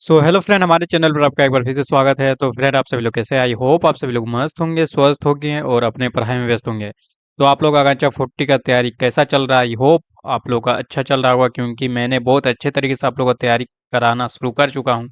Hello friend, हमारे channel पर आपका एक बार फिर से स्वागत है। तो फ्रेंड, आप सभी लोग कैसे हैं? आई होप आप सभी लोग मस्त होंगे, स्वस्थ होंगे और अपने पढ़ाई में व्यस्त होंगे। तो आप लोग आकांक्षा 40 का तैयारी कैसा चल रहा है? आई होप आप लोग का अच्छा चल रहा होगा, क्योंकि मैंने बहुत अच्छे तरीके से आप लोग को तैयारी कराना शुरू कर चुका हूँ।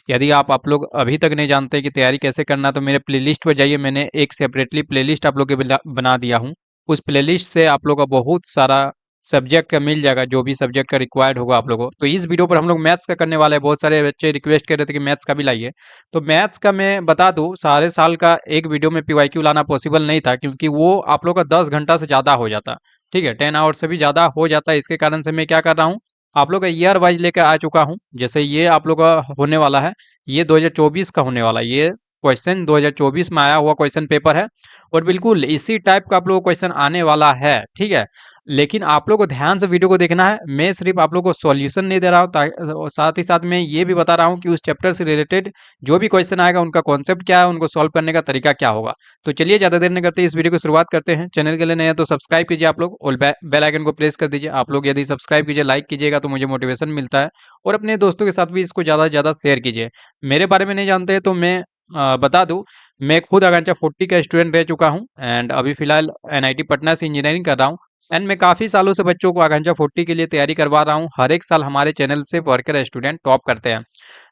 यदि आप लोग अभी तक नहीं जानते कि तैयारी कैसे करना, तो मेरे प्लेलिस्ट पर जाइए। मैंने एक सेपरेटली प्लेलिस्ट आप लोग के बना दिया हूँ। उस प्लेलिस्ट से आप लोग का बहुत सारा सब्जेक्ट का मिल जाएगा, जो भी सब्जेक्ट का रिक्वायर्ड होगा आप लोगों को। तो इस वीडियो पर हम लोग मैथ्स का करने वाले हैं। बहुत सारे बच्चे रिक्वेस्ट कर रहे थे कि मैथ्स का भी लाइए। तो मैथ्स का मैं बता दूं, सारे साल का एक वीडियो में पीवाईक्यू लाना पॉसिबल नहीं था, क्योंकि वो आप लोग का 10 घंटा से ज़्यादा हो जाता। ठीक है, 10 आवर से भी ज़्यादा हो जाता है। इसके कारण से मैं क्या कर रहा हूँ, आप लोग का ईयर वाइज लेकर आ चुका हूँ। जैसे ये आप लोग का होने वाला है, ये 2024 का होने वाला है। ये क्वेश्चन 2024 में आया हुआ क्वेश्चन पेपर है, और बिल्कुल इसी टाइप का आप लोगों को क्वेश्चन आने वाला है। ठीक है, लेकिन आप लोग को ध्यान से वीडियो को देखना है। मैं सिर्फ आप लोग को सॉल्यूशन नहीं दे रहा हूँ, और साथ ही साथ मैं ये भी बता रहा हूँ कि उस चैप्टर से रिलेटेड जो भी क्वेश्चन आएगा उनका कॉन्सेप्ट क्या है, उनको सॉल्व करने का तरीका क्या होगा। तो चलिए, ज़्यादा देर नहीं करते, इस वीडियो की शुरुआत करते हैं। चैनल के लिए नए हैं तो सब्सक्राइब कीजिए आप लोग, और बेल आइकन को प्रेस कर दीजिए। आप लोग यदि सब्सक्राइब कीजिए, लाइक कीजिएगा, तो मुझे मोटिवेशन मिलता है। और अपने दोस्तों के साथ भी इसको ज़्यादा से ज़्यादा शेयर कीजिए। मेरे बारे में नहीं जानते तो मैं बता दूं, मैं खुद आकांक्षा 40 का स्टूडेंट रह चुका हूं, एंड अभी फिलहाल एनआईटी पटना से इंजीनियरिंग कर रहा हूं। एंड मैं काफ़ी सालों से बच्चों को आकांक्षा 40 के लिए तैयारी करवा रहा हूँ। हर एक साल हमारे चैनल से वर्कर स्टूडेंट टॉप करते हैं।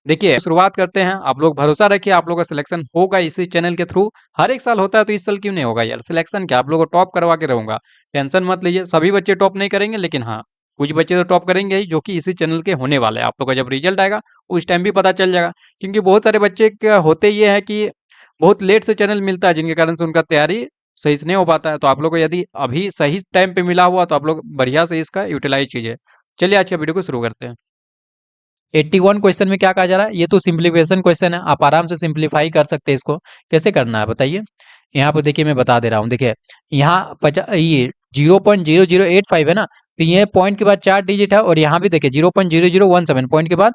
देखिए, शुरुआत करते हैं। आप लोग भरोसा रखिए, आप लोग का सिलेक्शन होगा इसी चैनल के थ्रू। हर एक साल होता है, तो इस साल क्यों नहीं होगा यार? सिलेक्शन क्या, आप लोग को टॉप करवा के रहूंगा। टेंशन मत लीजिए। सभी बच्चे टॉप नहीं करेंगे, लेकिन हाँ, कुछ बच्चे तो टॉप करेंगे ही, जो कि इसी चैनल के होने वाले हैं। आप लोग का जब रिजल्ट आएगा उस टाइम भी पता चल जाएगा। क्योंकि बहुत सारे बच्चे क्या होते ये है कि बहुत लेट से चैनल मिलता है, जिनके कारण से उनका तैयारी सही से नहीं हो पाता है। तो आप लोग को यदि अभी सही टाइम पे मिला हुआ, तो आप लोग बढ़िया से इसका यूटिलाइज कीजिए। चलिए, आज के वीडियो को शुरू करते हैं। 81 क्वेश्चन में क्या कहा जा रहा है? ये तो सिंप्लीफिकेशन क्वेश्चन है, आप आराम से सिंप्लीफाई कर सकते हैं। इसको कैसे करना है बताइए। यहाँ पर देखिए, मैं बता दे रहा हूँ। देखिए, यहाँ ये 0.0085 है ना, तो ये पॉइंट के बाद 4 डिजिट है। और यहाँ भी देखिए 0.0017 पॉइंट के बाद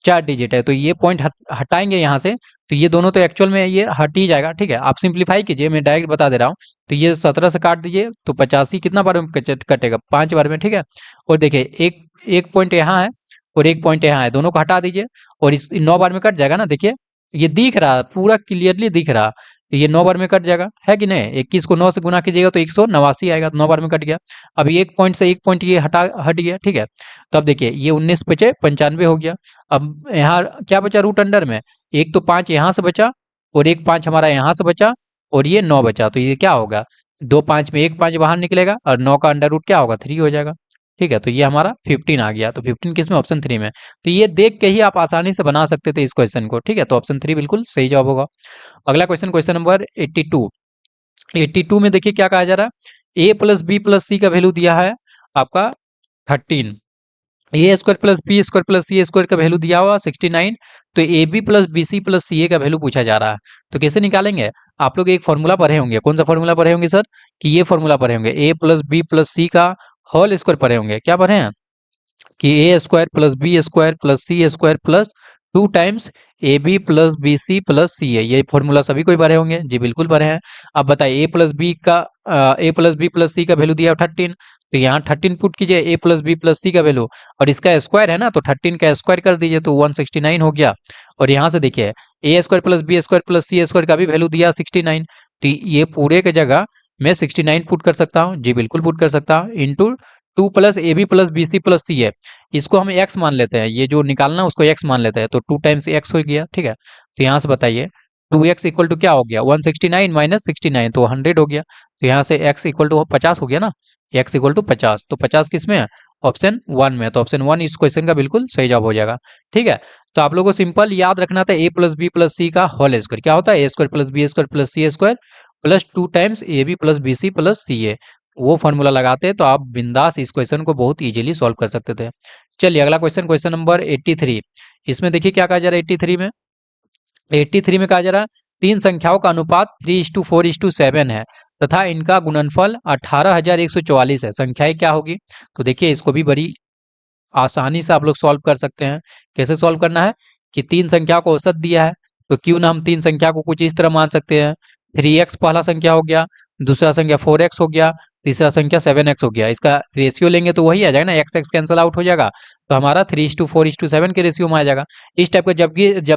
4 डिजिट है। तो ये पॉइंट हटाएंगे यहाँ से, तो ये दोनों तो एक्चुअल में ये हट ही जाएगा। ठीक है, आप सिंप्लीफाई कीजिए, मैं डायरेक्ट बता दे रहा हूँ। तो ये 17 से काट दीजिए, तो 85 कितना बार में कटेगा? 5 बार में। ठीक है, और देखिए एक एक पॉइंट यहाँ है और एक पॉइंट यहाँ है, दोनों को हटा दीजिए, और इस 9 बार में कट जाएगा ना। देखिए, ये दिख रहा है, पूरा क्लियरली दिख रहा। तो ये 9 बार में कट जाएगा, है कि नहीं? 21 को 9 से गुना कीजिएगा तो 189 आएगा, तो 9 बार में कट गया। अभी एक पॉइंट से एक पॉइंट ये हट गया। ठीक है, तो अब देखिए, ये 19 बचे 95 हो गया। अब यहाँ क्या बचा रूट अंडर में? एक तो 5 यहाँ से बचा, और एक 5 हमारा यहाँ से बचा, और ये 9 बचा। तो ये क्या होगा? 2 5 में एक 5 बाहर निकलेगा, और 9 का अंडर रूट क्या होगा? 3 हो जाएगा। ठीक है, तो ये हमारा 15 आ गया। तो 15 किस में? ऑप्शन 3 में। तो ये देख के ही आप आसानी से बना सकते थे इस क्वेश्चन को। ठीक है, तो ऑप्शन 3 बिल्कुल सही जवाब होगा। अगला क्वेश्चन, क्वेश्चन नंबर 82। 82 में देखिए क्या कहा जा रहा है। A plus B plus C का वैल्यू दिया है आपका 13। A square plus B square plus C square का वैल्यू दिया हुआ 69। तो A B plus B C plus C A का वैल्यू पूछा जा रहा है। तो कैसे निकालेंगे? आप लोग एक फॉर्मूला पढ़े होंगे। कौन सा फॉर्मूला पढ़े होंगे सर? कि ये फॉर्मूला पढ़े होंगे, A plus B plus C का होल स्क्वायर पढ़े होंगे। क्या पढ़े हैं? कि A square plus B square plus C square plus 2 times A B plus B C plus C है। ये फॉर्मूला सभी कोई पढ़े होंगे जी, बिल्कुल पढ़े हैं। अब बताइए, ए प्लस बी प्लस सी का वैल्यू दिया 13। तो यहाँ 13 पुट कीजिए, ए प्लस बी प्लस सी का वैल्यू, और इसका स्क्वायर है ना, तो 13 का स्क्वायर कर दीजिए, तो 169 हो गया। और यहाँ से देखिए, A square plus B square plus C square का भी वैल्यू दिया 69। तो ये पूरे की जगह मैं 69 पुट कर सकता हूँ जी, बिल्कुल पुट कर सकता हूँ। Into 2 plus A B plus B C plus C है, इसको हम एक्स मान लेते हैं। ये जो निकालना उसको एक्स मान लेते हैं, तो 2 टाइम्स एक्स हो गया। ठीक है, तो यहाँ से बताइए 2x इक्वल टू क्या हो गया? 169 माइनस 69, तो 100 हो गया। तो यहाँ से x इक्वल टू 50 हो गया ना, x इक्वल टू 50। तो 50 किस में है? ऑप्शन 1 में। तो ऑप्शन 1 इस क्वेश्चन का बिल्कुल सही जवाब हो जाएगा। ठीक है, तो आप लोगों को सिंपल याद रखना था, A plus B plus C का होल स्क्वायर क्या होता है? A square plus B square plus C square plus 2 times A B plus B C plus C A. वो फॉर्मूला लगाते तो आप बिंदास इस क्वेश्चन को बहुत इजीली सॉल्व कर सकते थे। चलिए, अगला क्वेश्चन, क्वेश्चन नंबर 83। इसमें देखिए क्या कहा जा रहा है 83 में। 83 में कहा जा रहा है, तीन संख्याओं का अनुपात 3:4:7 है, तथा इनका गुणनफल 18,144 है। संख्याएं क्या होगी? तो देखिए, इसको भी बड़ी आसानी से आप लोग सॉल्व कर सकते हैं। कैसे सॉल्व करना है? कि तीन संख्या को औसत दिया है, तो क्यों ना हम तीन संख्या को कुछ इस तरह मान सकते हैं। 3x पहला संख्या हो गया, दूसरा संख्या 4x हो गया, तीसरा संख्या 7x हो गया। इसका रेशियो लेंगे तो वही आ जाएगा ना, एक्स एक्स कैंसिल आउट हो जाएगा, तो हमारा 3:4:7 के रेशियो में आ जाएगा। इस टाइप का जब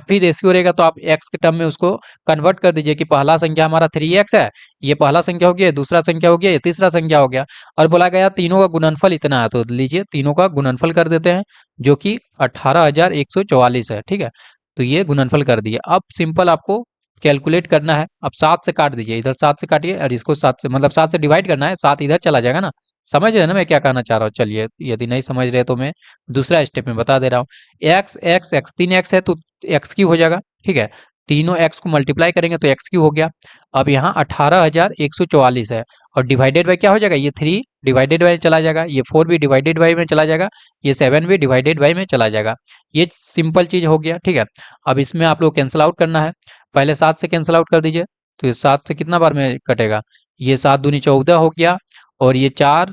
भी रेशियो रहेगा तो आप एक्स के टर्म में उसको कन्वर्ट कर दीजिए कि पहला संख्या हमारा 3x है, ये पहला संख्या हो गया, दूसरा संख्या हो गया, ये तीसरा संख्या हो गया। और बोला गया तीनों का गुणनफल इतना है, तो लीजिए तीनों का गुणनफल कर देते हैं, जो कि 18,144 है। ठीक है, तो ये गुणनफल कर दिए। अब सिंपल आपको कैलकुलेट करना है। अब 7 से काट दीजिए, इधर 7 से काटिए और इसको 7 से, मतलब 7 से डिवाइड करना है, 7 इधर चला जाएगा ना। समझ रहे हैं ना मैं क्या कहना चाह रहा हूँ? चलिए, यदि नहीं समझ रहे तो मैं दूसरा स्टेप में बता दे रहा हूँ। एक्स एक्स एक्स 3x है तो एक्स क्यू हो जाएगा। ठीक है, तीनों एक्स को मल्टीप्लाई करेंगे तो एक्स क्यू हो गया। अब यहाँ 18,144 है और डिवाइडेड बाई क्या हो जाएगा, ये 3 डिवाइडेड बाई चला जाएगा, ये 4 भी डिवाइडेड बाई में चला जाएगा, ये 7 भी डिवाइडेड बाई में चला जाएगा। ये सिंपल चीज हो गया। ठीक है, अब इसमें आप लोग कैंसिल आउट करना है। पहले 7 से कैंसिल आउट कर दीजिए, तो ये 7 से कितना बार में कटेगा, ये 7 दूनी 14 हो गया, और ये 4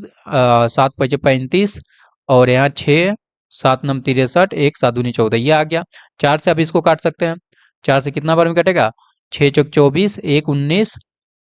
7 पचे 35, और यहाँ 6 7 नम 63, 1 7 दूनी 14, ये आ गया। 4 से अब इसको काट सकते हैं, 4 से कितना बार में कटेगा, 6 चौक 24, 1 19,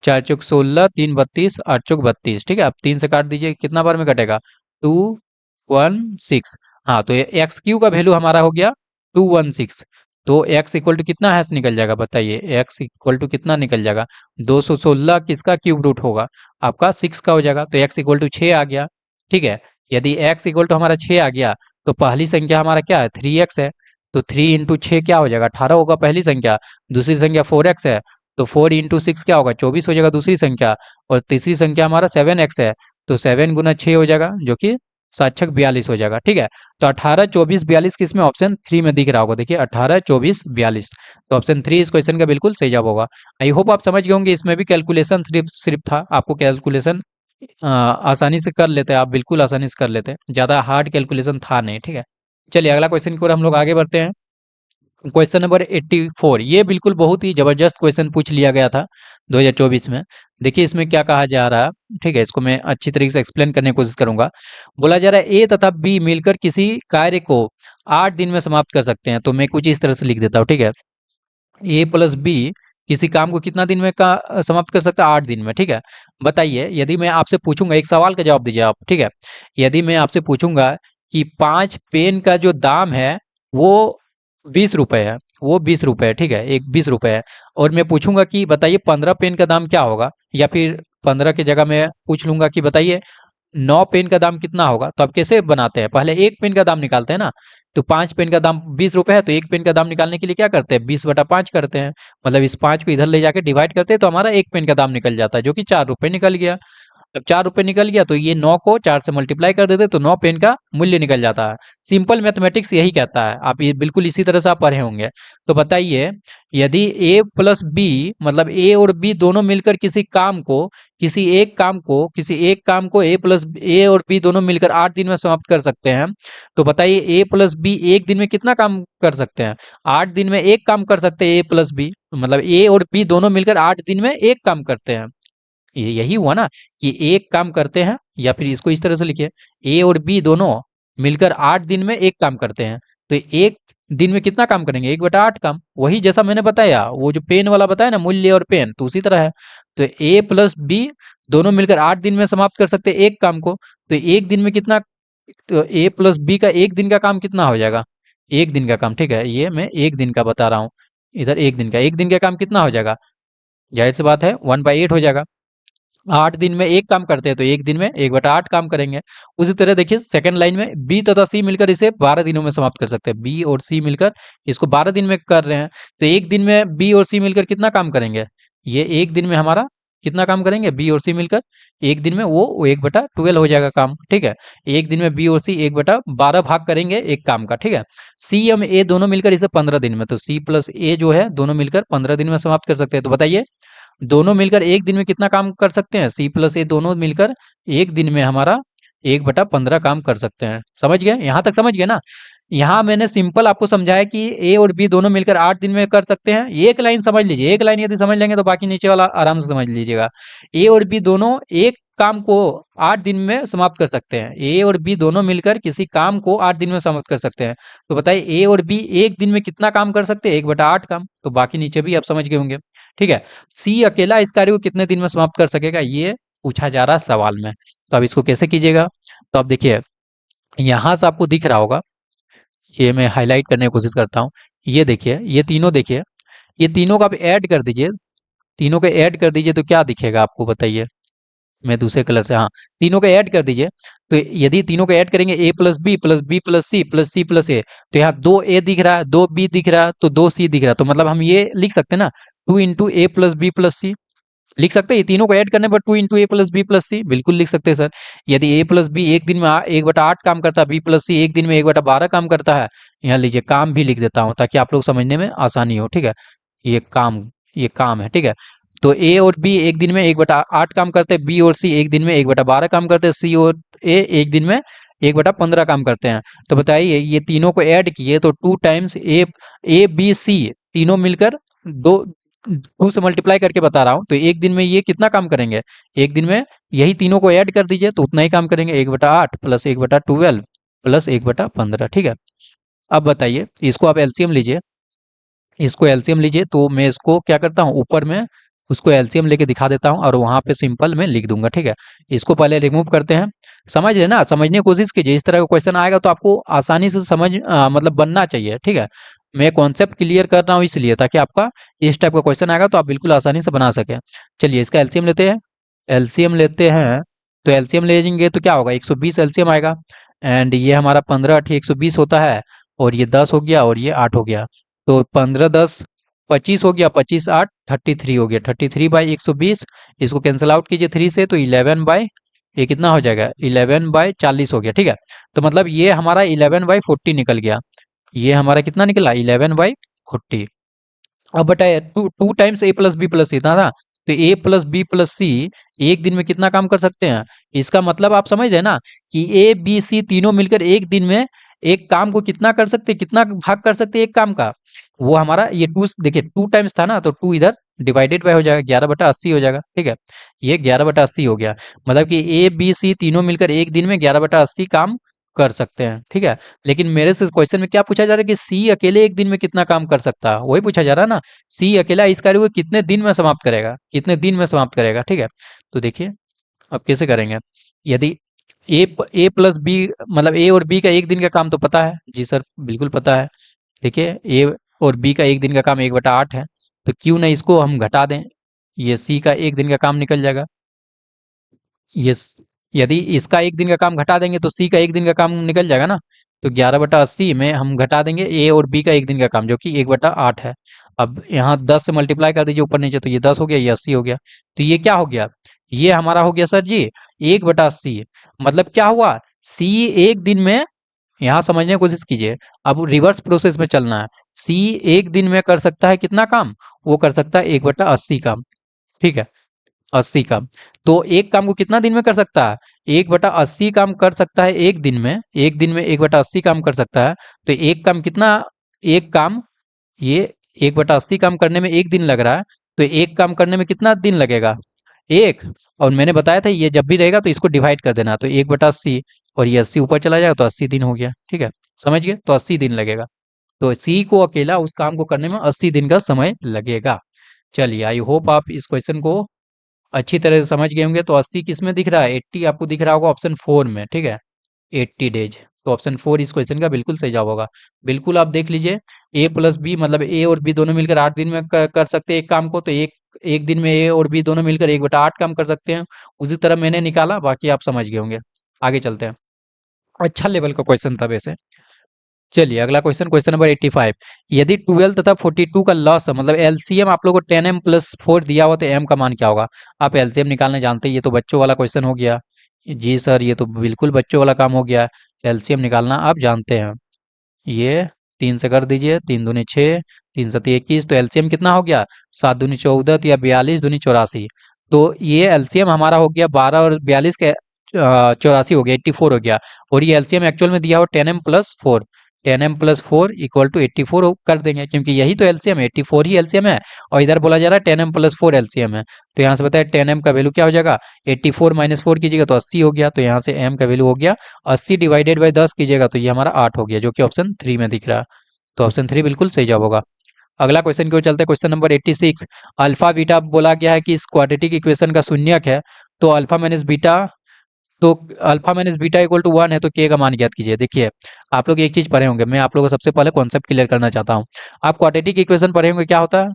4 चौक 16, 3 32, 8 चौक 32। ठीक है, अब 3 से काट दीजिए, कितना बार में कटेगा, 216। हाँ, तो ये एक्स क्यू का वैल्यू हमारा हो गया 216। तो x इक्वल टू कितना हैश निकल जाएगा, बताइए, x इक्वल टू कितना निकल जाएगा, 216 किसका क्यूब रूट होगा, आपका 6 का हो जाएगा, तो x इक्वल टू 6 आ गया। ठीक है, यदि x इक्वल टू हमारा 6 आ गया तो पहली संख्या हमारा क्या है, 3x है, तो 3 इंटू 6 क्या हो जाएगा, 18 होगा पहली संख्या। दूसरी संख्या 4x है, तो 4 इंटू 6 क्या होगा, 24 हो जाएगा दूसरी संख्या। और तीसरी संख्या हमारा 7x है, तो 7 गुना 6 हो जाएगा, जो कि 7×6 = 42 हो जाएगा। ठीक है, तो 18 24 42 किसमें, ऑप्शन 3 में दिख रहा होगा, देखिए 18 24 42, तो ऑप्शन 3 इस क्वेश्चन का बिल्कुल सही जवाब होगा। आई होप आप समझ गए होंगे, इसमें भी कैलकुलेशन सिर्फ सिर्फ था, आपको कैलकुलेशन आसानी से कर लेते हैं, आप बिल्कुल आसानी से कर लेते हैं, ज़्यादा हार्ड कैलकुलेशन था नहीं। ठीक है, चलिए अगला क्वेश्चन की ओर हम लोग आगे बढ़ते हैं। क्वेश्चन नंबर 84, ये बिल्कुल बहुत ही जबरदस्त क्वेश्चन पूछ लिया गया था 2024 में। देखिए इसमें क्या कहा जा रहा है। ठीक है, इसको मैं अच्छी तरीके से एक्सप्लेन करने की कोशिश करूंगा। बोला जा रहा है ए तथा बी मिलकर किसी कार्य को 8 दिन में समाप्त कर सकते हैं, तो मैं कुछ इस तरह से लिख देता हूँ। ठीक है, ए प्लस बी किसी काम को कितना दिन में समाप्त कर सकता है, 8 दिन में। ठीक है, बताइए, यदि मैं आपसे पूछूंगा, एक सवाल का जवाब दीजिए आप। ठीक है, यदि मैं आपसे पूछूंगा कि 5 पेन का जो दाम है वो 20 रुपए है, वो 20 रुपए है। ठीक है, एक 20 रुपए है, और मैं पूछूंगा कि बताइए 15 पेन का दाम क्या होगा, या फिर 15 की जगह मैं पूछ लूंगा कि बताइए 9 पेन का दाम कितना होगा। तो आप कैसे बनाते हैं, पहले एक पेन का दाम निकालते हैं ना। तो 5 पेन का दाम 20 रुपए है, तो एक पेन का दाम निकालने के लिए क्या करते हैं, 20/5 करते हैं, मतलब इस 5 को इधर ले जाके डिवाइड करते हैं, तो हमारा एक पेन का दाम निकल जाता है, जो कि 4 रुपए निकल गया। अब 4 रुपए निकल गया, तो ये 9 को 4 से मल्टीप्लाई कर देते, तो 9 पेन का मूल्य निकल जाता है। सिंपल मैथमेटिक्स यही कहता है, आप ये बिल्कुल इसी तरह से आप पढ़े होंगे। तो बताइए, यदि ए प्लस बी, मतलब ए और बी दोनों मिलकर किसी एक काम को ए और बी दोनों मिलकर 8 दिन में समाप्त कर सकते हैं, तो बताइए ए प्लस बी एक दिन में कितना काम कर सकते हैं, 8 दिन में एक काम कर सकते हैं ए प्लस बी, मतलब ए और बी दोनों मिलकर 8 दिन में एक काम करते हैं। यही हुआ ना कि एक काम करते हैं, या फिर इसको इस तरह से लिखिए, ए और बी दोनों मिलकर 8 दिन में एक काम करते हैं, तो एक दिन में कितना काम करेंगे, 1/8 काम। वही जैसा मैंने बताया, वो जो पेन वाला बताया ना, मूल्य और पेन, तो उसी तरह है। तो ए प्लस बी दोनों मिलकर 8 दिन में समाप्त कर सकते हैं एक काम को, तो एक दिन में कितना, तो ए प्लस बी का एक दिन का काम कितना हो जाएगा, एक दिन का काम। ठीक है, ये मैं एक दिन का बता रहा हूँ, इधर एक दिन का काम कितना हो जाएगा, जाहिर सी बात है 1/8 हो जाएगा। 8 दिन में एक काम करते हैं, तो एक दिन में 1/8 काम करेंगे। उसी तरह देखिए सेकंड लाइन में बी तथा सी मिलकर इसे 12 दिनों में समाप्त कर सकते हैं, बी और सी मिलकर इसको 12 दिन में कर रहे हैं, तो एक दिन में बी और सी मिलकर कितना काम करेंगे, ये एक दिन में हमारा कितना काम करेंगे, बी और सी मिलकर एक दिन में वो 1/12 हो जाएगा काम। ठीक है, एक दिन में बी और सी 1/12 भाग करेंगे एक काम का। ठीक है, सी एम ए दोनों मिलकर इसे 15 दिन में, तो सी प्लस ए जो है दोनों मिलकर 15 दिन में समाप्त कर सकते हैं। तो बताइए दोनों मिलकर एक दिन में कितना काम कर सकते हैं, सी प्लस ए दोनों मिलकर एक दिन में हमारा 1/15 काम कर सकते हैं। समझ गए, यहां तक समझ गए ना। यहाँ मैंने सिंपल आपको समझाया कि ए और बी दोनों मिलकर 8 दिन में कर सकते हैं। एक लाइन समझ लीजिए, एक लाइन यदि समझ लेंगे तो बाकी नीचे वाला आराम से समझ लीजिएगा। ए और बी दोनों एक काम को 8 दिन में समाप्त कर सकते हैं, ए और बी दोनों मिलकर किसी काम को 8 दिन में समाप्त कर सकते हैं। तो बताइए ए और बी एक दिन में कितना काम कर सकते हैं, 1/8 काम, तो बाकी नीचे भी आप समझ गए होंगे। ठीक है, सी अकेला इस कार्य को कितने दिन में समाप्त कर सकेगा, ये पूछा जा रहा है सवाल में। तो अब इसको कैसे कीजिएगा, तो अब देखिए यहाँ से आपको दिख रहा होगा, ये मैं हाईलाइट करने की कोशिश करता हूँ। ये देखिए, ये तीनों देखिए, ये तीनों का आप ऐड कर दीजिए, तीनों को ऐड कर दीजिए तो क्या दिखेगा आपको बताइए। मैं दूसरे कलर से, हाँ, तीनों को ऐड कर दीजिए। तो यदि तीनों को ऐड करेंगे A plus B plus B plus C plus C plus A, तो यहाँ 2 ए दिख रहा है, 2 बी दिख रहा है, तो 2 सी दिख रहा है। तो मतलब हम ये लिख सकते हैं ना, 2 इंटू ए प्लस बी प्लस सी, लिख सकते हैं। ये तीनों को ऐड करने पर 2 इंटू ए प्लस बी प्लस सी बिल्कुल लिख सकते हैं सर। यदि ए प्लस बी एक दिन में 1/8 काम करता है, बी प्लस सी एक दिन में 1/12 काम करता है, यहाँ लीजिए काम भी लिख देता हूँ ताकि आप लोग समझने में आसानी हो, ठीक है। ये काम, ये काम है, ठीक है। तो ए और बी एक दिन में 1/8 काम करते हैं, बी और सी एक दिन में 1/12 काम करते हैं, सी और ए एक दिन में 1/15 काम करते हैं। तो बताइए ये तीनों को ऐड किए तो 2 टाइम्स ए बी सी तीनों मिलकर दो, 2 से मल्टीप्लाई करके बता रहा हूँ, तो एक दिन में ये कितना काम करेंगे, एक दिन में यही तीनों को ऐड कर दीजिए तो उतना ही काम करेंगे, 1/8 प्लस 1/12 प्लस 1/15, ठीक है। अब बताइए इसको आप एलसीएम लीजिए, इसको एलसीएम लीजिए, तो मैं इसको क्या करता हूँ, ऊपर में उसको एलसीएम लेके दिखा देता हूँ और वहां पे सिंपल में लिख दूंगा, ठीक है। इसको पहले रिमूव करते हैं, समझ रहे ना, समझने की कोशिश कीजिए। इस तरह का क्वेश्चन आएगा तो आपको आसानी से समझ मतलब बनना चाहिए, ठीक है। मैं कॉन्सेप्ट क्लियर कर रहा हूँ इसलिए, ताकि आपका इस टाइप का क्वेश्चन आएगा तो आप बिल्कुल आसानी से बना सके। चलिए इसका एलसीएम लेते हैं, एलसीएम लेते हैं। तो एलसीएम लेंगे तो क्या होगा, 120 एलसीएम आएगा, एंड ये हमारा 15 × 8 = 120 होता है, और ये 10 हो गया और ये 8 हो गया। तो 15 × 10 = 25 हो गया, 25 × 8 = 33 हो गया, 33/120। इसको कैंसिल आउट कीजिए 3 से, तो 11 बाई, ये कितना हो जाएगा, 11/40 हो गया, ठीक है। तो मतलब ये हमारा 11/40 निकल गया, ये हमारा कितना निकला, 11/40। अब बताइए, टू टाइम्स ए प्लस बी प्लस सी था ना, तो ए प्लस बी प्लस सी एक दिन में कितना काम कर सकते हैं। इसका मतलब आप समझ रहे ना कि ए बी सी तीनों मिलकर एक दिन में एक काम को कितना कर सकते हैं, कितना भाग कर सकते हैं एक काम का। वो हमारा ये टू, देखिए 2 टाइम्स था ना, तो 2 इधर डिवाइडेड बाय हो जाएगा, 11/80 हो जाएगा, ठीक है। ये 11/80 हो गया, मतलब कि ए बी सी तीनों मिलकर एक दिन में 11/80 काम कर सकते हैं, ठीक है। लेकिन मेरे से क्वेश्चन में क्या पूछा जा रहा है कि सी अकेले एक दिन में कितना काम कर सकता है, वही पूछा जा रहा है ना। सी अकेला इस कार्य को कितने दिन में समाप्त करेगा, कितने दिन में समाप्त करेगा, ठीक है। तो देखिए अब कैसे करेंगे, यदि ए प्लस बी, मतलब ए और बी का एक दिन का काम तो पता है जी सर, बिल्कुल पता है। देखिए ए और बी का एक दिन का काम 1/8 है, तो क्यों ना इसको हम घटा दें, ये सी का एक दिन का काम निकल जाएगा। ये यदि इसका एक दिन का काम घटा देंगे तो सी का एक दिन का काम निकल जाएगा ना। तो 11/80 में हम घटा देंगे ए और बी का एक दिन का काम, जो कि 1/8 है। अब यहाँ 10 से मल्टीप्लाई कर दीजिए ऊपर नीचे, तो ये 10 हो गया, ये 80 हो गया। तो ये क्या हो गया, ये हमारा हो गया सर जी 1/80। मतलब क्या हुआ, सी एक दिन में, यहाँ समझने की कोशिश कीजिए, अब रिवर्स प्रोसेस में चलना है। सी एक दिन में कर सकता है कितना काम, वो कर सकता है 1/80 काम, ठीक है, 80 काम। तो एक काम को कितना दिन में कर सकता है, 1/80 काम कर सकता है एक दिन में, एक दिन में 1/80 काम कर सकता है। तो एक काम कितना, एक काम, ये 1/80 काम करने में एक दिन लग रहा है, तो एक काम करने में कितना दिन लगेगा, एक। और मैंने बताया था ये जब भी रहेगा तो इसको डिवाइड कर देना, तो 1/80, और ये 80 ऊपर चला जाएगा तो 80 दिन हो गया, ठीक है। समझ गए, तो 80 दिन लगेगा। तो सी को अकेला उस काम को करने में 80 दिन का समय लगेगा। चलिए आई होप आप इस क्वेश्चन को अच्छी तरह से समझ गए होंगे। तो 80 किस में दिख रहा है, 80 आपको दिख रहा होगा ऑप्शन 4 में, ठीक है, 80 डेज। तो ऑप्शन 4 इस क्वेश्चन का बिल्कुल सही जवाब होगा। बिल्कुल आप देख लीजिए, ए प्लस बी, मतलब ए और बी दोनों मिलकर 8 दिन में कर सकते हैं एक काम को, तो एक एक दिन में ए और बी दोनों मिलकर 1/8 काम कर सकते हैं। उसी तरह मैंने निकाला, बाकी आप समझ गए होंगे। आगे चलते हैं, अच्छा लेवल का क्वेश्चन था वैसे। चलिए अगला क्वेश्चन, क्वेश्चन नंबर 85। यदि 12 तथा 42 का लॉस, मतलब एलसीएम आप लोगों को 10m + 4 दिया हुआ, तो एम का मान क्या होगा। आप एलसीएम निकालने जानते हैं, ये तो बच्चों वाला क्वेश्चन हो गया। जी सर, ये तो बिल्कुल बच्चों वाला काम हो गया, एलसीएम निकालना आप जानते हैं। ये 3 से कर दीजिए, 3 दूनी 6, 3 7 21, तो एलसीएम कितना हो गया, 7 दूनी 14 या 42 दूनी 84। तो ये एलसीएम हमारा हो गया 12 और 42 के 84 हो गया, 84 हो गया। और ये एलसीएम एक्चुअल में दिया हो 10m + 4, 10m + 4 = 84 कर देंगे, क्योंकि यही तो एलसीएम है, 84 ही एलसीएम है। और इधर बोला जा रहा है 10m + 4 एलसीएम है, तो यहाँ से बताया 10m का वैल्यू क्या हो जाएगा, 84 - 4 कीजिएगा तो 80 हो गया। तो यहाँ से m का वैल्यू हो गया 80 डिवाइडेड बाई 10 कीजिएगा तो ये हमारा 8 हो गया, जो कि ऑप्शन 3 में दिख रहा है। तो ऑप्शन 3 बिल्कुल सही जवाब होगा। अगला क्वेश्चन की ओर चलते हैं, क्वेश्चन नंबर 86। अल्फा बीटा बोला गया है कि इस क्वाड्रेटिक इक्वेशन का शून्यक है, तो अल्फा माइनस बीटा, तो alpha minus beta equal to 1 है, तो के का मान ज्ञात कीजिए। देखिए, आप लोग एक चीज पढ़े होंगे, मैं आप लोगों को सबसे पहले कॉन्सेप्ट क्लियर करना चाहता हूँ। आप क्वाड्रेटिक इक्वेशन पढ़े होंगे, क्या होता है?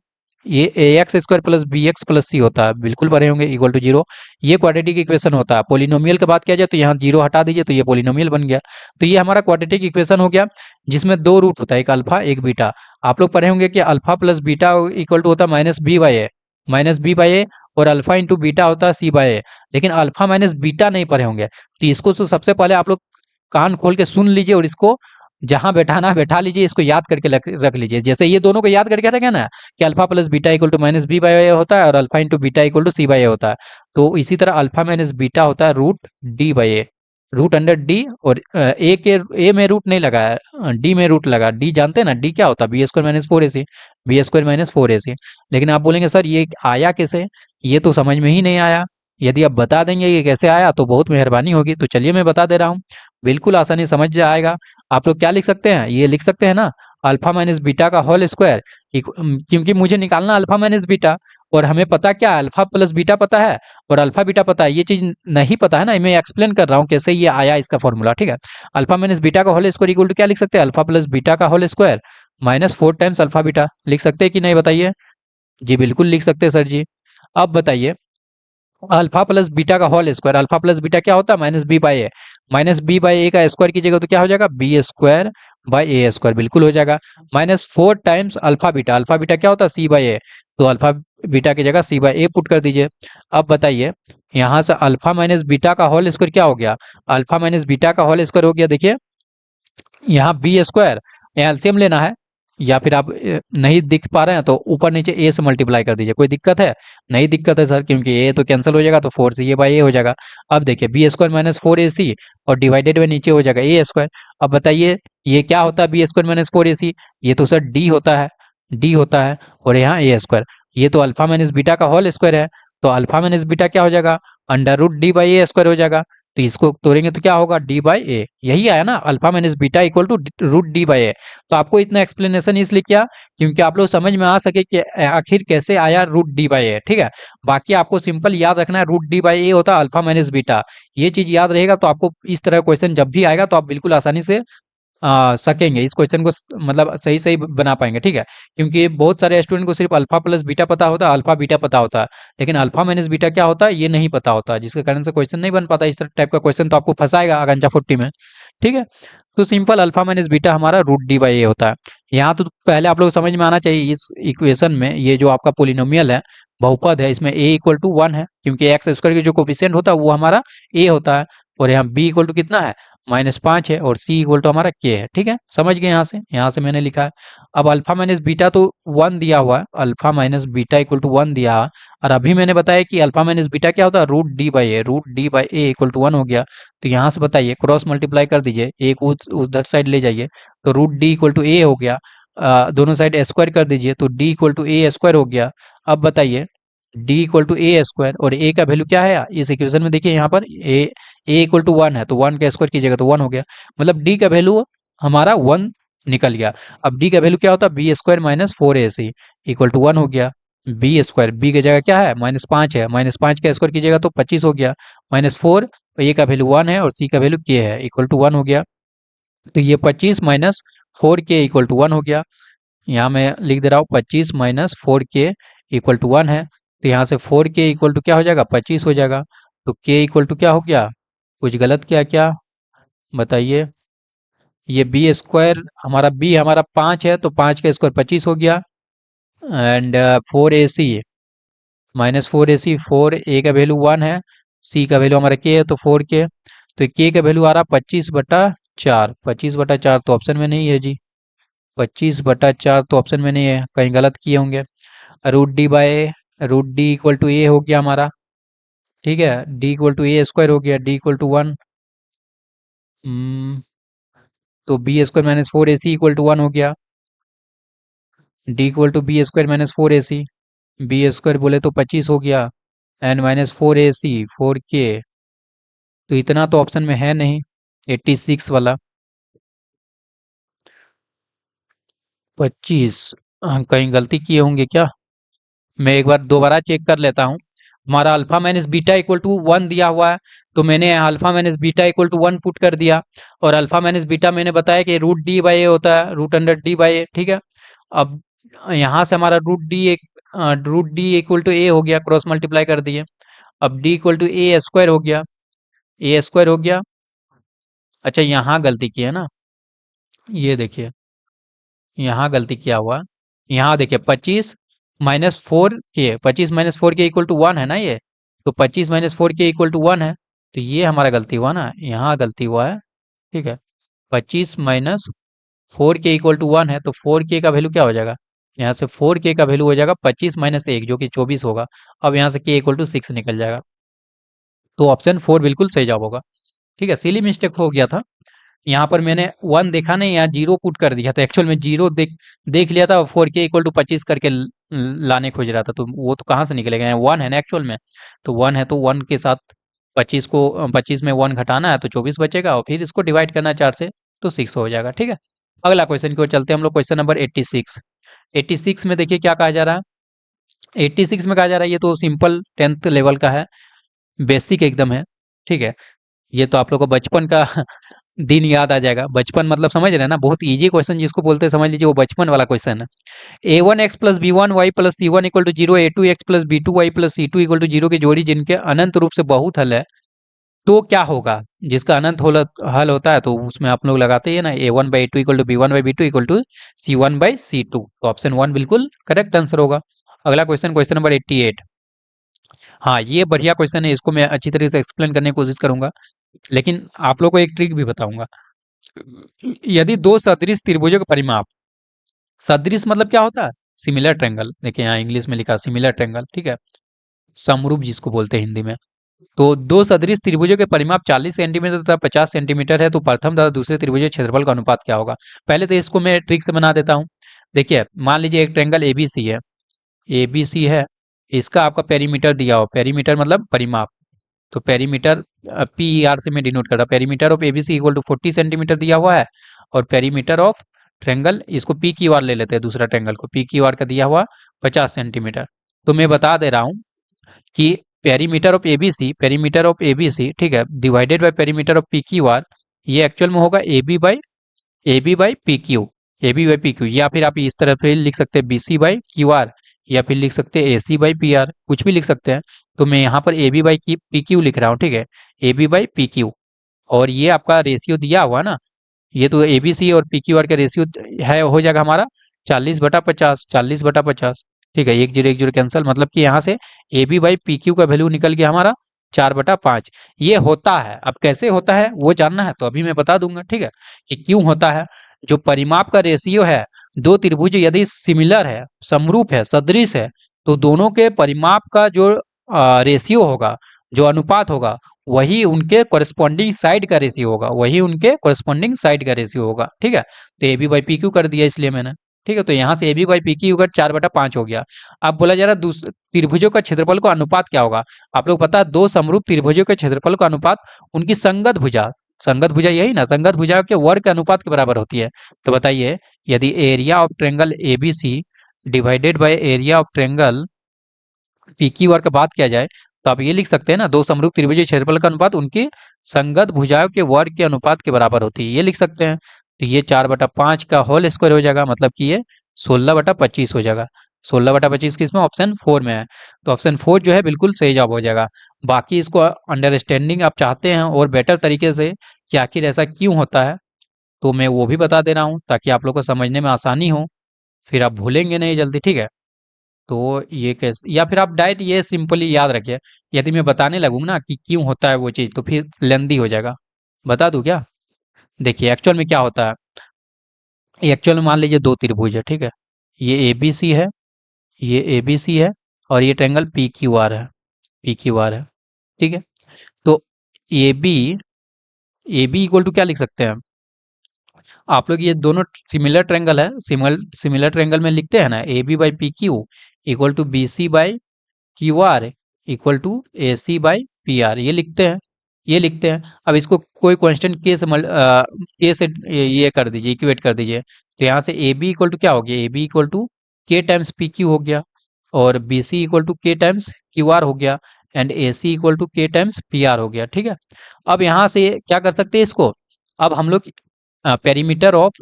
ये a x square plus B x plus c होता है, बिल्कुल पढ़े होंगे, इक्वल टू जीरो। ये क्वाड्रेटिक इक्वेशन होता है। पोलिनोमियल की बात किया जाए तो यहाँ जीरो हटा दीजिए, तो ये पोलिनोमियल बन गया। तो ये हमारा क्वाड्रेटिक इक्वेशन हो गया, जिसमें दो रूट होता है, एक अल्फा एक बीटा। आप लोग पढ़े होंगे कि alpha plus beta equal to होता है minus b by a, minus b by a, और अल्फा इंटू बीटा होता है सी बाई ए। लेकिन अल्फा माइनस बीटा नहीं पढ़े होंगे, तो इसको तो सबसे पहले आप लोग कान खोल के सुन लीजिए, और इसको जहां बैठाना है बैठा लीजिए, इसको याद करके रख लीजिए। जैसे ये दोनों को याद करके रखें ना, कि alpha plus beta equal to minus b by ए होता है, और alpha into beta equal to c by ए होता है। तो इसी तरह अल्फा माइनस बीटा होता है root D by A, root under D. और ए में रूट नहीं लगा है, डी में रूट लगा। डी जानते हैं ना, डी क्या होता है? बी स्क्वायर माइनस फोर ए c, b square minus four ए सी। लेकिन आप बोलेंगे सर ये आया कैसे, ये तो समझ में ही नहीं आया। यदि आप बता देंगे ये कैसे आया तो बहुत मेहरबानी होगी। तो चलिए मैं बता दे रहा हूँ, बिल्कुल आसानी समझ जाएगा। आप लोग क्या लिख सकते हैं, ये लिख सकते हैं ना, अल्फा माइनस बीटा का होल स्क्वायर। क्योंकि मुझे निकालना अल्फा माइनस बीटा, और हमें पता क्या है, अल्फा प्लस बीटा पता है और अल्फा बीटा पता है। ये चीज नहीं पता है ना, मैं एक्सप्लेन कर रहा हूँ कैसे ये आया इसका फॉर्मूला, ठीक है। अल्फा माइनस बीटा का होल स्क्वायर इक्वल टू क्या लिख सकते हैं, अल्फा प्लस बीटा का whole square minus four times alpha beta. लिख सकते हैं कि नहीं, बताइए? जी बिल्कुल लिख सकते हैं सर जी। अब बताइए, अल्फा प्लस बीटा का whole square, alpha plus beta क्या होता है, minus b by a. Minus b by a का स्क्वायर कीजिएगा तो क्या हो जाएगा, b square by A square, बिल्कुल हो जाएगा। Minus four times alpha beta, alpha beta क्या होता है, सी बाई ए। तो अल्फा बीटा की जगह सी बाई ए पुट कर दीजिए। अब बताइए, यहाँ से अल्फा माइनस बीटा का होल स्क्वायर क्या हो गया, अल्फा माइनस बीटा का होल स्क्वायर हो गया। देखिए यहाँ बी स्क्वायर, एलसीएम लेना है, या फिर आप नहीं दिख पा रहे हैं तो ऊपर नीचे ए से मल्टीप्लाई कर दीजिए। कोई दिक्कत है? नहीं दिक्कत है सर, क्योंकि ए तो कैंसिल हो जाएगा, तो फोर से ए बाई ए हो जाएगा। अब देखिए बी स्क्वायर माइनस फोर ए सी, और डिवाइडेड में नीचे हो जाएगा ए स्क्वायर। अब बताइए ये क्या होता है, बी स्क्वायर माइनस फोर ए सी, ये तो सर डी होता है, डी होता है। और यहाँ ए स्क्वायर, ये तो अल्फा माइनस बीटा का होल स्क्वायर है। तो अल्फा माइनस बीटा क्या हो जाएगा, under root D by A square हो जाएगा। तो इसको तोड़ेंगे तो क्या होगा, डी बाई ए। यही आया ना, alpha minus beta equal to root D by a. तो आपको इतना एक्सप्लेनेशन इसलिए किया क्योंकि आप लोग समझ में आ सके कि आखिर कैसे आया रूट डी बाई ए, ठीक है। बाकी आपको सिंपल याद रखना है, रूट डी बाई ए होता है अल्फा माइनस बीटा। ये चीज याद रहेगा तो आपको इस तरह क्वेश्चन जब भी आएगा तो आप बिल्कुल आसानी से सकेंगे इस क्वेश्चन को, मतलब सही सही बना पाएंगे, ठीक है। क्योंकि बहुत सारे स्टूडेंट को सिर्फ अल्फा प्लस बीटा पता होता है, अल्फा बीटा पता होता है, लेकिन अल्फा माइनस बीटा क्या होता है ये नहीं पता होता, जिसके कारण से क्वेश्चन नहीं बन पाता। इस तरह टाइप का क्वेश्चन तो आपको फंसाएगा आगंजा फुट्टी में, ठीक है। तो सिंपल अल्फा माइनस बीटा हमारा रूट डी बाई ए होता है। यहाँ तो पहले आप लोग समझ में आना चाहिए, इस इक्वेशन में ये जो आपका पोलिनोमियल है, बहुपद है, इसमें ए इक्वल टू वन है, क्योंकि एक्स स्क्वायर की जो कोफिशिएंट होता है वो हमारा ए होता है। और यहाँ बी इक्वल टू कितना है, माइनस पाँच है, और सी इक्वल टू हमारा के है, ठीक है। समझ गए? यहाँ से मैंने लिखा है। अब अल्फा माइनस बीटा तो वन दिया हुआ है, alpha minus beta equal to one दिया है। और अभी मैंने बताया कि अल्फा माइनस बीटा क्या होता है, root D by A, root D by A equal to one हो गया। तो यहाँ से बताइए, क्रॉस मल्टीप्लाई कर दीजिए, एक उधर साइड ले जाइए, तो रूट डी इक्वल टू ए हो गया। दोनों साइड स्क्वायर कर दीजिए, तो D equal to A square हो गया। अब बताइए, D equal to A square, और ए का वैल्यू क्या है इस इक्वेशन में, देखिए यहाँ पर ए इक्वल टू वन है, तो वन का स्क्वायर कीजिएगा तो वन हो गया। मतलब डी का वैल्यू हमारा वन निकल गया। अब डी का वैल्यू क्या होता है, B square minus four A C equal to one हो गया। बी स्क्वायर, बी की जगह क्या है, माइनस पाँच है, माइनस पाँच का स्क्वायर कीजिएगा तो पच्चीस हो गया। माइनस फोर, ए का वैल्यू वन है और सी का वैल्यू के है, इक्वल टू वन हो गया। तो ये पच्चीस माइनस फोर के इक्वल टू वन हो गया। यहाँ मैं लिख दे रहा हूँ, पच्चीस माइनस फोर के इक्वल टू वन है। तो यहाँ से फोर के इक्वल टू क्या हो जाएगा, पच्चीस हो जाएगा। तो के इक्वल टू क्या हो गया, कुछ गलत किया क्या, बताइए? ये बी स्क्वायर, हमारा बी हमारा पाँच है, तो पाँच का स्क्वायर पच्चीस हो गया। And four A c minus four A c, four a का वैल्यू वन है, सी का वैल्यू हमारा के है, तो फोर के। तो के का वैल्यू आ रहा पच्चीस बटा चार, पच्चीस बटा चार तो ऑप्शन में नहीं है जी, पच्चीस बटा चार तो ऑप्शन में नहीं है, कहीं गलत किए होंगे। Root d by, root D equal to ए हो गया हमारा, ठीक है। D equal to A square हो गया, डी इक्वल टू वन। तो B square minus four A C equal to one हो गया। D equal to b square minus four A c, b square बोले तो पच्चीस हो गया, and minus four A c four के। तो इतना तो ऑप्शन में है नहीं, एट्टी सिक्स वाला, पच्चीस। कहीं गलती किए होंगे क्या, मैं एक बार दोबारा चेक कर लेता हूँ। हमारा alpha minus beta equal to 1 दिया हुआ है, तो मैंने alpha minus beta equal to 1 put कर दिया। और अल्फा माइनस बीटा मैंने बताया कि रूट डी बाई ए होता है, root under D by A, ठीक है। अब यहाँ से हमारा रूट डी इक्वल टू ए हो गया, क्रॉस मल्टीप्लाई कर दिए। अब D equal to A square हो गया, ए स्क्वायर हो गया। अच्छा, यहाँ गलती की है ना, ये देखिए, यहाँ गलती किया हुआ। यहाँ देखिए 25 - 4 के इक्वल टू 1 है ना ये, तो 25 - 4 के इक्वल टू 1 है, तो ये हमारा गलती हुआ ना, यहाँ गलती हुआ है, ठीक है। 25 - 4 के इक्वल टू 1 है, तो 4 के का वैल्यू क्या हो जाएगा, यहाँ से 4 के का वैल्यू हो जाएगा 25 - 1 जो कि 24 होगा। अब यहाँ से के इक्वल टू 6 निकल जाएगा, तो ऑप्शन 4 बिल्कुल सही जवाब होगा, ठीक है। सिली मिस्टेक हो गया था, यहाँ पर मैंने 1 देखा नहीं, यहाँ 0 पुट कर दिया था, एक्चुअल में 0 देख लिया था, 4 के इक्वल टू 25 करके लाने खोज रहा था, तो वो तो कहाँ से निकलेगा, यहाँ 1 है ना एक्चुअल में, तो 1 है, तो 1 के साथ 25 में 1 घटाना है, तो 24 बचेगा, और फिर इसको डिवाइड करना है 4 से, तो 6 हो जाएगा, ठीक है। अगला क्वेश्चन की ओर चलते हैं हम लोग, क्वेश्चन नंबर 86। 86 में देखिए क्या कहा जा रहा है, 86 में कहा जा रहा है, ये तो सिंपल 10th लेवल का है, बेसिक एकदम है, ठीक है। ये तो आप लोग को बचपन का दिन याद आ जाएगा, बचपन मतलब समझ रहे हैं ना, बहुत इजी क्वेश्चन जिसको बोलते हैं समझ लीजिए, वो बचपन वाला क्वेश्चन है। a1x+b1y+c1 = 0, a2x+b2y+c2 = 0 की जोड़ी जिनके अनंत रूप से बहुत हल है, तो क्या होगा। जिसका अनंत हल होता है तो उसमें आप लोग लगाते हैं ना, a1/a2 = b1/b2 = c1/c2, तो ऑप्शन 1 बिल्कुल करेक्ट आंसर होगा। अगला क्वेश्चन, क्वेश्चन नंबर 88। हाँ, ये बढ़िया क्वेश्चन है, इसको मैं अच्छी तरीके से एक्सप्लेन करने की कोशिश करूंगा, लेकिन आप लोग को एक ट्रिक भी बताऊंगा। यदि दो सदृश त्रिभुजों का परिमाप, सदृश मतलब क्या होता है, सिमिलर ट्रायंगल, देखिए यहाँ इंग्लिश में लिखा सिमिलर ट्रायंगल, ठीक है, समरूप जिसको बोलते हैं हिंदी में। तो दो सदृश त्रिभुजों के परिमाप 40 सेंटीमीटर तथा 50 सेंटीमीटर है, तो प्रथम तथा दूसरे त्रिभुज के क्षेत्रफल का अनुपात क्या होगा। पहले तो इसको मैं ट्रिक से बना देता हूँ। देखिए, मान लीजिए एक ट्रायंगल एबीसी है, एबीसी है, इसका आपका पेरीमीटर दिया हो, पेरीमीटर मतलब परिमाप, तो पेरीमीटर पी आर से मैं डिनोट करता, perimeter of ABC equal to 40 centimetre दिया हुआ है, और पेरीमीटर ऑफ ट्रायंगल, इसको पी क्यू आर ले लेते हैं, दूसरा ट्रायंगल को पी क्यू आर का दिया हुआ 50 सेंटीमीटर। तो मैं बता दे रहा हूँ कि पेरीमीटर ऑफ एबीसी, ठीक है, divided by perimeter of P Q R, ये एक्चुअल में होगा A B by P Q, A B by P Q, या फिर आप इस तरह से लिख सकते हैं BC/QR, या फिर लिख सकते हैं AC/PR, कुछ भी लिख सकते हैं। तो मैं यहाँ पर AB/PQ लिख रहा हूँ, ठीक है, AB/PQ, और ये आपका रेशियो दिया हुआ ना, ये तो ABC और PQR का रेशियो है, हो जाएगा हमारा 40/50, 40/50, ठीक है, 1 0 1 0 कैंसिल, मतलब कि यहाँ से AB/PQ का वैल्यू निकल गया हमारा 4/5। ये होता है, अब कैसे होता है वो जानना है तो अभी मैं बता दूंगा, ठीक है, कि क्यों होता है। जो परिमाप का रेशियो है, दो त्रिभुज यदि सिमिलर है, समरूप है, सदृश है, तो दोनों के परिमाप का जो रेशियो होगा, जो अनुपात होगा, वही उनके कोरेस्पॉन्डिंग साइड का रेशियो होगा, वही उनके कोरेस्पॉन्डिंग साइड का रेशियो होगा, ठीक है। तो AB/PQ कर दिया इसलिए मैंने, ठीक है, तो यहाँ से AB/PQ का 4/5 हो गया। अब बोला जा रहा है त्रिभुजों का क्षेत्रफल का अनुपात क्या होगा। आप लोग पता है, दो समरूप त्रिभुजों के क्षेत्रफल का अनुपात उनकी संगत भुजा यही ना, संगत भुजा के वर्ग के अनुपात के बराबर होती है। तो बताइए, यदि area of triangle ABC divided by area of triangle PQR का बात किया जाए, तो आप ये लिख सकते हैं ना, दो समरूप त्रिभुज क्षेत्रफल का अनुपात उनकी संगत भुजाओं के वर्ग के अनुपात के बराबर होती है, ये लिख सकते हैं। तो ये 4/5 का होल स्क्वायर हो जाएगा, मतलब कि ये 16/25 हो जाएगा। 16/25 किसमें, ऑप्शन 4 में है, तो ऑप्शन 4 जो है बिल्कुल सही जवाब हो जाएगा। बाकी इसको अंडरस्टैंडिंग आप चाहते हैं और बेटर तरीके से कि आखिर ऐसा क्यों होता है, तो मैं वो भी बता दे रहा हूँ ताकि आप लोग को समझने में आसानी हो, फिर आप भूलेंगे नहीं जल्दी, ठीक है। तो ये कैसे, या फिर आप डायरेक्ट ये सिंपली याद रखिए, यदि मैं बताने लगूँ ना कि क्यों होता है वो चीज़, तो फिर लेंदी हो जाएगा। बता दूं क्या, देखिए एक्चुअल में क्या होता है। एक्चुअल में मान लीजिए दो त्रिभुज है, ठीक है, ये ABC है, ये ABC है, और ये ट्रायंगल PQR है, ठीक है। तो ए बी इक्वल टू क्या लिख सकते हैं आप लोग, ये दोनों सिमिलर ट्रायंगल है, सिमिलर ट्रायंगल में लिखते हैं ना, AB/PQ equal to BC/QR equal to AC/PR, ये लिखते हैं। अब इसको कोई कांस्टेंट के से ये कर दीजिए, इक्वेट कर दीजिए, तो यहाँ से AB इक्वल टू क्या हो गया, AB equal to K times PQ हो गया। और B C equal to K times Q R हो गया, and A C equal to K times P R हो गया। ठीक है, अब यहाँ से क्या कर सकते हैं इसको, अब हम लोग perimeter of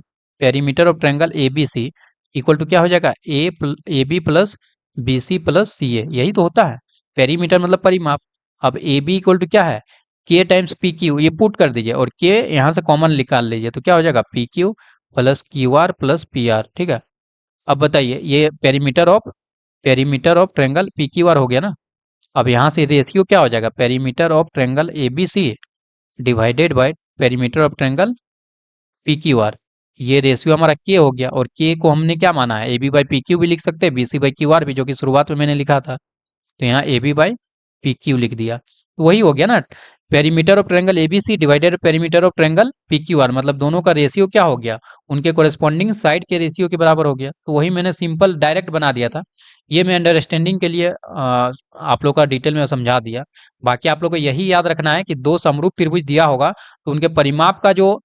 triangle A B C equal to क्या हो जाएगा, a B plus B C plus C a, यही तो होता है। पेरीमीटर मतलब परिमाप। अब ए बी इक्वल टू क्या है, के टाइम्स पी क्यू, ये पुट कर दीजिए और के यहाँ से कॉमन निकाल लीजिए, तो क्या हो जाएगा P Q plus Q R plus P R. ठीक है, अब बताइए ये perimeter of triangle P Q R हो गया ना। अब यहाँ से रेशियो क्या हो जाएगा, perimeter of triangle A B C divided by perimeter of triangle P Q R. ये रेशियो हमारा के हो गया, और के को हमने क्या माना है, A B by P Q भी लिख सकते हैं, B C by Q R भी, जो कि शुरुआत में मैंने लिखा था। तो यहाँ A B by P Q लिख दिया, तो वही हो गया ना, perimeter of triangle A B C divided perimeter of triangle P Q R, मतलब दोनों का रेशियो क्या हो गया, उनके कोरेस्पॉन्डिंग साइड के रेशियो के बराबर हो गया। तो वही मैंने सिंपल डायरेक्ट बना दिया था। ये मैं अंडरस्टैंडिंग के लिए आप लोग का डिटेल में समझा दिया। बाकी आप लोग को यही याद रखना है कि दो समरूप त्रिभुज दिया होगा तो उनके परिमाप का जो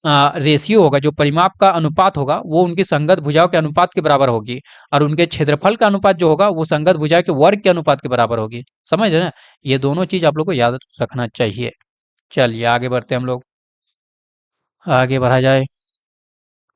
रेशियो होगा, जो परिमाप का अनुपात होगा, वो उनकी संगत भुजाओं के अनुपात के बराबर होगी, और उनके क्षेत्रफल का अनुपात जो होगा वो संगत भुजाओं के वर्ग के अनुपात के बराबर होगी। समझ रहे ना, ये दोनों चीज आप लोग को याद रखना चाहिए। चलिए आगे बढ़ते हैं हम लोग, आगे बढ़ा जाए।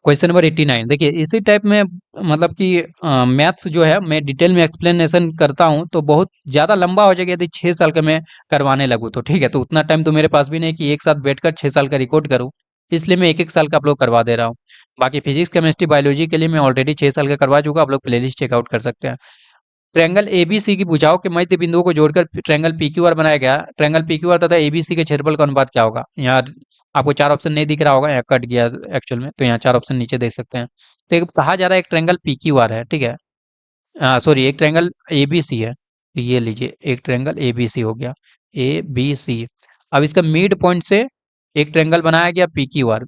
क्वेश्चन नंबर 89, देखिए इसी टाइप में मतलब कि मैथ्स जो है मैं डिटेल में एक्सप्लेनेशन करता हूँ तो बहुत ज़्यादा लंबा हो जाएगा यदि 6 साल का मैं करवाने लगूँ तो। ठीक है, तो उतना टाइम तो मेरे पास भी नहीं कि एक साथ बैठकर 6 साल का रिकॉर्ड करूँ, इसलिए मैं एक एक साल का आप लोग करवा दे रहा हूँ। बाकी फिजिक्स केमिस्ट्री बायोलॉजी के लिए मैं ऑलरेडी 6 साल का करवा चुका, आप लोग प्लेलिस्ट चेकआउट कर सकते हैं। ट्रायंगल एबीसी की भुजाओं के मध्य बिंदुओं को जोड़कर ट्रायंगल पीक्यूआर बनाया गया। ट्रायंगल पीक्यूआर तथा एबीसी के क्षेत्रफल का अनुपात क्या होगा। यहाँ आपको चार ऑप्शन नहीं दिख रहा होगा, यहाँ कट गया एक्चुअल में, तो यहाँ चार ऑप्शन नीचे देख सकते हैं। तो एक कहा जा रहा है एक ट्रायंगल पीक्यूआर है, ठीक है, सॉरी एक ट्रायंगल एबीसी है, तो ये लीजिए एक ट्रायंगल एबीसी हो गया, ए बी सी। अब इसका मिड पॉइंट से एक ट्रायंगल बनाया गया पीक्यूआर।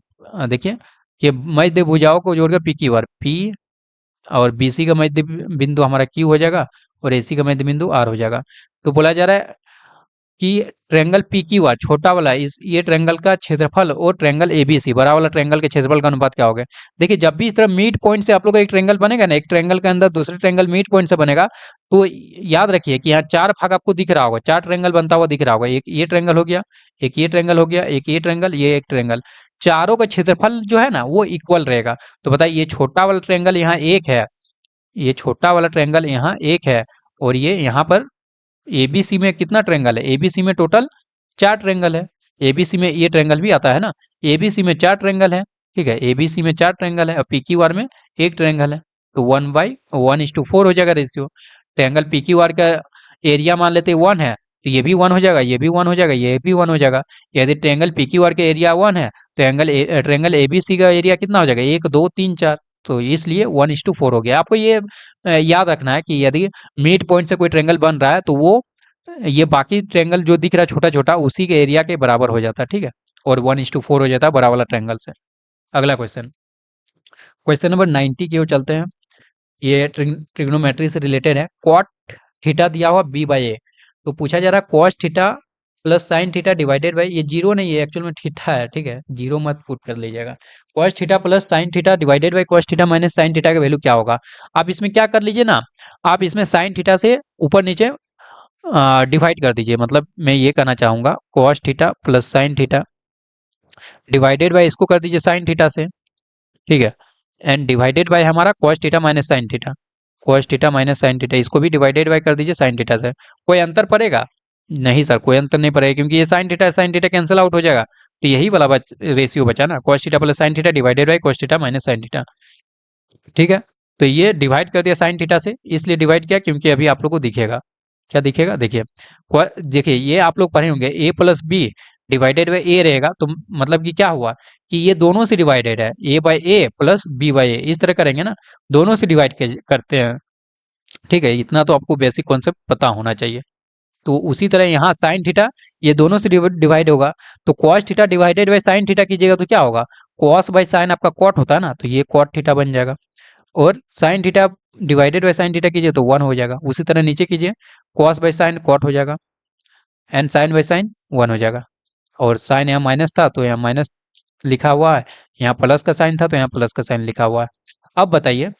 देखिए कि मध्य भुजाओं को जोड़कर पीक्यूआर, पी और बीसी का मध्य बिंदु हमारा क्यू हो जाएगा, और एसी का मध्य बिंदु आर हो जाएगा। तो बोला जा रहा है कि ट्रायंगल पी क्यू आर छोटा वाला इस ये ट्रायंगल का क्षेत्रफल और ट्रायंगल एबीसी बड़ा वाला ट्रायंगल के क्षेत्रफल का अनुपात क्या होगा। देखिए जब भी इस तरह मिड पॉइंट से आप लोग का एक ट्रायंगल बनेगा ना, एक ट्रायंगल के अंदर दूसरे ट्रायंगल मिड पॉइंट से बनेगा, तो याद रखिए कि यहाँ चार भाग आपको दिख रहा होगा, चार ट्रायंगल बनता हुआ दिख रहा होगा। एक ये ट्रायंगल हो गया, एक ये ट्रायंगल हो गया, एक ये ट्रायंगल, ये एक ट्रायंगल, चारों का क्षेत्रफल जो है ना वो इक्वल रहेगा। तो बताइए ये छोटा वाला ट्रायंगल यहाँ एक है, ये छोटा वाला ट्रायंगल यहाँ एक है, और ये यहाँ पर एबीसी में कितना ट्रायंगल है, एबीसी में टोटल चार ट्रायंगल है। एबीसी में ये ट्रायंगल भी आता है ना, एबीसी में चार ट्रायंगल है, ठीक है, एबीसी में चार ट्रायंगल है और पीक्यूआर में एक ट्रायंगल है, तो 1/1:4 हो जाएगा रेशियो। ट्रायंगल पीक्यूआर का एरिया मान लेते हैं 1 है, तो ये भी 1 हो जाएगा, ये भी 1 हो जाएगा, ये भी 1 हो जाएगा। यदि ट्रायंगल पीक्यूआर का एरिया 1 है तो ट्रायंगल एबीसी का एरिया कितना हो जाएगा, 1 2 3 4, तो इसलिए 1:4 हो गया। आपको ये याद रखना है कि यदि मिड पॉइंट से कोई ट्रायंगल बन रहा है तो वो ये बाकी ट्रायंगल जो दिख रहा है छोटा छोटा उसी के एरिया के बराबर हो जाता है, ठीक है, और 1:4 हो जाता है बड़ा वाला ट्रायंगल से। अगला क्वेश्चन, क्वेश्चन नंबर 90 की ओर चलते हैं। ये ट्रिग्नोमेट्री से रिलेटेड है। कॉट थीटा दिया हुआ बी बाई ए, तो पूछा जा रहा है cos theta plus sine theta divided by, ये जीरो नहीं है एक्चुअल में थीटा है, ठीक है, जीरो मत पुट कर लीजिएगा। Cos theta plus sine theta divided by cos theta minus sign theta का वैल्यू क्या होगा। आप इसमें क्या कर लीजिए ना, आप इसमें साइन थीटा से ऊपर नीचे डिवाइड कर दीजिए, मतलब मैं ये कहना चाहूंगा cos theta plus sine theta divided by इसको कर दीजिए साइन थीटा से, ठीक है, एंड डिवाइडेड बाय हमारा cos theta minus sign theta, cos theta minus sine theta, इसको भी डिवाइडेड बाय कर दीजिए साइन थीटा से। कोई अंतर पड़ेगा, नहीं सर कोई अंतर नहीं पड़ेगा, क्योंकि ये साइन थीटा कैंसिल आउट हो जाएगा, तो यही वाला रेशियो बचा ना, cos theta plus sine theta divided by cos theta minus sine theta, ठीक है। तो ये डिवाइड कर दिया साइन थीटा से, इसलिए डिवाइड किया क्योंकि अभी आप लोग को दिखेगा, क्या दिखेगा, देखिए देखिए ये आप लोग पढ़े होंगे A plus B divided by ए रहेगा, तो मतलब कि क्या हुआ कि ये दोनों से डिवाइडेड है, a by A plus b by a, इस तरह करेंगे ना, दोनों से डिवाइड करते हैं, ठीक है, इतना तो आपको बेसिक कॉन्सेप्ट पता होना चाहिए। तो उसी तरह यहाँ साइन थीटा ये दोनों से डिवाइड होगा, तो cos theta divided by sine theta कीजिएगा तो क्या होगा, कॉस बाई साइन आपका कॉट होता है ना, तो ये कॉट थीटा बन जाएगा, और sine theta divided by sine theta कीजिए तो 1 हो जाएगा। उसी तरह नीचे कीजिए, कॉस बाई साइन कॉट हो जाएगा, एंड साइन बाई साइन 1 हो जाएगा, और साइन यहाँ माइनस था तो यहाँ माइनस लिखा हुआ है, यहाँ प्लस का साइन था तो यहाँ प्लस का साइन लिखा हुआ है। अब बताइए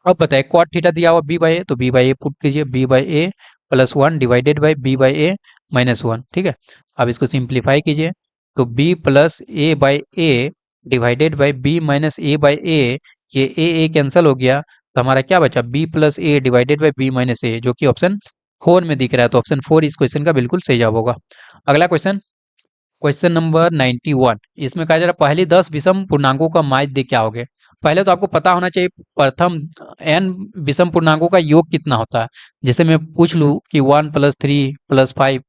अब बताइए कॉट थीटा दिया हुआ बी बाई ए, तो बी बाई ए पुट कीजिए, b by A plus one divided by b by a minus one. ठीक है, अब इसको सिंप्लीफाई कीजिए, तो b plus a by a divided by b minus a by a, ये a cancel हो गया, तो हमारा क्या बचा, b plus a divided by b minus a, जो कि ऑप्शन 4 में दिख रहा है। तो ऑप्शन 4 इस क्वेश्चन का बिल्कुल सही जवाब होगा। अगला क्वेश्चन, क्वेश्चन नंबर 91, इसमें कहा जा रहा है पहली 10 विषम पूर्णांकों का माध्य क्या होगा। पहले तो आपको पता होना चाहिए प्रथम n विषम पूर्णांकों का योग कितना होता है। जैसे मैं पूछ लूं कि 1 प्लस 3 प्लस 5,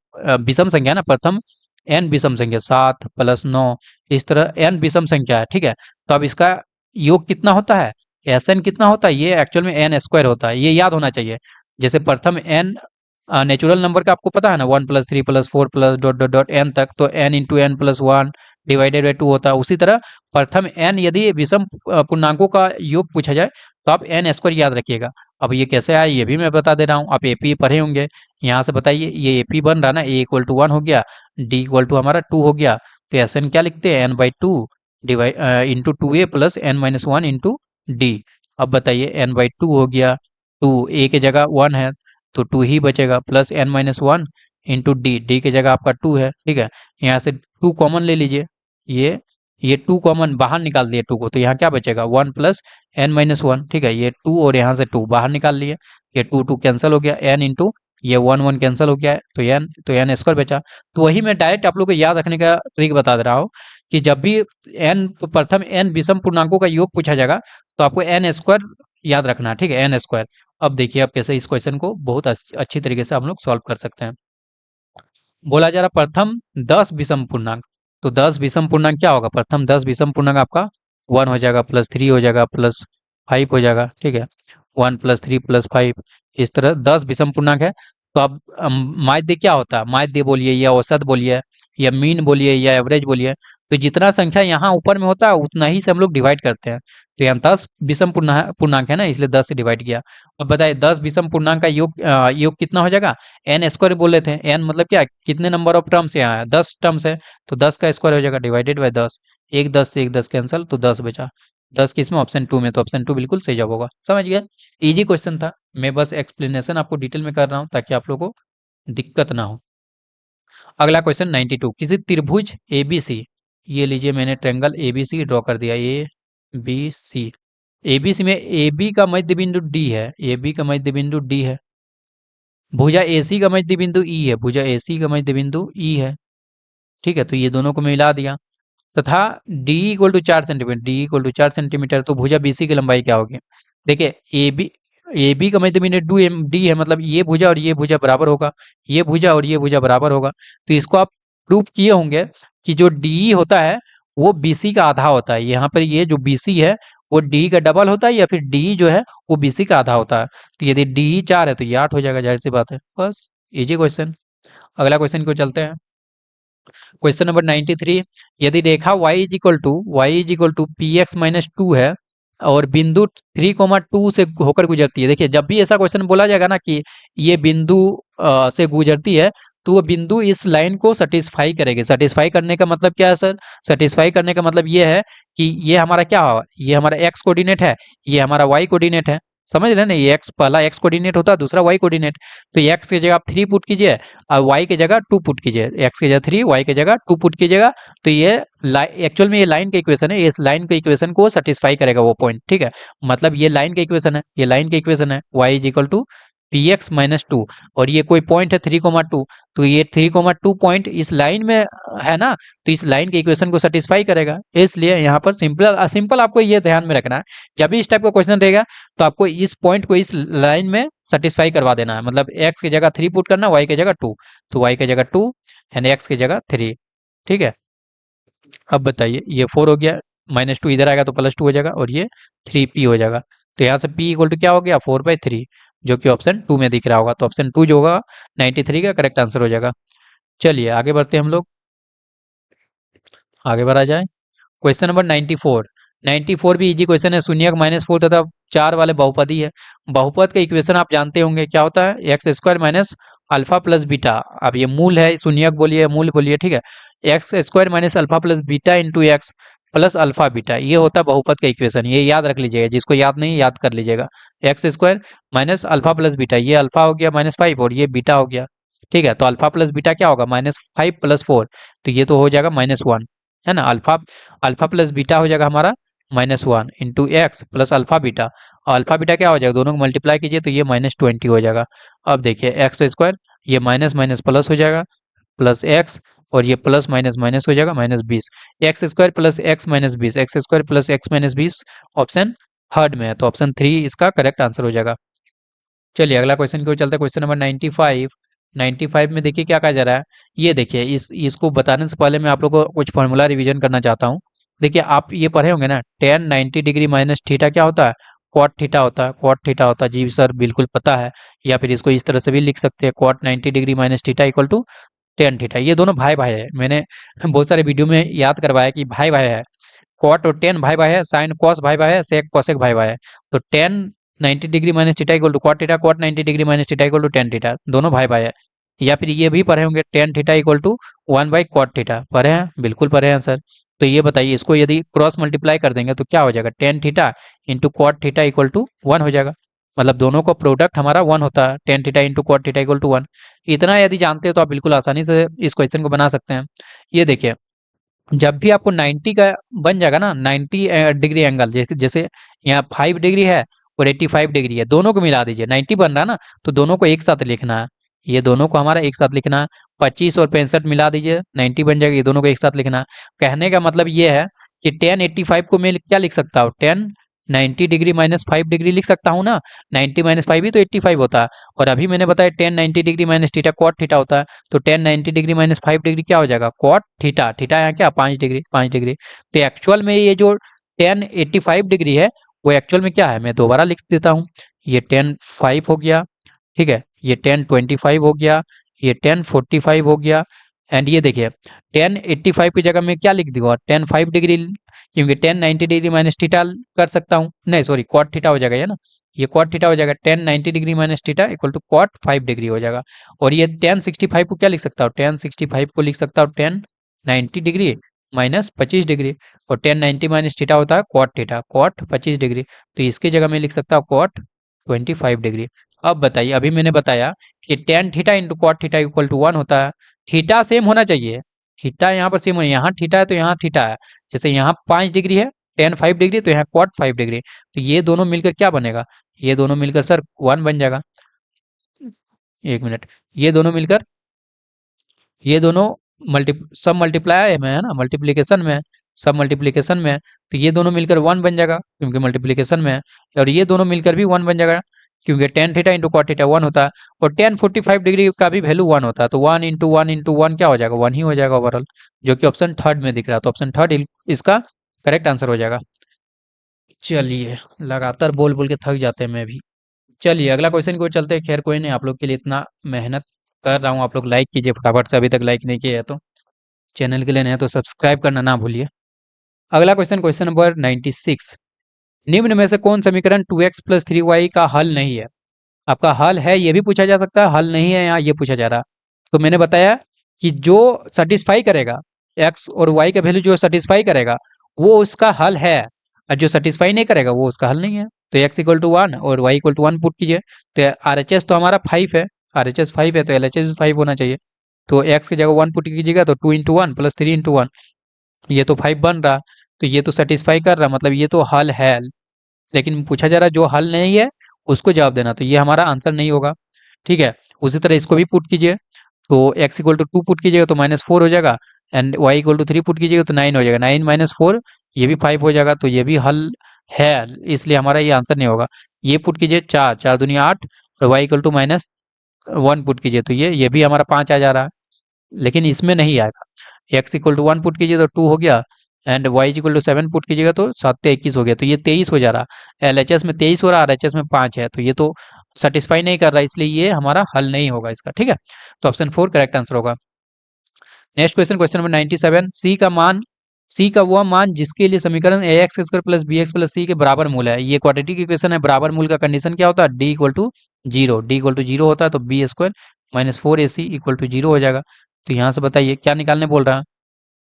विषम संख्या है ना, प्रथम n विषम संख्या 7 प्लस 9, इस तरह n विषम संख्या है। ठीक है, तो अब इसका योग कितना होता है, Sn कितना होता है, ये एक्चुअल में n स्क्वायर होता है, ये याद होना चाहिए। जैसे प्रथम n नेचुरल नंबर का आपको पता है ना, 1 plus 3 plus 4 plus dot dot dot N तक, तो n into N plus one divided by two होता है। उसी तरह प्रथम n यदि विषम पूर्णांकों का योग पूछा जाए तो आप n स्क्वायर याद रखिएगा। अब ये कैसे आया ये भी मैं बता दे रहा हूँ, आप एपी पढ़े होंगे। यहाँ से बताइए, ये एपी बन रहा ना, ए इक्वल टू 1 हो गया, डी इक्वल टू हमारा 2 हो गया, तो एस एन क्या लिखते हैं, n/2 divide into 2a plus n-1 into D. अब बताइए n/2 हो गया, 2 a की जगह 1 है तो 2 ही बचेगा, plus n-1 into D, D की जगह आपका 2 है। ठीक है, यहाँ से 2 कॉमन ले लीजिए, ये 2 कॉमन बाहर निकाल दिए 2 को, तो यहाँ क्या बचेगा 1 प्लस n-1। ठीक है, ये 2 और यहाँ से 2 बाहर निकाल लिए, ये 2 कैंसिल हो गया, n इंटू ये 1 कैंसिल हो गया है, तो n स्क्वायर बचा। तो वही मैं डायरेक्ट आप लोग को याद रखने का ट्रिक बता दे रहा हूँ कि जब भी n प्रथम n विषम पूर्णांकों का योग पूछा जाएगा तो आपको n स्क्वायर याद रखना है। ठीक है, n स्क्वायर। अब देखिए आप कैसे इस क्वेश्चन को बहुत अच्छी तरीके से हम लोग सॉल्व कर सकते हैं। बोला जा रहा प्रथम 10 विषम पूर्णांक, तो 10 विषम पूर्णांक क्या होगा, प्रथम 10 विषम पूर्णांक आपका 1 हो जाएगा, प्लस 3 हो जाएगा, प्लस 5 हो जाएगा। ठीक है, 1 प्लस 3 प्लस 5, इस तरह 10 विषम पूर्णांक है। तो अब माध्य क्या होता है, माध्य बोलिए या औसत बोलिए या मीन बोलिए या एवरेज बोलिए, तो जितना संख्या यहाँ ऊपर में होता है उतना ही से हम लोग डिवाइड करते हैं। तो यहाँ 10 विषम पूर्णांक है ना, इसलिए 10 से डिवाइड किया। अब बताइए 10 विषम पूर्णांक का योग कितना हो जाएगा, एन स्क्वायर बोले थे, एन मतलब क्या, कितने नंबर ऑफ टर्म्स यहाँ है, 10 टर्म्स है, तो 10 का स्क्वायर हो जाएगा डिवाइडेड बाय 10, एक 10 से एक 10 कैंसिल, तो 10 बचा। 10 किसमें, ऑप्शन 2 में, तो ऑप्शन 2 बिल्कुल सही जवाब होगा। समझ गए, इजी क्वेश्चन था, मैं बस एक्सप्लेनेशन आपको डिटेल में कर रहा हूँ ताकि आप लोगों को दिक्कत ना हो। अगला क्वेश्चन 92, किसी त्रिभुज एबीसी, ये लीजिए मैंने ट्रायंगल एबीसी ड्रॉ कर दिया, ए बी सी, एबीसी में ए बी का मध्य बिंदु डी है, ए बी का मध्य बिंदु डी है, भुजा एसी का मध्य बिंदु ई है, भुजा एसी का मध्य बिंदु ई है। ठीक है, तो ये दोनों को मिला दिया, तथा D equal to 4 centimetre, D equal to 4 centimetre, तो भुजा बीसी की लंबाई क्या होगी। देखिए ए बी का मध्य बिंदु डू एम डी है, मतलब ये भुजा और ये भुजा बराबर होगा, ये भुजा और ये भुजा बराबर होगा। तो इसको आप प्रूव किए होंगे कि जो डी होता है वो बीसी का आधा होता है। यहाँ पर ये जो बीसी है वो डी का डबल होता है, या फिर डी जो है वो बीसी का आधा होता है। तो यदि डी 4 है तो ये 8 हो जाएगा, जाहिर सी बात है। बस इजी क्वेश्चन। अगला क्वेश्चन को चलते हैं, क्वेश्चन नंबर 93, यदि रेखा y is equal to P X minus two है और बिंदु 3,2 से होकर गुजरती है। देखिए जब भी ऐसा क्वेश्चन बोला जाएगा ना कि ये बिंदु से गुजरती है, तो वो बिंदु इस लाइन को सेटिस्फाई करेगी। सेटिस्फाई करने का मतलब क्या है सर, सेटिस्फाई करने का मतलब ये है कि ये हमारा क्या होगा, ये हमारा एक्स कोऑर्डिनेट है, ये हमारा वाई कोऑर्डिनेट है। समझ रहे हैं ना, ये एक्स पहला एक्स कोऑर्डिनेट होता है, दूसरा वाई कोऑर्डिनेट। तो एक्स की जगह आप 3 पुट कीजिए और वाई की जगह 2 पुट कीजिए, एक्स की जगह 3 वाई की जगह 2 पुट कीजिएगा, तो ये एक्चुअल में ये लाइन का इक्वेशन है, इस लाइन के इक्वेशन को सेटिस्फाई करेगा वो पॉइंट। ठीक है, मतलब ये लाइन का इक्वेशन है, ये लाइन का इक्वेशन है, Y is equal to P X minus two, और ये कोई पॉइंट है 3,2, तो ये 3,2 पॉइंट इस लाइन में है ना, तो इस लाइन के इक्वेशन को सेटिस्फाई करेगा। इसलिए यहाँ पर सिंपल आपको ये ध्यान में रखना है, जब भी इस टाइप का क्वेश्चन रहेगा तो आपको इस पॉइंट को इस लाइन में सेटिस्फाई करवा देना है। मतलब एक्स की जगह 3 पुट करना, वाई की जगह 2, तो वाई की जगह 2 एंड एक्स की जगह 3। ठीक है, अब बताइए ये 4 हो गया, -2 इधर आएगा तो +2 हो जाएगा, और ये 3p हो जाएगा। तो यहाँ से p इक्वल टू क्या हो गया, 4/3, जो कि ऑप्शन 2 में दिख रहा होगा। तो ऑप्शन 2 जो होगा 93 का करेक्ट आंसर हो जाएगा। चलिए आगे बढ़ते हैं हम लोग, आगे बढ़ा जाए। क्वेश्चन नंबर 94, 94 भी इजी क्वेश्चन है, शून्यक -4 तथा 4 वाले बहुपदी है। बहुपद का इक्वेशन आप जानते होंगे क्या होता है, x square minus alpha plus beta. अब ये मूल है, शून्यक बोलिए मूल बोलिए, ठीक है, x square minus alpha plus beta into x plus alpha beta, ये होता है बहुपद का इक्वेशन, ये याद रख लीजिएगा, जिसको याद नहीं याद कर लीजिएगा। X square minus alpha plus beta, ये अल्फा हो गया -5 और ये बीटा हो गया। ठीक है, तो अल्फा प्लस बीटा क्या होगा, -5 + 4, तो ये तो हो जाएगा -1, है ना। अल्फा अल्फा प्लस बीटा हो जाएगा हमारा -1 into x plus alpha beta, और अल्फा बीटा क्या हो जाएगा, दोनों को मल्टीप्लाई कीजिए तो ये -20 हो जाएगा। अब देखिए एक्स स्क्वायर, ये माइनस माइनस प्लस हो जाएगा, प्लस एक्स, और ये प्लस माइनस माइनस हो जाएगा -20, x square plus x minus 20, x square plus x minus 20 option third में है, तो ऑप्शन 3 इसका करेक्ट आंसर हो जाएगा। चलिए अगला क्वेश्चन की ओर चलते हैं, क्वेश्चन नंबर 95। 95 में देखिए क्या कहा जा रहा है, ये देखिए इसको बताने से पहले मैं आप लोग को कुछ फॉर्मूला रिवीजन करना चाहता हूँ। देखिए आप ये पढ़े होंगे ना, टेन 90 डिग्री माइनस थीटा क्या होता है, कॉट थीटा होता है, कॉट थीटा होता है, जी सर बिल्कुल पता है। या फिर इसको इस तरह से भी लिख सकते हैं, cot 90 degree minus theta equal to tan theta. ये दोनों भाई भाई है, मैंने बहुत सारे वीडियो में याद करवाया कि भाई भाई है, कॉट और टेन भाई भाई है, साइन कॉस भाई भाई है, सेक कॉसेक भाई भाई है। तो tan 90 degree minus theta equal to cot theta, cot 90 degree minus theta equal to tan theta, दोनों भाई भाई है। या फिर ये भी पढ़े होंगे, tan theta equal to one by cot theta, पढ़े हैं, बिल्कुल पढ़े हैं सर। तो ये बताइए, इसको यदि क्रॉस मल्टीप्लाई कर देंगे तो क्या हो जाएगा, tan theta into cot theta equal to 1 हो जाएगा। मतलब दोनों का प्रोडक्ट हमारा 1 होता है, tan theta into cot theta equal to 1। इतना यदि जानते हो तो आप बिल्कुल आसानी से इस क्वेश्चन को बना सकते हैं। ये देखिए, जब भी आपको 90 का बन जाएगा ना, 90 डिग्री एंगल, जैसे जैसे यहाँ 5 डिग्री है और 85 डिग्री है, दोनों को मिला दीजिए, 90 बन रहा है ना, तो दोनों को एक साथ लिखना है। ये दोनों को हमारा एक साथ लिखना है, 25 और 65 मिला दीजिए, 90 बन जाएगा, ये दोनों को एक साथ लिखना है। कहने का मतलब ये है कि टेन 85 को मैं क्या लिख सकता हूँ, टेन 90 डिग्री माइनस 5 डिग्री लिख सकता हूँ ना, 90 माइनस 5 ही तो 85 होता है। और अभी मैंने बताया tan 90 degree minus theta cot theta होता है, तो टेन 90 डिग्री माइनस 5 डिग्री क्या हो जाएगा, कॉट थीटा, थीटा यहाँ क्या 5 डिग्री, 5 डिग्री। तो एक्चुअल में ये जो टेन 85 डिग्री है, वो एक्चुअल में क्या है, मैं दोबारा लिख देता हूँ। ये टेन 5 हो गया, ठीक है, ये टेन 25 हो गया, ये टेन 45 हो गया, एंड ये देखिए टेन 85 की जगह मैं क्या लिख दूंगा, टेन 5 डिग्री, क्योंकि टेन 90 डिग्री माइनस थीटा कर सकता हूँ, नहीं सॉरी कॉट थीटा हो जाएगा, है ना, ये कॉट थीटा हो जाएगा, tan 90 degree minus theta equal to cot 5 degree हो जाएगा। और ये टेन 65 को क्या लिख सकता हूँ, टेन 65 को लिख सकता हूँ टेन 90 डिग्री माइनस 25 डिग्री, और टेन 90 माइनस थीटा होता है थीटा, कॉट 25 डिग्री, तो इसकी जगह मैं लिख सकता हूँ कॉट 25 डिग्री। अब बताइए, अभी मैंने बताया कि tan theta into cot theta equal to 1 होता है, थीटा सेम होना चाहिए, थीटा यहाँ पर सेम होना, यहाँ थीटा है तो यहाँ थीटा है, जैसे यहाँ 5 डिग्री है, टेन 5 डिग्री, तो यहाँ कॉट 5 डिग्री, तो ये दोनों मिलकर क्या बनेगा, ये दोनों मिलकर सर 1 बन जाएगा। एक मिनट, ये दोनों मिलकर, ये दोनों सब मल्टीप्लाई में है ना, मल्टीप्लीकेशन में, सब मल्टीप्लीकेशन में, तो ये दोनों मिलकर 1 बन जाएगा क्योंकि मल्टीप्लीकेशन में है, और ये दोनों मिलकर भी 1 बन जाएगा क्योंकि tan theta into cot theta 1 होता है, और टेन 45 डिग्री का भी वैल्यू 1 होता है, तो 1 इंटू 1 क्या हो जाएगा, 1 ही हो जाएगा ओवरऑल, जो कि ऑप्शन थर्ड में दिख रहा है, तो ऑप्शन थर्ड इसका करेक्ट आंसर हो जाएगा। चलिए लगातार बोल बोल के थक जाते हैं मैं भी। चलिए अगला क्वेश्चन को चलते हैं, खैर कोई नहीं, आप लोग के लिए इतना मेहनत कर रहा हूँ, आप लोग लाइक कीजिए फटाफट से, अभी तक लाइक नहीं किया है तो चैनल के लिए नए हैं तो सब्सक्राइब करना ना भूलिए। अगला क्वेश्चन, क्वेश्चन नंबर 96, निम्न में से कौन समीकरण 2x प्लस 3y का हल नहीं है। आपका हल है ये भी पूछा जा सकता है, हल नहीं है यहाँ ये पूछा जा रहा। तो मैंने बताया कि जो सेटिस्फाई करेगा, x और y का वैल्यू जो सेटिस्फाई करेगा वो उसका हल है, और जो सेटिस्फाई नहीं करेगा वो उसका हल नहीं है। तो x इक्वल टू 1 और y इक्वल टू 1 पुट कीजिए, तो आर एच एस तो हमारा 5 है, आर एच एस 5 है तो एल एच एस 5 होना चाहिए। तो x की जगह 1 पुट कीजिएगा तो 2 इंटू 1 प्लस 3 इंटू 1, ये तो 5 बन रहा, तो ये तो सेटिस्फाई कर रहा, मतलब ये तो हल है। लेकिन पूछा जा रहा है जो हल नहीं है उसको जवाब देना, तो ये हमारा आंसर नहीं होगा। ठीक है, उसी तरह इसको भी पुट कीजिए, तो x इक्वल टू 2 पुट कीजिएगा तो -4 हो जाएगा, and y equal to 3 put कीजिएगा तो 9 हो जाएगा, 9 माइनस 4 ये भी 5 हो जाएगा, तो ये भी हल है, इसलिए हमारा ये आंसर नहीं होगा। ये पुट कीजिए, 4 4 दूनी 8, और y इक्वल टू -1 पुट कीजिए तो ये भी हमारा 5 आ जा रहा है, लेकिन इसमें नहीं आएगा। x इक्वल टू 1 पुट कीजिए तो 2 हो गया, and y equal to 7 put कीजिएगा तो 7 21 हो गया, तो ये 23 हो जा रहा, LHS में 23 हो रहा, RHS में 5 है, तो ये तो सेटिस्फाई नहीं कर रहा, इसलिए ये हमारा हल नहीं होगा इसका। ठीक है, तो ऑप्शन 4 करेक्ट आंसर होगा। Next question, question number 97, C का वह मान जिसके लिए समीकरण A x square plus B x plus C के बराबर मूल है। ये क्वाड्रेटिक इक्वेशन है, बराबर मूल का कंडीशन क्या होता है, D equal to zero, D equal to zero होता है, तो B square minus 4ac equal to zero हो जाएगा। तो यहाँ से बताइए क्या निकालने बोल रहा है,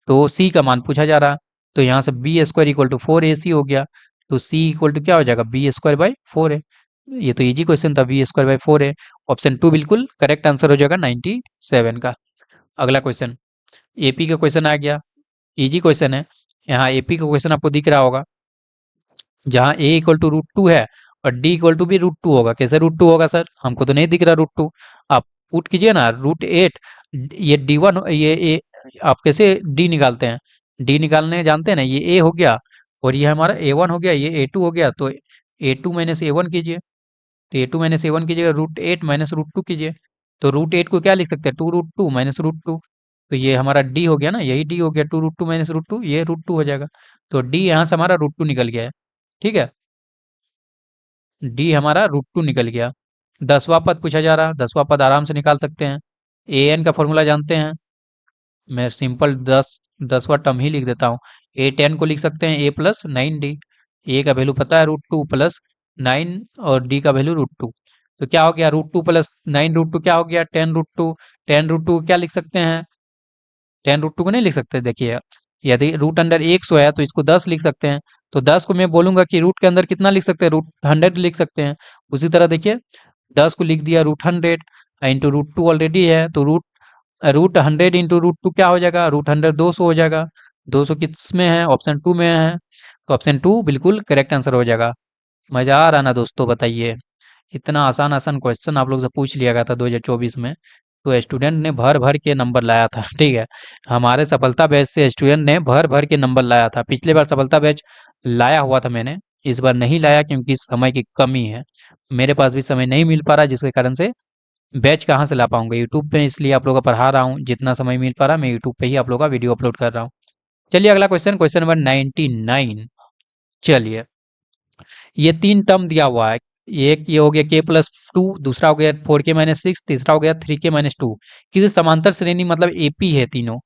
तो सी का मान पूछा जा रहा है, तो यहाँ से B square equal to 4ac हो गया। तो सी इक्वल टू क्या हो जाएगा, बी स्क्वायर बाई 4 है। ये तो इजी क्वेश्चन था, बी स्क्वायर बाई 4 है। ऑप्शन 2 बिल्कुल करेक्ट आंसर हो जाएगा 97 का। अगला क्वेश्चन एपी का क्वेश्चन आ गया, इजी क्वेश्चन है। यहाँ एपी का क्वेश्चन आपको दिख रहा होगा, जहाँ ए इक्वल टू √2 है और डी इक्वल टू भी √2 होगा। कैसे √2 होगा सर, हमको तो नहीं दिख रहा √2। आप पुट कीजिए ना √8, ये D1, ये ए, आप कैसे डी निकालते हैं, डी निकालने जानते हैं ना, ये ए हो गया और ये हमारा A1 हो गया, ये A2 हो गया। तो A2 माइनस A1 कीजिए, तो A2 माइनस A1 कीजिएगा, √8 माइनस √2 कीजिए। तो √8 को क्या लिख सकते हैं, 2√2 माइनस √2। तो ये हमारा डी हो गया ना, यही डी हो गया, 2√2 माइनस √2, ये √2 हो जाएगा। तो डी यहाँ से हमारा √2 निकल गया है। ठीक है, डी हमारा √2 निकल गया। 10वां पद पूछा जा रहा, 10वां पद आराम से निकाल सकते हैं। ए एन का फॉर्मूला जानते हैं, मैं सिंपल 10वां टर्म ही लिख देता हूँ। A10 को लिख सकते हैं A+9D। ए का वैल्यू पता है √2 प्लस 9 और डी का वैल्यू √2। तो क्या हो गया, √2 प्लस 9 √2 क्या हो गया, 10 √2। 10 √2 क्या लिख सकते हैं, 10 √2 को नहीं लिख सकते। देखिए यदि रूट अंडर 100 है तो इसको 10 लिख सकते हैं। तो 10 को मैं बोलूंगा कि रूट के अंदर कितना लिख सकते हैं, √100 लिख सकते हैं। उसी तरह देखिए 10 को लिख दिया √100 इंटू √2 ऑलरेडी है, तो √100 इंटू √2 क्या हो जाएगा, √100 200 हो जाएगा। 200 किस में है, ऑप्शन 2 में है। तो ऑप्शन 2 बिल्कुल करेक्ट आंसर हो जाएगा। मजा आ रहा ना दोस्तों, बताइए। इतना आसान आसान क्वेश्चन आप लोग से पूछ लिया गया था 2024 में, तो स्टूडेंट ने भर भर के नंबर लाया था। ठीक है, हमारे सफलता बैच से स्टूडेंट ने भर भर के नंबर लाया था। पिछले बार सफलता बैच लाया हुआ था मैंने, इस बार नहीं लाया क्योंकि समय की कमी है, मेरे पास भी समय नहीं मिल पा रहा, जिसके कारण से बैच कहाँ से ला पाऊंगा यूट्यूब पे, इसलिए आप लोगों को पढ़ा रहा हूँ। जितना समय मिल पा रहा मैं यूट्यूब पे ही आप लोगों का वीडियो अपलोड कर रहा हूँ। चलिए अगला क्वेश्चन, क्वेश्चन नंबर 99। चलिए ये 3 टर्म दिया हुआ है, एक ये हो गया k+2, दूसरा हो गया 4k-6, तीसरा हो गया 3k-2। किसी समांतर श्रेणी मतलब एपी है तीनों,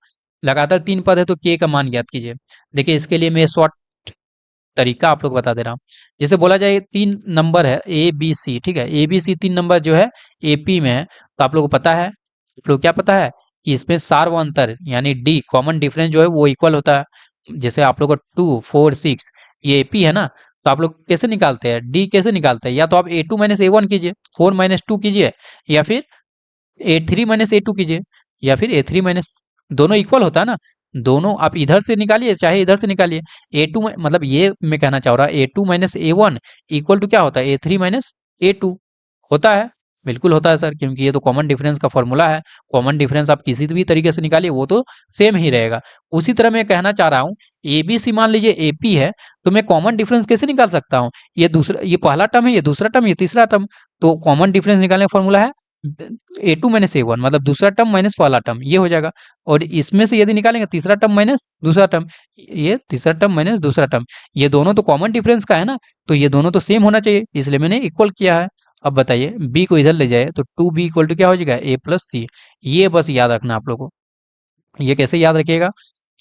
लगातार 3 पद है, तो k का मान ज्ञात कीजिए। देखिए इसके लिए मैं शॉर्ट तरीका आप लोग बता दे रहा हूँ। जैसे बोला जाए 3 नंबर है ए बी सी, ठीक है, ए बी सी 3 नंबर जो है एपी में है, तो आप लोग को पता है, आप लोग क्या पता है कि इसमें सार्व अंतर यानी डी कॉमन डिफरेंस जो है वो इक्वल होता है। जैसे आप लोग को 2 4 6 ये एपी है ना, तो आप लोग कैसे निकालते हैं, डी कैसे निकालते हैं, या तो आप A2-A1 कीजिए, 4-2 कीजिए, या फिर A3-A2 कीजिए, या फिर A3- दोनों इक्वल होता है ना, दोनों आप इधर से निकालिए चाहे इधर से निकालिए। A2 मतलब ये मैं कहना चाह रहा A2-A1 इक्वल टू क्या होता है, A3-A2 होता है। बिल्कुल होता है सर, क्योंकि ये तो कॉमन डिफरेंस का फॉर्मूला है। कॉमन डिफरेंस आप किसी भी तरीके से निकालिए वो तो सेम ही रहेगा। उसी तरह मैं कहना चाह रहा हूँ ए बी सी मान लीजिए एपी है, तो मैं कॉमन डिफरेंस कैसे निकाल सकता हूँ, ये दूसरा, ये पहला टर्म है, ये दूसरा टर्म, ये तीसरा टर्म। तो कॉमन डिफरेंस निकालने का फॉर्मूला है A2-A1 मतलब दूसरा टर्म माइनस पहला टर्म, ये हो जाएगा। और इसमें से यदि निकालेंगे तीसरा टर्म माइनस दूसरा टर्म, ये तीसरा टर्म माइनस दूसरा टर्म, ये दोनों तो कॉमन डिफरेंस का है ना, तो ये दोनों तो सेम होना चाहिए, इसलिए मैंने इक्वल किया है। अब बताइए बी को इधर ले जाए तो 2b इक्वल टू क्या हो जाएगा, A+C। ये बस याद रखना आप लोगों को। ये कैसे याद रखिएगा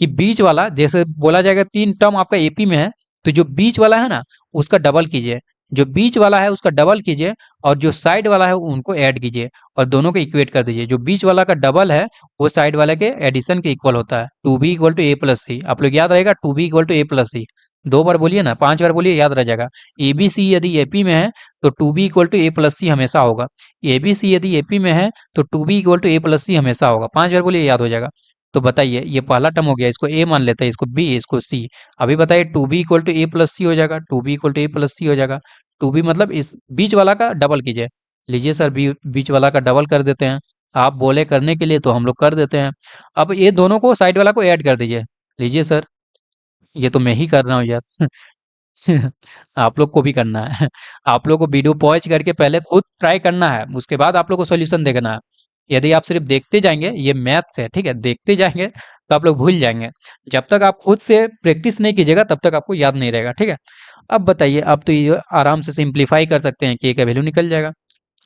कि बीच वाला, जैसे बोला जाएगा 3 टर्म आपका एपी में है, तो जो बीच वाला है ना उसका डबल कीजिए, जो बीच वाला है उसका डबल कीजिए, और जो साइड वाला है उनको ऐड कीजिए और दोनों को इक्वेट कर दीजिए। जो बीच वाला का डबल है वो साइड वाले के एडिशन के इक्वल होता है। 2b इक्वल टू A+C, आप लोग याद रहेगा 2b इक्वल टू A+C। 2 बार बोलिए ना, 5 बार बोलिए, याद रह जाएगा। ए बी सी यदि एपी में है तो 2b इक्वल टू A+C हमेशा होगा। ए बी सी यदि एपी में है तो 2b इक्वल टू A+C हमेशा होगा। 5 बार बोलिए, याद हो जाएगा। तो बताइए ये पहला टर्म हो गया, इसको ए मान लेते हैं, इसको बी, इसको सी। अभी बताइए 2b इक्वल टू A+C हो जाएगा, 2b इक्वल टू A+C हो जाएगा। 2b मतलब इस बीच वाला का डबल कीजिए। लीजिए सर बीच वाला का डबल कर देते हैं, आप बोले करने के लिए तो हम लोग कर देते हैं। अब ये दोनों को साइड वाला को ऐड कर दीजिए। लीजिए सर, ये तो मैं ही कर रहा हूँ यार। आप लोग को भी करना है। आप लोग को वीडियो पॉज करके पहले खुद ट्राई करना है, उसके बाद आप लोग को सॉल्यूशन देखना है। यदि आप सिर्फ देखते जाएंगे, ये मैथ्स है ठीक है, देखते जाएंगे तो आप लोग भूल जाएंगे। जब तक आप खुद से प्रैक्टिस नहीं कीजिएगा तब तक आपको याद नहीं रहेगा। ठीक है, अब बताइए, अब तो ये आराम से सिंप्लीफाई कर सकते हैं, के का वैल्यू निकल जाएगा।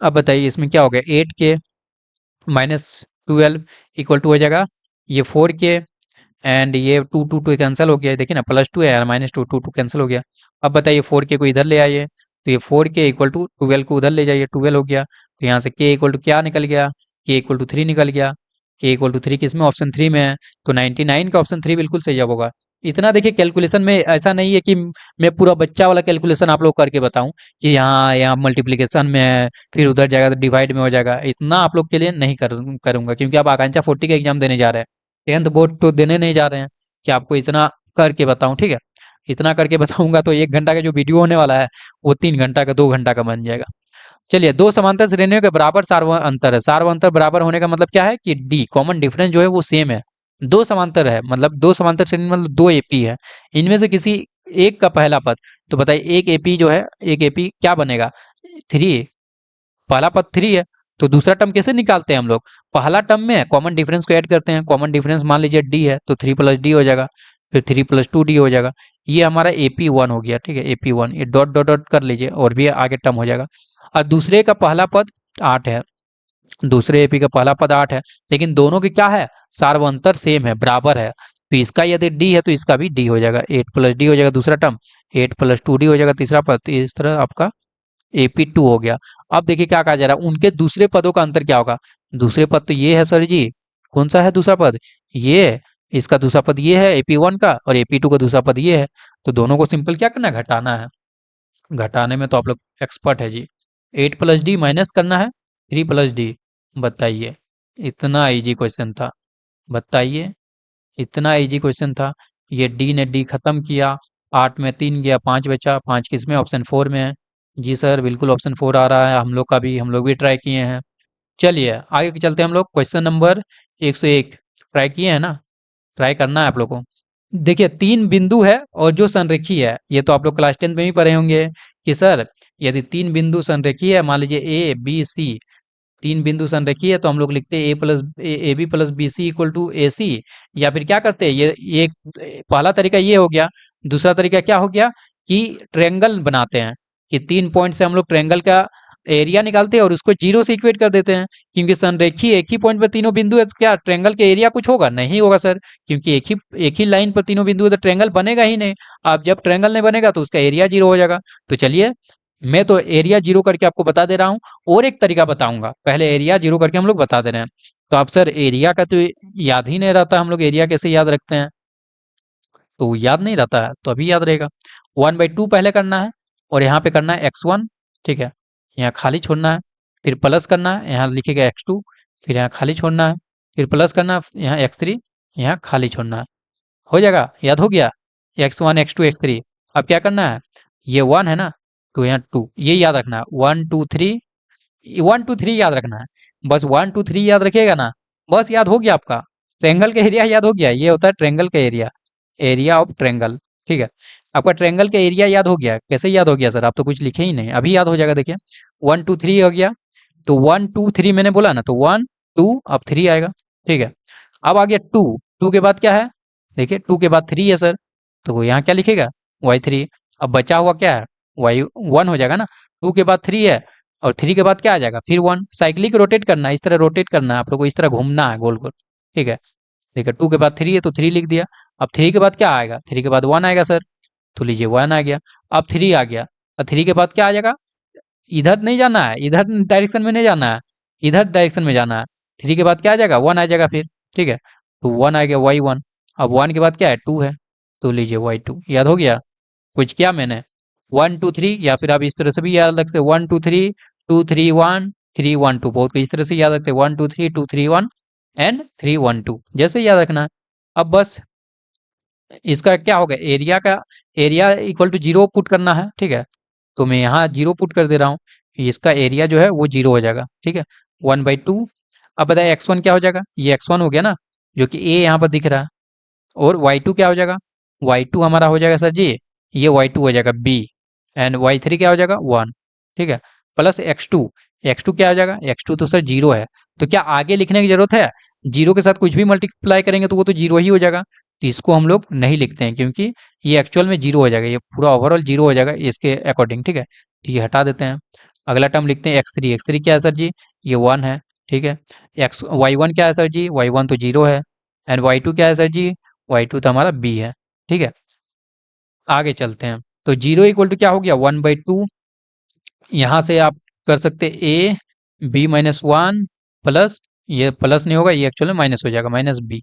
अब बताइए इसमें क्या हो गया, 8k-12 इक्वल टू हो जाएगा ये 4k, एंड ये 2 कैंसिल हो गया, देखिए ना, +2 है यार, -2 कैंसिल हो गया। अब बताइए 4k को इधर ले आइए, तो ये 4k इक्वल टू 12 को उधर ले जाइए, 12 हो गया। तो यहाँ से k इक्वल टू क्या निकल गया, k इक्वल टू 3 निकल गया। k इक्वल टू 3 किस में, ऑप्शन 3 में है, तो 99 का ऑप्शन 3 बिल्कुल सही जवाब होगा। इतना देखिए कैलकुलेशन में ऐसा नहीं है कि मैं पूरा बच्चा वाला कैलकुलेशन आप लोग करके बताऊं कि यहाँ यहाँ मल्टीप्लिकेशन में है, फिर उधर जाएगा तो डिवाइड में हो जाएगा। इतना आप लोग के लिए नहीं करूंगा, क्योंकि आप आकांक्षा 40 का एग्जाम देने जा रहे हैं, 10th बोर्ड तो देने नहीं जा रहे हैं कि आपको इतना करके बताऊं। ठीक है, इतना करके बताऊंगा तो 1 घंटा का जो वीडियो होने वाला है वो 3 घंटा का 2 घंटा का बन जाएगा। चलिए, दो समांतर श्रेणियों के बराबर सार्वत्रिक अंतर है। सार्वत्रिक अंतर बराबर होने का मतलब क्या है कि डी कॉमन डिफरेंस जो है वो सेम है। दो समांतर है मतलब दो समांतर श्रेणी मतलब दो एपी है, इनमें से किसी एक का पहला पद, तो बताइए एक एपी जो है, एक एपी क्या बनेगा, 3। पहला पद 3 है, तो दूसरा टर्म कैसे निकालते हैं हम लोग, पहला टर्म में कॉमन डिफरेंस को ऐड करते हैं। कॉमन डिफरेंस मान लीजिए डी है, तो 3 + डी हो जाएगा, फिर 3 + 2 डी हो जाएगा। ये हमारा AP1 हो गया। ठीक है, AP1 ये डॉट डॉट डॉट कर लीजिए और भी आगे टर्म हो जाएगा। और दूसरे का पहला पद 8 है, दूसरे एपी का पहला पद 8 है, लेकिन दोनों की क्या है, सार्वंतर सेम है, बराबर है। तो इसका यदि डी है तो इसका भी डी हो जाएगा, 8 + डी हो जाएगा दूसरा टर्म, 8 + 2 डी हो जाएगा तीसरा पद। तो इस तरह आपका AP2 हो गया। अब देखिए क्या कहा जा रहा है, उनके दूसरे पदों का अंतर क्या होगा। दूसरे पद तो ये है सर जी, कौन सा है दूसरा पद, ये, इसका दूसरा पद ये है AP1 का, और AP2 का दूसरा पद ये है। तो दोनों को सिंपल क्या करना है, घटाना है। घटाने में तो आप लोग एक्सपर्ट है जी। 8 + डी माइनस करना है 3 + डी। बताइए, इतना इजी क्वेश्चन था, बताइए, इतना इजी क्वेश्चन था। ये डी ने डी खत्म किया, 8 में 3 गया, 5 बचा, 5 किस में, ऑप्शन 4 में है। जी सर बिल्कुल ऑप्शन 4 आ रहा है, हम लोग का भी, हम लोग भी ट्राई किए हैं। चलिए आगे चलते हैं हम लोग, क्वेश्चन नंबर 101 ट्राई किए हैं ना, ट्राई करना है आप लोग को। देखिए 3 बिंदु है और जो संरेखी है, ये तो आप लोग क्लास 10 में भी पढ़े होंगे कि सर यदि 3 बिंदु संरेखी है, मान लीजिए A B C, 3 बिंदु संरेखी है, तो हम लोग लिखते हैं A+AB + BC = AC। या फिर क्या करते हैं, ये पहला तरीका ये हो गया। दूसरा तरीका क्या हो गया कि ट्रायंगल बनाते हैं, कि 3 पॉइंट से हम लोग ट्रायंगल का एरिया निकालते हैं और उसको जीरो से इक्वेट कर देते हैं। क्योंकि संरेखी एक ही पॉइंट पर तीनों बिंदु है, तो क्या ट्रायंगल के एरिया कुछ होगा, नहीं होगा सर, क्योंकि एक ही लाइन पर तीनों बिंदु है, तो ट्रायंगल बनेगा ही नहीं। अब जब ट्रायंगल नहीं बनेगा तो उसका एरिया जीरो हो जाएगा। तो चलिए, मैं तो एरिया जीरो करके आपको बता दे रहा हूँ, और एक तरीका बताऊंगा। पहले एरिया जीरो करके हम लोग बता दे रहे हैं। तो आप सर एरिया का तो याद ही नहीं रहता, हम लोग एरिया कैसे याद रखते हैं, तो याद नहीं रहता है तो अभी याद रहेगा। 1/2 पहले करना है, और यहाँ पे करना है x1। ठीक है, यहाँ खाली छोड़ना है, फिर प्लस करना है, यहाँ लिखेगा x2, फिर यहाँ खाली छोड़ना है, फिर प्लस करना है, यहाँ x3, यहाँ खाली छोड़ना है। हो जाएगा, याद हो गया, x1 x2 x3। अब क्या करना है, ये 1 है ना, तो यहाँ 2, ये याद रखना है, 1 2 3 याद रखना है। बस 1 2 3 याद रखिएगा ना, बस याद हो गया आपका। ट्रेंगल का एरिया याद हो गया, ये होता है ट्रेंगल का एरिया, एरिया ऑफ ट्रेंगल। ठीक है, आपका ट्रेंगल का एरिया याद हो गया। कैसे याद हो गया सर, आप तो कुछ लिखे ही नहीं, अभी याद हो जाएगा। देखिए 1 2 3 हो गया, तो 1 2 3 मैंने बोला ना, तो 1 2 अब 3 आएगा। ठीक है, अब आ गया 2, 2 के बाद क्या है, देखिए 2 के बाद 3 है सर, तो यहाँ क्या लिखेगा, y3। अब बचा हुआ क्या है, y1 हो जाएगा ना। 2 के बाद 3 है, और 3 के बाद क्या आ जाएगा, फिर 1। साइक्लिक रोटेट करना है, इस तरह रोटेट करना है आप लोग को, इस तरह घूमना है गोल गोल। ठीक है, ठीक है, 2 के बाद 3 है तो 3 लिख दिया। अब 3 के बाद क्या आएगा, 3 के बाद 1 आएगा सर, तो लीजिए 1 आ गया। अब 3 आ गया, और 3 के बाद क्या आ जाएगा, इधर नहीं जाना है, इधर डायरेक्शन में नहीं जाना है, इधर डायरेक्शन में जाना है। 3 के बाद क्या आ जाएगा, 1 आ जाएगा फिर। ठीक है, तो 1 आ गया y1। अब 1 के बाद क्या है, 2 है, तो लीजिए y2। याद हो गया, कुछ किया मैंने, 1 2 3, या फिर आप इस तरह से भी याद रख सकते 1 2 3 2 3 1 3 1 2, बहुत को इस तरह से याद रखते 1 2 3 2 3 1 एंड 3 1 2, जैसे याद रखना है। अब बस इसका क्या होगा, एरिया का एरिया इक्वल टू 0 पुट करना है। ठीक है, तो मैं यहाँ 0 पुट कर दे रहा हूँ, इसका एरिया जो है वो 0 हो जाएगा। ठीक है, 1/2। अब बताइए x1 क्या हो जाएगा, ये x1 हो गया ना, जो कि a यहाँ पर दिख रहा है। और y2 क्या हो जाएगा, y2 हमारा हो जाएगा सर जी, ये y2 हो जाएगा b, एंड y3 क्या हो जाएगा 1। ठीक है, प्लस x2, x2 क्या हो जाएगा, x2 तो सर 0 है, तो क्या आगे लिखने की जरूरत है, 0 के साथ कुछ भी मल्टीप्लाई करेंगे तो वो तो 0 ही हो जाएगा। तो इसको हम लोग नहीं लिखते हैं, क्योंकि ये एक्चुअल में 0 हो जाएगा, ये पूरा ओवरऑल 0 हो जाएगा इसके अकॉर्डिंग। ठीक है, तो ये हटा देते हैं। अगला टर्म लिखते हैं x3, x3 क्या है सर जी, ये 1 है। ठीक है, y1 क्या है सर जी, y1 तो 0 है, एंड y2 क्या है सर जी, y2 तो हमारा b है। ठीक है, आगे चलते हैं। तो 0 इक्वल टू क्या हो गया, 1/2। यहाँ से आप कर सकते a b-1 प्लस, ये प्लस नहीं होगा, ये एक्चुअली माइनस हो जाएगा, -b,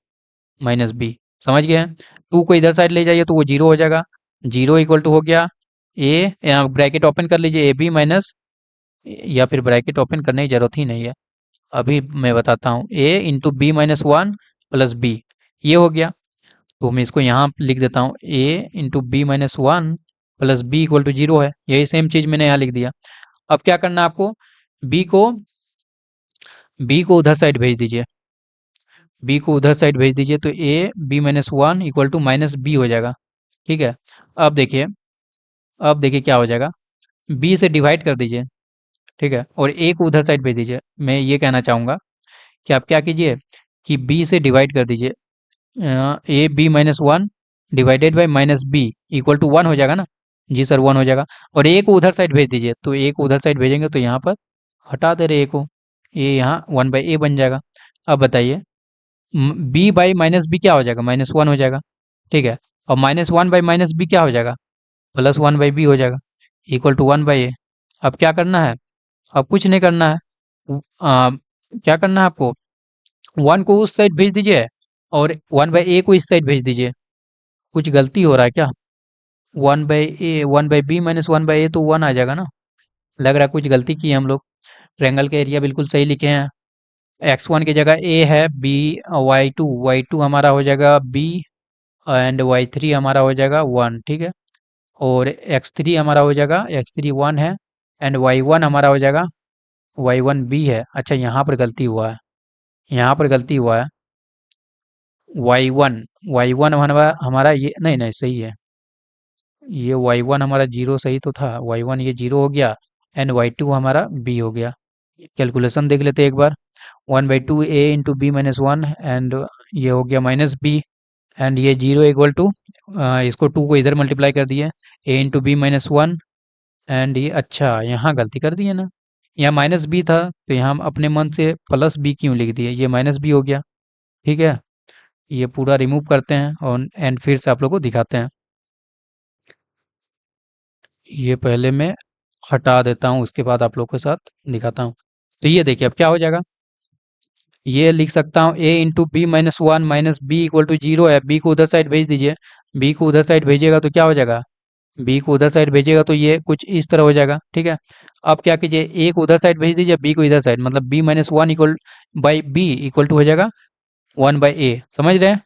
-b। समझ गए हैं? 2 को इधर साइड ले जाइए तो वो 0 हो जाएगा। 0 इक्वल टू हो गया ए, ब्रैकेट ओपन कर लीजिए, ए बी माइनस, या फिर ब्रैकेट ओपन करने की जरूरत ही नहीं है, अभी मैं बताता हूँ, a into b minus one plus b, ये हो गया। तो मैं इसको यहाँ लिख देता हूँ, a into b minus one plus b equal to 0 है, यही सेम चीज़ मैंने यहाँ लिख दिया। अब क्या करना है आपको, बी को बी को उधर साइड भेज दीजिए, बी को उधर साइड भेज दीजिए तो A B minus one equal to minus B हो जाएगा। ठीक है, अब देखिए, अब देखिए क्या हो जाएगा, बी से डिवाइड कर दीजिए, ठीक है, और ए को उधर साइड भेज दीजिए। मैं ये कहना चाहूँगा कि आप क्या कीजिए कि बी से डिवाइड कर दीजिए, A B minus one divided by minus B equal to one हो जाएगा ना। जी सर, वन हो जाएगा। और ए को उधर साइड भेज दीजिए, तो ए को उधर साइड भेजेंगे तो यहाँ पर हटा दे रहे ए को, ए यहाँ वन बाई ए बन जाएगा। अब बताइए, बी बाई माइनस बी क्या हो जाएगा, माइनस वन हो जाएगा, ठीक है। और minus one by minus B क्या हो जाएगा, प्लस वन बाई बी हो जाएगा, equal to one by A. अब क्या करना है, अब कुछ नहीं करना है, क्या करना है आपको, वन को उस साइड भेज दीजिए और वन बाई ए को इस साइड भेज दीजिए। कुछ गलती हो रहा है क्या, one by a, one by b minus one by a तो वन आ जाएगा ना, लग रहा है कुछ गलती की है हम लोग। ट्रायंगल का एरिया बिल्कुल सही लिखे हैं, एक्स वन की जगह ए है, बी वाई टू हमारा हो जाएगा बी, एंड वाई थ्री हमारा हो जाएगा वन, ठीक है। और एक्स थ्री हमारा हो जाएगा, एक्स थ्री वन है, एंड वाई वन हमारा हो जाएगा, वाई वन बी है। अच्छा, यहाँ पर गलती हुआ है, यहाँ पर गलती हुआ है, वाई वन हमारा हमारा ये नहीं नहीं सही है, ये वाई वन हमारा जीरो सही तो था, वाई वन ये जीरो हो गया, एंड वाई टू हमारा बी हो गया। कैलकुलेशन देख लेते हैं एक बार, one by two a into b minus one, and ये हो गया माइनस बी, एंड ये जीरो इक्वल टू, इसको टू को इधर मल्टीप्लाई कर दिए, a into b minus one, and ये, अच्छा यहाँ गलती कर दी है ना, यहाँ माइनस बी था तो यहाँ हम अपने मन से प्लस बी क्यों लिख दिए, ये माइनस बी हो गया। ठीक है, ये पूरा रिमूव करते हैं और एंड फिर से आप लोग को दिखाते हैं। ये पहले मैं हटा देता हूँ, उसके बाद आप लोग के साथ दिखाता हूँ। तो ये देखिए अब क्या हो जाएगा, ये लिख सकता हूँ, a into b minus one minus B equal to zero है, बी को उधर साइड भेज दीजिए, बी को उधर साइड भेजिएगा तो क्या हो जाएगा, बी को उधर साइड भेजिएगा तो ये कुछ इस तरह हो जाएगा। ठीक है, अब क्या कीजिए, ए को उधर साइड भेज दीजिए, बी को इधर साइड, मतलब B minus one equal by B equal to हो जाएगा वन बाई ए। समझ रहे हैं,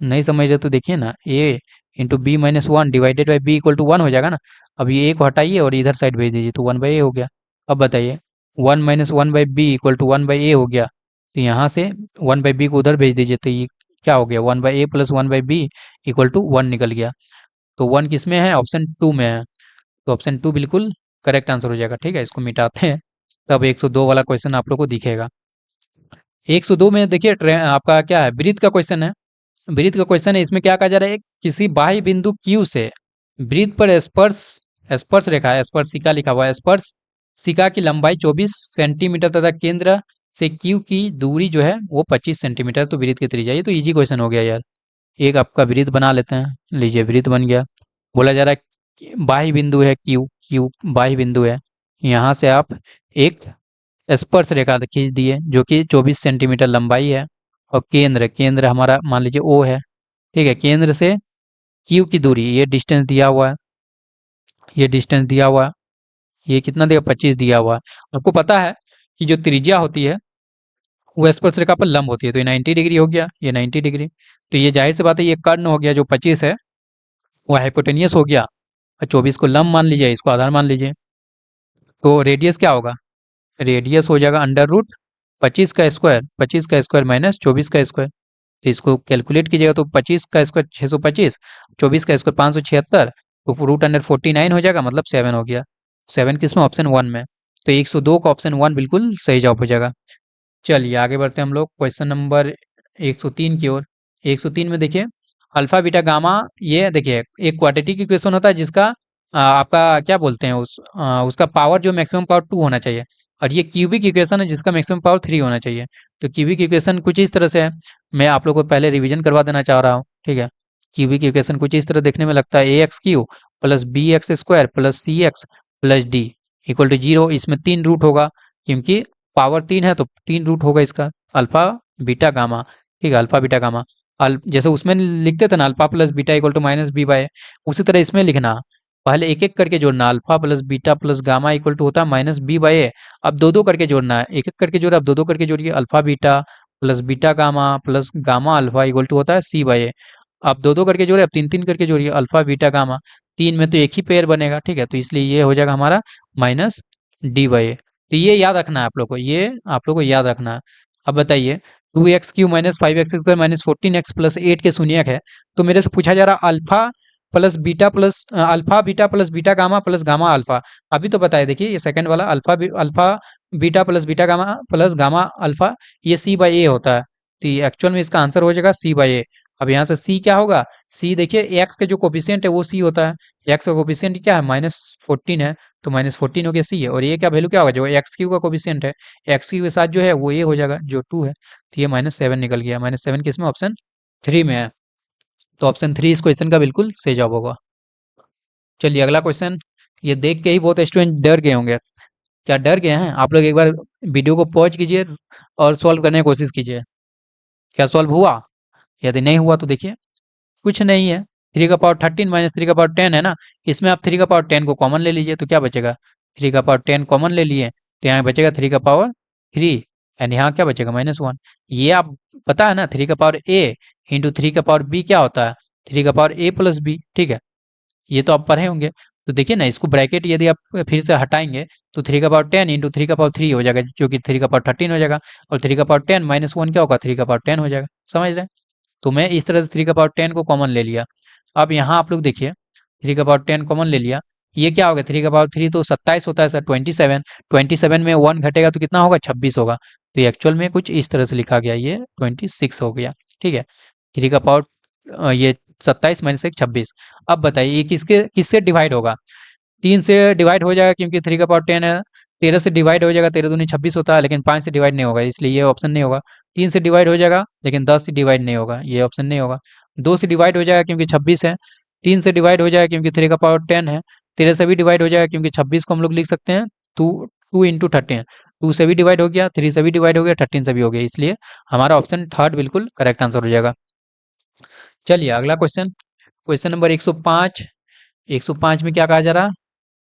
नहीं समझ रहे तो देखिए ना, a into b minus one divided by B equal to one हो जाएगा ना। अब ये ए को हटाइए और इधर साइड भेज दीजिए तो वन बाई ए हो गया। अब बताइए, one minus one by B equal to one by a हो गया, तो यहाँ से वन बाई बी को उधर भेज दीजिए तो ये क्या हो गया, one by A plus one by B equal to one निकल गया। तो वन किस में है, ऑप्शन टू में है, तो ऑप्शन टू बिल्कुल करेक्ट आंसर हो जाएगा। ठीक है, इसको मिटाते हैं, तब 102 वाला क्वेश्चन आप लोग को दिखेगा। 102 में देखिए आपका क्या है, वृत्त का क्वेश्चन है, वृत्त का क्वेश्चन है, इसमें क्या कहा जा रहा है, किसी बाह्य बिंदु Q से वृत्त पर स्पर्श स्पर्श रेखा है, स्पर्शिका लिखा हुआ है, स्पर्शिका की लंबाई 24 सेंटीमीटर तथा केंद्र से Q की दूरी जो है वो 25 सेंटीमीटर, तो वृत्त की त्रिज्या, ये तो इजी क्वेश्चन हो गया यार। एक आपका वृत्त बना लेते हैं, लीजिए वृत्त बन गया। बोला जा रहा है कि बाह्य बिंदु है Q बाह्य बिंदु है, यहाँ से आप एक स्पर्श रेखा खींच दिए जो कि 24 सेंटीमीटर लंबाई है, और केंद्र केंद्र हमारा मान लीजिए O है। ठीक है, केंद्र से Q की दूरी, ये डिस्टेंस दिया हुआ है, ये डिस्टेंस दिया हुआ है, ये कितना दिया, 25 दिया हुआ है। आपको पता है कि जो त्रिज्या होती है वो स्पर्श रेखा पर लंब होती है, तो ये 90 डिग्री हो गया, ये 90 डिग्री, तो ये जाहिर सी बात है ये कर्ण हो गया, जो 25 है वो हाइपोटेनियस हो गया, और 24 को लंब मान लीजिए, इसको आधार मान लीजिए, तो रेडियस क्या होगा, रेडियस हो जाएगा अंडर रूट 25 का स्क्वायर माइनस 24 का स्क्वायर, तो इसको कैलकुलेट कीजिएगा तो 25 का स्क्वायर 625, 24 का स्क्वायर 576, तो रूट अंडर 49 हो जाएगा, मतलब 7 हो गया। 7 किस में, ऑप्शन वन में, तो 102 का ऑप्शन वन बिल्कुल सही जवाब हो जाएगा। चलिए आगे बढ़ते हैं हम लोग क्वेश्चन नंबर 103 की ओर। 103 में देखिए, अल्फा बीटा गामा, ये देखिए एक क्वाड्रेटिक इक्वेशन होता है जिसका आपका क्या बोलते हैं, उसका पावर जो मैक्सिमम पावर 2 होना चाहिए, और ये क्यूबिक इक्वेशन है जिसका मैक्सिमम पावर 3 होना चाहिए। तो क्यूबिक इक्वेशन कुछ इस तरह से है, मैं आप लोग को पहले रिवीजन करवा देना चाह रहा हूँ। ठीक है, क्यूबिक इक्वेशन कुछ इस तरह देखने में लगता है, a x cube plus B x square plus c x plus d equal to zero. इसमें 3 रूट होगा, क्योंकि पावर 3 है तो 3 रूट होगा इसका, अल्फा बीटा गामा। ठीक है, अल्फा बीटा गामा। जैसे उसमें लिखते थे ना alpha plus beta equal to minus B by, उसी तरह इसमें लिखना, पहले एक एक करके जोड़ना, alpha plus beta plus gamma equal to होता है माइनस बी बाय ए। अब दो दो करके जोड़ना है, एक एक करके जोड़ा, अब दो दो करके जोड़िए, alpha beta plus beta gamma plus gamma alpha equal to होता है सी बाय ए। अब दो दो करके जोड़े, अब तीन तीन करके जोड़िए, अल्फा बीटा गामा, तीन में तो एक ही पेयर बनेगा, ठीक है, तो इसलिए ये हो जाएगा हमारा माइनस डी बाई ए। तो ये याद रखना है आप लोग को, ये आप लोग को याद रखना है। अब बताइए, 2x³ minus 5x² minus 14x plus 8 के शून्यक है, तो मेरे से पूछा जा रहा alpha beta plus beta gamma plus gamma alpha. अभी तो बताया, देखिए ये सेकंड वाला alpha beta plus beta gamma plus gamma alpha, ये सी बाई ए होता है, तो एक्चुअल में इसका आंसर हो जाएगा सी बाई ए। अब यहाँ से सी क्या होगा, सी देखिए एक्स का जो कोफिशिएंट है वो सी होता है, एक्स का कोफिशिएंट क्या है -14 है, तो -14 हो गया सी है, और ये क्या वैल्यू क्या होगा, जो एक्स क्यू का कोफिशिएंट है, एक्स क्यू के साथ जो है वो ए हो जाएगा जो 2 है, तो ये -7 निकल गया, -7 किसमें, ऑप्शन 3 में है, तो ऑप्शन 3 इस क्वेश्चन का बिल्कुल सही जवाब होगा। चलिए अगला क्वेश्चन, ये देख के ही बहुत स्टूडेंट डर गए होंगे, क्या डर गए हैं आप लोग, एक बार वीडियो को पॉज कीजिए और सॉल्व करने की कोशिश कीजिए, क्या सॉल्व हुआ, यदि नहीं हुआ तो देखिए कुछ नहीं है, 3 का पावर 13 माइनस 3 का पावर 10 है ना, इसमें आप 3 का पावर 10 को कॉमन ले लीजिए, तो क्या बचेगा, 3 का पावर 10 कॉमन ले लिए, तो यहाँ बचेगा 3 का पावर 3, एंड यहाँ क्या बचेगा -1। ये आप पता है ना, 3 का पावर a इंटू 3 का पावर b क्या होता है, 3 का पावर a प्लस b, ठीक है, ये तो आप पढ़े होंगे। तो देखिए ना, इसको ब्रैकेट यदि आप फिर से हटाएंगे तो 3 का पावर 10 इंटू 3 का पावर 3 हो जाएगा, जो कि 3 का पावर 13 हो जाएगा, और 3 का पावर 10 -1 क्या होगा, 3 का पावर 10 हो जाएगा, समझ रहे हैं। तो मैं इस तरह से 3 का पावर 10 को कॉमन ले लिया। अब यहाँ आप लोग देखिए, 3 का पावर 10 कॉमन ले लिया, ये क्या होगा, 3 का पावर 3 तो 27 होता है सर, 27, 27 में 1 घटेगा तो कितना होगा, 26 होगा, तो ये एक्चुअल में कुछ इस तरह से लिखा गया, ये 26 हो गया, ठीक है, 3 का पावर ये 27 माइनस 1 26। अब बताइए ये किसके किससे डिवाइड होगा, 3 से डिवाइड हो जाएगा, क्योंकि 3 का पावर 10 है, 13 से डिवाइड हो जाएगा, 13 दूनी 26 होता है, लेकिन 5 से डिवाइड नहीं होगा, इसलिए ये ऑप्शन नहीं होगा। 3 से डिवाइड हो जाएगा, लेकिन 10 से डिवाइड नहीं होगा, ये ऑप्शन नहीं होगा। 2 से डिवाइड हो जाएगा क्योंकि 26 है, 3 से डिवाइड हो जाएगा क्योंकि 3 का पावर 10 है, 13 से भी डिवाइड हो जाएगा क्योंकि 26 को हम लोग लिख सकते हैं 2 इंटू 13, 2 से भी डिवाइड हो गया, 3 से भी डिवाइड हो गया, 13 से भी हो गया, इसलिए हमारा ऑप्शन थर्ड बिल्कुल करेक्ट आंसर हो जाएगा। चलिए अगला क्वेश्चन, क्वेश्चन नंबर 105। 105 में क्या कहा जा रहा है,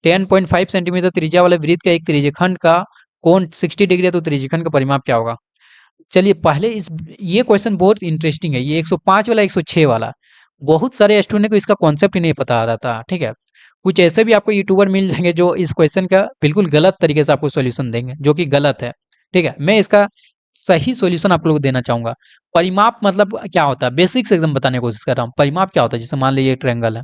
10.5 सेंटीमीटर त्रिज्या वाले वृत्त का एक त्रिज्यखंड का कोण 60 डिग्री है, तो त्रिज्यखंड का परिमाप क्या होगा। चलिए पहले इस ये क्वेश्चन बहुत इंटरेस्टिंग है, ये 105 वाला 106 वाला, बहुत सारे स्टूडेंट को इसका कॉन्सेप्ट ही नहीं पता रहता, ठीक है, कुछ ऐसे भी आपको यूट्यूबर मिल जाएंगे जो इस क्वेश्चन का बिल्कुल गलत तरीके से आपको सॉल्यूशन देंगे, जो कि गलत है, ठीक है, मैं इसका सही सॉल्यूशन आप लोग को देना चाहूंगा। परिमाप मतलब क्या होता है, बेसिक्स एकदम बताने की कोशिश कर रहा हूँ। परिमाप क्या होता है, जैसे मान लीजिए ट्रायंगल है,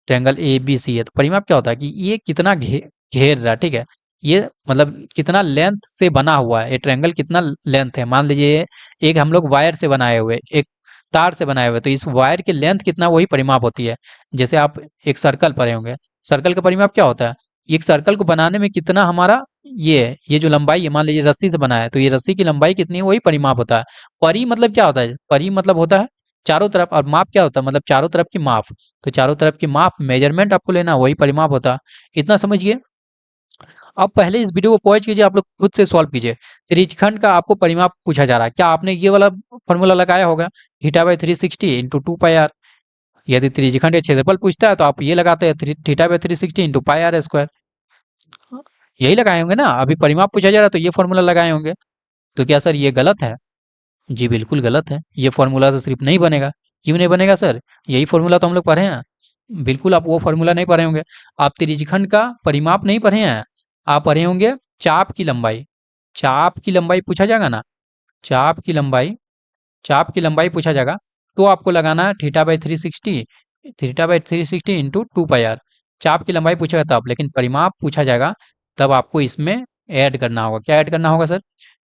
ट्रायंगल ए बी सी है, तो परिमाप क्या होता है कि ये कितना घेर रहा है, ठीक है, ये मतलब कितना लेंथ से बना हुआ है, ये ट्रायंगल कितना लेंथ है, मान लीजिए एक हम लोग वायर से बनाए हुए, एक तार से बनाए हुए, तो इस वायर की लेंथ कितना, वही परिमाप होती है। जैसे आप एक सर्कल पढ़े होंगे, सर्कल का परिमाप क्या होता है, एक सर्कल को बनाने में कितना हमारा ये जो लंबाई है, मान लीजिए रस्सी से बना है, तो ये रस्सी की लंबाई कितनी है, वही परिमाप होता है। परी मतलब क्या होता है, परी मतलब होता है चारों तरफ, और माप क्या होता है, मतलब चारों तरफ की माप, तो चारों तरफ की माप मेजरमेंट आपको लेना, वही परिमाप होता है, इतना समझिए। अब पहले इस वीडियो को पॉज कीजिए, आप लोग खुद से सॉल्व कीजिए। त्रिज्यखंड का आपको परिमाप पूछा जा रहा है, क्या आपने ये वाला फॉर्मूला लगाया होगा, θ/360 इंटू 2πr। यदि त्रिज्यखंड का क्षेत्रफल पूछता है तो आप ये लगाते हैं, θ/360 इंटू πr², यही लगाए होंगे ना। अभी परिमाप पूछा जा रहा है तो ये फॉर्मूला लगाए होंगे, तो क्या सर ये गलत है, जी बिल्कुल गलत है, ये फॉर्मूला से सिर्फ नहीं बनेगा। क्यों नहीं बनेगा सर, यही फॉर्मूला तो हम लोग पढ़े हैं, बिल्कुल आप वो फॉर्मूला नहीं पढ़े होंगे, आप त्रिज्यखंड का परिमाप नहीं पढ़े हैं, आप पढ़े होंगे चाप की लंबाई, चाप की लंबाई पूछा जाएगा ना, चाप की लंबाई, चाप की लंबाई पूछा जाएगा, तो आपको लगाना है θ/360, θ/360 इंटू 2πr, चाप की लंबाई पूछेगा तब, लेकिन परिमाप पूछा जाएगा तब आपको इसमें ऐड करना होगा, क्या ऐड करना होगा सर,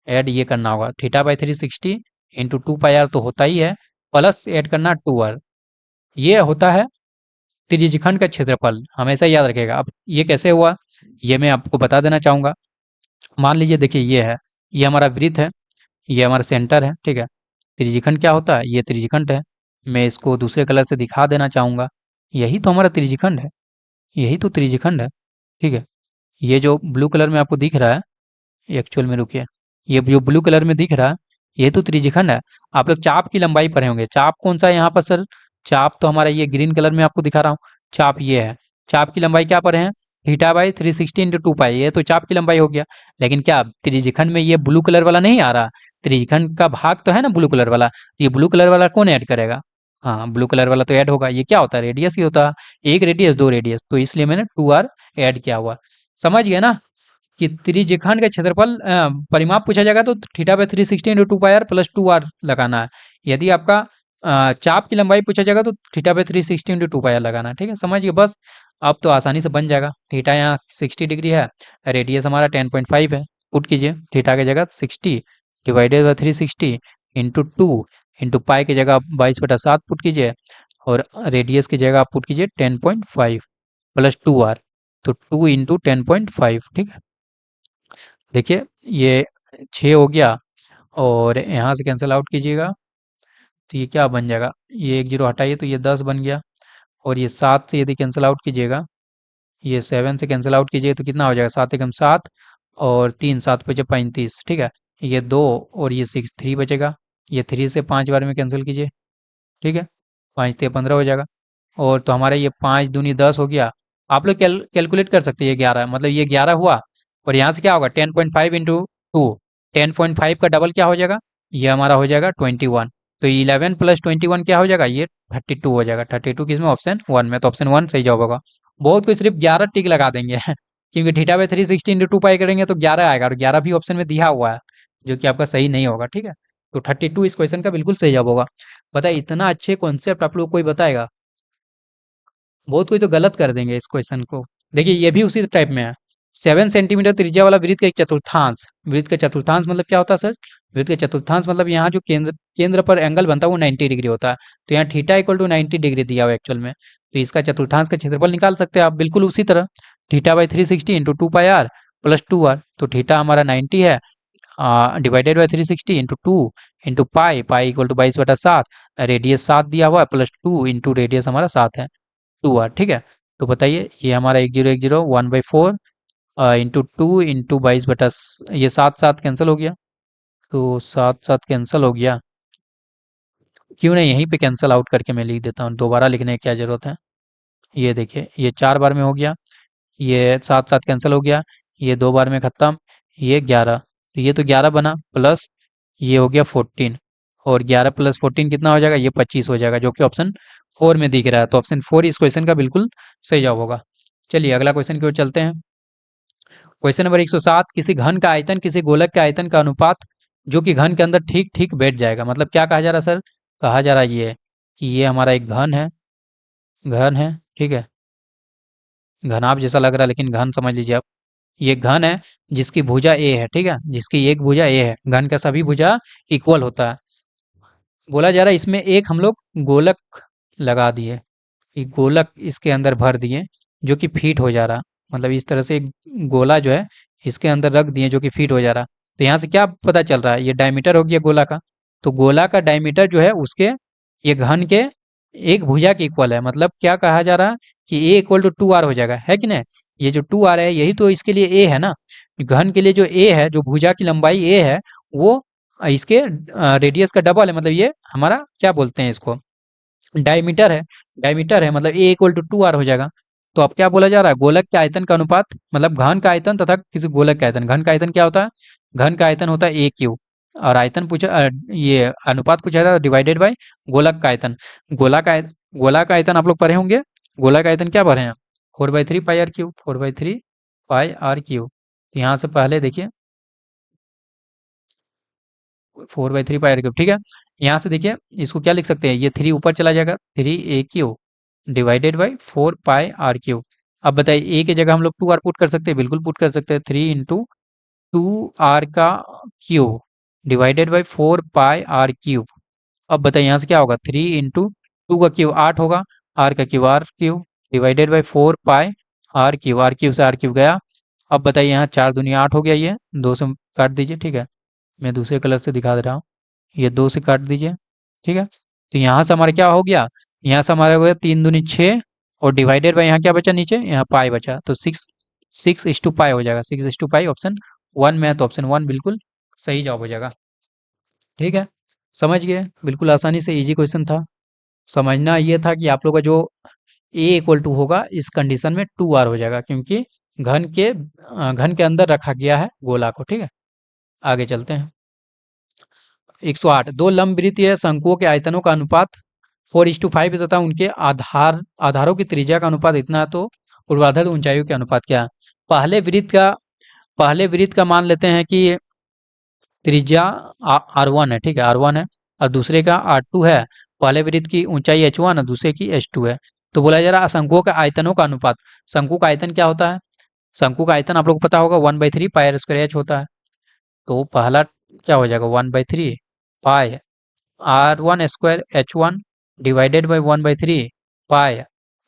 ऐड ये करना होगा, θ/360 इंटू 2πr तो होता ही है, प्लस ऐड करना 2r, ये होता है त्रिज्यखंड का क्षेत्रफल, हमेशा याद रखिएगा। अब ये कैसे हुआ, ये मैं आपको बता देना चाहूंगा। मान लीजिए देखिए ये है, ये हमारा वृत्त है, ये हमारा सेंटर है, ठीक है, त्रिज्यखंड क्या होता है, ये त्रिज्यखंड है, मैं इसको दूसरे कलर से दिखा देना चाहूंगा, यही तो हमारा त्रिज्यखंड है, यही तो त्रिज्यखंड है, ठीक है, ये जो ब्लू कलर में आपको दिख रहा है, एक्चुअल में रुकिए, ये जो ब्लू कलर में दिख रहा है, ये तो त्रिज्यखंड है। आप लोग चाप की लंबाई पढ़े होंगे। चाप कौन सा है यहाँ पर सर? चाप तो हमारा ये ग्रीन कलर में आपको दिखा रहा हूँ, चाप ये है। चाप की लंबाई क्या पढ़े हैं? थीटा बाई 360 इंटू 2 पाई, ये तो चाप की लंबाई हो गया। लेकिन क्या त्रिज्यखंड में ये ब्लू कलर वाला नहीं आ रहा? त्रिज्यखंड का भाग तो है ना ब्लू कलर वाला, ये ब्लू कलर वाला कौन ऐड करेगा? हाँ, ब्लू कलर वाला तो ऐड होगा। ये क्या होता है? रेडियस ही होता है। एक रेडियस दो रेडियस, तो इसलिए मैंने 2r ऐड किया हुआ। समझ गए ना कि त्रिज्यखंड का क्षेत्रफल परिमाप पूछा जाएगा तो theta by 360 into 2 pi R plus 2r लगाना है। यदि आपका चाप की लंबाई पूछा जाएगा तो theta by 360 into 2 pi R लगाना है। ठीक है, समझिए बस। अब तो आसानी से बन जाएगा। थीटा यहाँ 60 डिग्री है, रेडियस हमारा 10.5 है। पुट कीजिए थीटा की जगह 60 डिवाइडेड बाई 360 इंटू 2 इंटू पाई की जगह 22/7 पुट कीजिए, और रेडियस की जगह आप पुट कीजिए 10.5 प्लस 2r, तो 2 इंटू 10.5। ठीक है, देखिए ये 6 हो गया, और यहाँ से कैंसिल आउट कीजिएगा तो ये क्या बन जाएगा? ये एक जीरो हटाइए तो ये 10 बन गया, और ये 7 से यदि कैंसिल आउट कीजिएगा, ये 7 से कैंसिल आउट कीजिए तो कितना हो जाएगा? 7 एकम 7, और 3 7 बचे 35। ठीक है, ये 2 और ये 6 3 बचेगा। ये 3 से 5 बार में कैंसिल कीजिए। ठीक है, 5 ते 15 हो जाएगा, और तो हमारा ये 5 दूनी 10 हो गया। आप लोग कैलकुलेट कर सकते हैं, ये 11 मतलब ये 11 हुआ, और यहाँ से क्या होगा? 10.5 इंटू 2, 10.5 का डबल क्या हो जाएगा? ये हमारा हो जाएगा 21। तो 11 प्लस 21 क्या हो जाएगा? ये 32 हो जाएगा। 32 किसमें? ऑप्शन 1 में, तो ऑप्शन 1 सही जवाब होगा। बहुत कोई सिर्फ 11 टिक लगा देंगे क्योंकि थीटा बाई 360 इंटू 2 पाई करेंगे तो 11 आएगा, और 11 भी ऑप्शन में दिया हुआ है, जो कि आपका सही नहीं होगा। ठीक है, तो 32 इस क्वेश्चन का बिल्कुल सही जवाब होगा। बताइए, इतना अच्छे कॉन्सेप्ट आप लोग कोई बताएगा? बहुत कोई तो गलत कर देंगे इस क्वेश्चन को। देखिए ये भी उसी टाइप में है। 7 सेंटीमीटर त्रिज्या वाला वृत्त का एक चतुर्थांश, वृत्त का चतुर्थांश मतलब क्या होता है सर? वृत्त का चतुर्थांश मतलब यहाँ जो केंद्र केंद्र पर एंगल बनता है वो 90 डिग्री होता है। तो यहाँ थीटा इक्वल टू 90 डिग्री दिया हुआ है एक्चुअल में, तो इसका चतुर्थांश का क्षेत्रफल निकाल सकते हैं आप बिल्कुल उसी तरह। Theta by 360 into 2 pi R plus 2r, तो थीटा हमारा 90 है, divided by 360 into 2 into pi, pi equal to 22/7, radius 7 दिया हुआ है, प्लस 2 इंटू रेडियस हमारा 7 है, 2r। ठीक है, तो बताइए ये हमारा 1010 1/4 इंटू 2 इंटू 22 ये 7 7 कैंसिल हो गया, तो 7 7 कैंसिल हो गया। क्यों नहीं यहीं पे कैंसिल आउट करके मैं लिख देता हूँ, दोबारा लिखने की क्या जरूरत है? ये देखिए ये 4 बार में हो गया, ये 7 7 कैंसिल हो गया, ये 2 बार में खत्म, ये 11, तो ये तो 11 बना, प्लस ये हो गया 14, और 11 प्लस 14 कितना हो जाएगा? ये 25 हो जाएगा, जो कि ऑप्शन 4 में दिख रहा है। तो ऑप्शन 4 इस क्वेश्चन का बिल्कुल सही जवाब होगा। चलिए अगला क्वेश्चन की ओर चलते हैं। क्वेश्चन नंबर 107, किसी घन का आयतन किसी गोलक के आयतन का अनुपात जो कि घन के अंदर ठीक ठीक बैठ जाएगा। मतलब क्या कहा जा रहा है सर? कहा जा रहा है ये कि ये हमारा एक घन है, घन है, ठीक है, घनाभ जैसा लग रहा है लेकिन घन समझ लीजिए आप। ये घन है जिसकी भुजा ए है, ठीक है, जिसकी एक भुजा ए है। घन का सभी भुजा इक्वल होता है। बोला जा रहा है इसमें एक हम लोग गोलक लगा दिए, एक गोलक इसके अंदर भर दिए जो कि फिट हो जा रहा, मतलब इस तरह से एक गोला जो है इसके अंदर रख दिए जो कि फिट हो जा रहा। तो यहाँ से क्या पता चल रहा है? ये डायमीटर हो गया गोला का, तो गोला का डायमीटर जो है उसके ये घन के एक भुजा के इक्वल है। मतलब क्या कहा जा रहा है कि ए इक्वल टू 2r हो जाएगा, है कि नहीं? ये जो 2r है यही तो इसके लिए ए है ना। घन के लिए जो ए है, जो भुजा की लंबाई ए है, वो इसके रेडियस का डबल है। मतलब ये हमारा क्या बोलते हैं इसको? डायमीटर है। डायमीटर है मतलब ए इक्वल टू 2r हो जाएगा। तो अब क्या बोला जा रहा है? गोलक के आयतन का अनुपात, मतलब घन का आयतन तथा किसी गोलक का आयतन। घन का आयतन क्या होता है? घन का आयतन होता है ए क्यू, और आयतन पूछा ये अनुपात पूछा था डिवाइडेड बाय गोलक का आयतन। गोला का आयतन आप लोग पढ़े होंगे। गोला का आयतन क्या पढ़े हैं? 4/3 pi are cube, 4/3 pi are cube. यहाँ से पहले देखिए 4/3 पाई आर क्यूब, ठीक है। यहाँ से देखिए इसको क्या लिख सकते हैं? ये 3 ऊपर चला जाएगा, 3 a cube divided by 4 pi are cube. अब बताइए ए की जगह हम लोग 2r पुट कर सकते हैं, बिल्कुल पुट कर सकते हैं। 3 इंटू 2r का cube divided by 4 pi are cube. अब बताइए यहाँ से क्या होगा? 3 इंटू 2 का क्यूब 8 होगा, आर का cube R cube divided by 4 pi are cube. R cube से आर क्यूब गया। अब बताइए यहाँ 4 दूनी 8 हो गया, ये 2 से काट दीजिए, ठीक है। मैं दूसरे कलर से दिखा दे रहा हूँ, ये 2 से काट दीजिए, ठीक है। तो यहाँ से हमारा क्या हो गया? यहाँ से हमारा हो गया 3 दूनी 6, और डिवाइडेड बाई यहाँ क्या बचा नीचे? यहाँ पाई बचा, तो 6:पाई हो जाएगा। 6:पाई ऑप्शन 1 में है, तो ऑप्शन 1 बिल्कुल सही जवाब हो जाएगा। ठीक है, समझ गए, बिल्कुल आसानी से इजी क्वेश्चन था। समझना ये था कि आप लोग का जो ए इक्वल टू होगा इस कंडीशन में 2r हो जाएगा, क्योंकि घन के अंदर रखा गया है गोला को। ठीक है, आगे चलते हैं। 108 दो लंबवृत्तीय शंकुओं के आयतनों का अनुपात 4:5 तथा उनके आधारों की त्रिज्या का अनुपात इतना है, तो ऊर्ध्वाधर ऊंचाइयों के अनुपात क्या है? पहले वृत्त का मान लेते हैं कि त्रिज्या R1 है। ठीक है, R1 है, और दूसरे का R2 है। पहले वृत्त की ऊंचाई H1 है, दूसरे की H2 है। तो बोला जा रहा है शंकुओं के आयतनों का अनुपात। शंकु का आयतन क्या होता है? शंकु का आयतन आप लोग को पता होगा 1/3 पाई आर स्क्वायर एच होता है। तो पहला क्या हो जाएगा 1/3 पाई R1 square H1 divided by 1/3 pi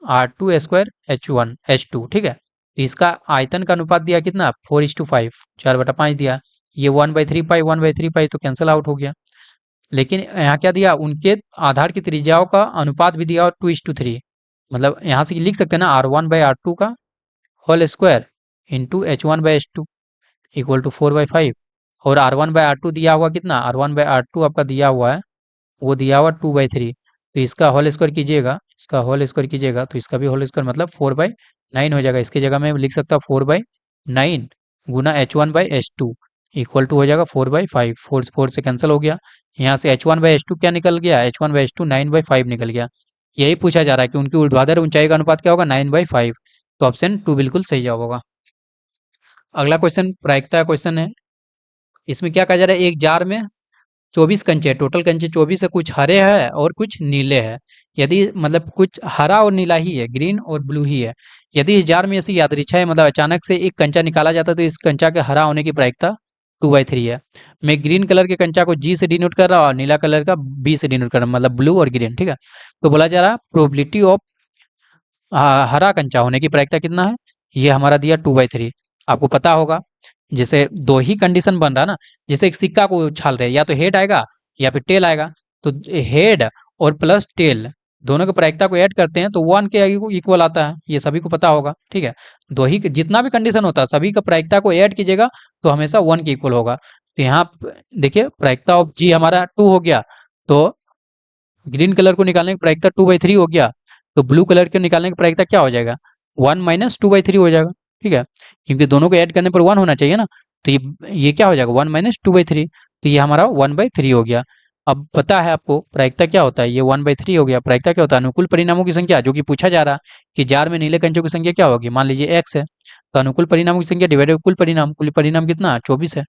R2 square H2। ठीक है, तो इसका आयतन का अनुपात दिया कितना 4:5, 4/5 दिया। ये 1/3 पाई तो कैंसिल आउट हो गया। लेकिन यहाँ क्या दिया, उनके आधार की त्रिज्याओं का अनुपात भी दिया और 2:3। मतलब यहाँ से लिख सकते हैं ना R1/R2 का whole square into H1/H2 equal to 4/5। और R1/R2 दिया हुआ कितना, R1/R2 आपका दिया हुआ है, वो दिया हुआ 2/3। तो इसका होल स्क्वायर कीजिएगा, इसका होल स्क्वायर कीजिएगा तो इसका भी होल स्क्वायर मतलब 4/9 हो जाएगा। इसकी जगह मैं लिख सकता हूँ 4/9 गुना H1/H2 इक्वल टू हो जाएगा 4/5। 4 से कैंसिल हो गया। यहाँ से H1/H2 क्या निकल गया, H1/H2 9/5 निकल गया। यही पूछा जा रहा है कि उनकी ऊर्ध्वाधर ऊंचाई का अनुपात क्या होगा 9/5। तो ऑप्शन 2 बिल्कुल सही जवाब होगा। अगला क्वेश्चन प्रायिकता क्वेश्चन है। इसमें क्या कहा जा रहा है, एक जार में 24 कंचे है, टोटल कंचे 24 है, कुछ हरे हैं और कुछ नीले हैं। यदि मतलब कुछ हरा और नीला ही है, ग्रीन और ब्लू ही है। यदि इस जार में ऐसी यादृच्छा है, मतलब अचानक से एक कंचा निकाला जाता है, तो इस कंचा के हरा होने की प्रायिकता 2/3 है। मैं ग्रीन कलर के कंचा को जी से डिनोट कर रहा हूँ और नीला कलर का बी से डिनोट कर रहा हूँ, मतलब ब्लू और ग्रीन। ठीक है, तो बोला जा रहा है प्रोबेबिलिटी ऑफ हरा कंचा होने की प्रायिकता कितना है, ये हमारा दिया 2/3। आपको पता होगा जैसे दो ही कंडीशन बन रहा ना, जैसे एक सिक्का को उछाल रहे, या तो हेड आएगा या फिर टेल आएगा। तो हेड और प्लस टेल दोनों की प्रायिकता को ऐड करते हैं तो 1 के इक्वल आता है, ये सभी को पता होगा। ठीक है, दो ही जितना भी कंडीशन होता है सभी का प्रायिकता को ऐड कीजिएगा तो हमेशा 1 के इक्वल होगा। तो यहाँ देखिए प्रायिकता ऑफ जी हमारा 2 हो गया, तो ग्रीन कलर को निकालने की प्रायिकता 2/3 हो गया, तो ब्लू कलर के निकालने की प्रायिकता क्या हो जाएगा 1 - 2/3 हो जाएगा। ठीक है, क्योंकि दोनों को ऐड करने पर 1 होना चाहिए ना, तो ये क्या हो जाएगा 1 - 2/3। तो ये हमारा 1/3 हो गया। अब पता है आपको प्रायिकता क्या होता है, ये 1/3 हो गया। प्रायिकता क्या होता है, अनुकूल परिणामों की संख्या, जो कि पूछा जा रहा है कि जार में नीले कंचों की संख्या क्या होगी, मान लीजिए x है, तो अनुकूल परिणामों की संख्या डिवाइडेड कुल परिणाम कितना 24 है,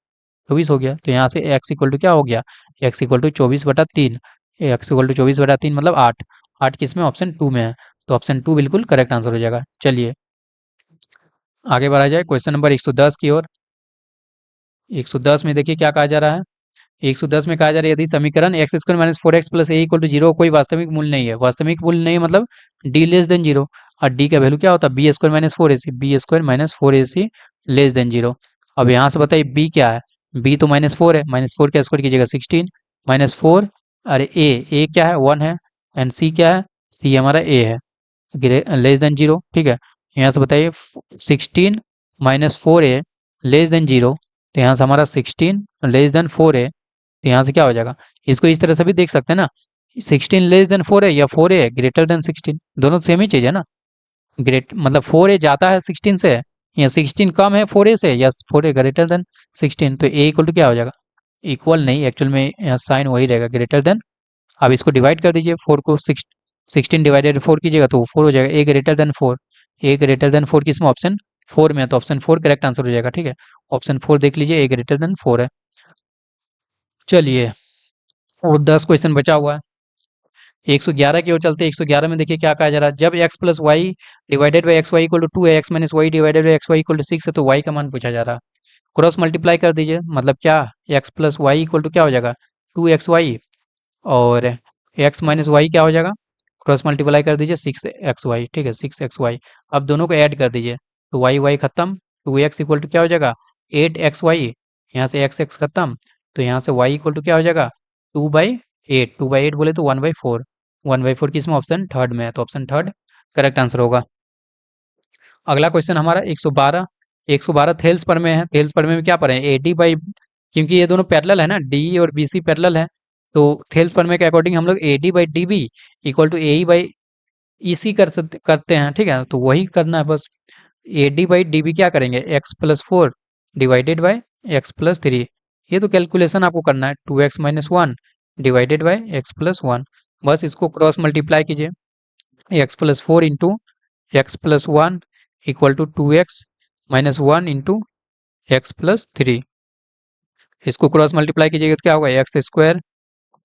24 हो गया। तो यहाँ से x इक्वल टू क्या हो गया, x equal to 24/3, x equal to 24/3 मतलब 8। 8 किस में, ऑप्शन 2 में है, तो ऑप्शन 2 बिल्कुल करेक्ट आंसर हो जाएगा। चलिए आगे बढ़ा जाए क्वेश्चन नंबर 110 की ओर। 110 में देखिए क्या कहा जा रहा है। 110 में कहा जा रहा है यदि समीकरण x² - 4x + a = 0 कोई वास्तविक मूल्य नहीं है। वास्तविक मूल्य नहीं है मतलब d लेस देन 0, और d का वैल्यू क्या होता है b² - 4ac लेस देन 0। अब यहाँ से बताइए b क्या है, b तो -4 है, -4 का स्क्वायर कीजिएगा 16 -4, अरे a क्या है 1 है, एंड c क्या है, c हमारा a है, लेस देन 0। ठीक है, यहाँ से बताइए 16 -4a लेस देन 0, तो यहाँ से हमारा 16 लेस देन 4a, तो यहाँ से क्या हो जाएगा, इसको इस तरह से भी देख सकते हैं ना, 16 लेस देन 4a या 4a ग्रेटर देन 16, दोनों सेम ही चीज़ है ना। ग्रेट मतलब 4a जाता है 16 से, या 16 कम है 4a से, या 4a ग्रेटर देन 16, तो a इक्वल टू क्या हो जाएगा, इक्वल नहीं, एक्चुअल में यहाँ साइन वही रहेगा ग्रेटर देन। अब इसको डिवाइड कर दीजिए, 4 को 16 डिवाइडेड 4 कीजिएगा तो 4 हो जाएगा, a greater than 4। a greater than 4 किस में, ऑप्शन 4 में है, तो ऑप्शन 4 करेक्ट आंसर हो जाएगा। ठीक है, ऑप्शन 4 देख लीजिए, a ग्रेटर देन 4 है। चलिए और 10 क्वेश्चन बचा हुआ है। 111 की ओर चलते हैं। 111 में देखिए क्या कहा जा रहा है, जब x + y divided by xy equal to 2 है, x - y divided by xy equal to 6 है, तो y का मान पूछा जा रहा है। क्रॉस मल्टीप्लाई कर दीजिए, मतलब क्या, x + y इक्वल टू क्या हो जाएगा 2xy, और x - y क्या हो जाएगा, क्रॉस मल्टीप्लाई कर दीजिए 6xy। ठीक है, 6xy। अब दोनों को ऐड कर दीजिए, तो y खत्म, 2x इक्वल टू क्या हो जाएगा 8xy, यहाँ से x खत्म, तो यहाँ से y इक्वल टू क्या हो जाएगा 2/8। 2/8 बोले तो 1/4, 1/4 किस में, ऑप्शन थर्ड में है, तो ऑप्शन थर्ड करेक्ट आंसर होगा। अगला क्वेश्चन हमारा 112। 112 थेल्स पर में है। थेल्स पर में क्या पढ़े, क्योंकि ये दोनों पैरेलल है ना, डी और बी सी पैरेलल है। तो थेल्स प्रमेय के अकॉर्डिंग हम लोग a d by d b equal to a e by e c करते हैं, ठीक है। तो वही करना है बस। A d by d b क्या करेंगे, x plus four divided by x plus three. ये तो कैलकुलेशन आपको करना है, 2x-1 divided by x plus one. बस इसको क्रॉस मल्टीप्लाई कीजिए, x plus four into x plus one equal to 2x-1 into x plus three. इसको cross multiply कीजिएगा तो क्या होगा, एक्स स्क्वायर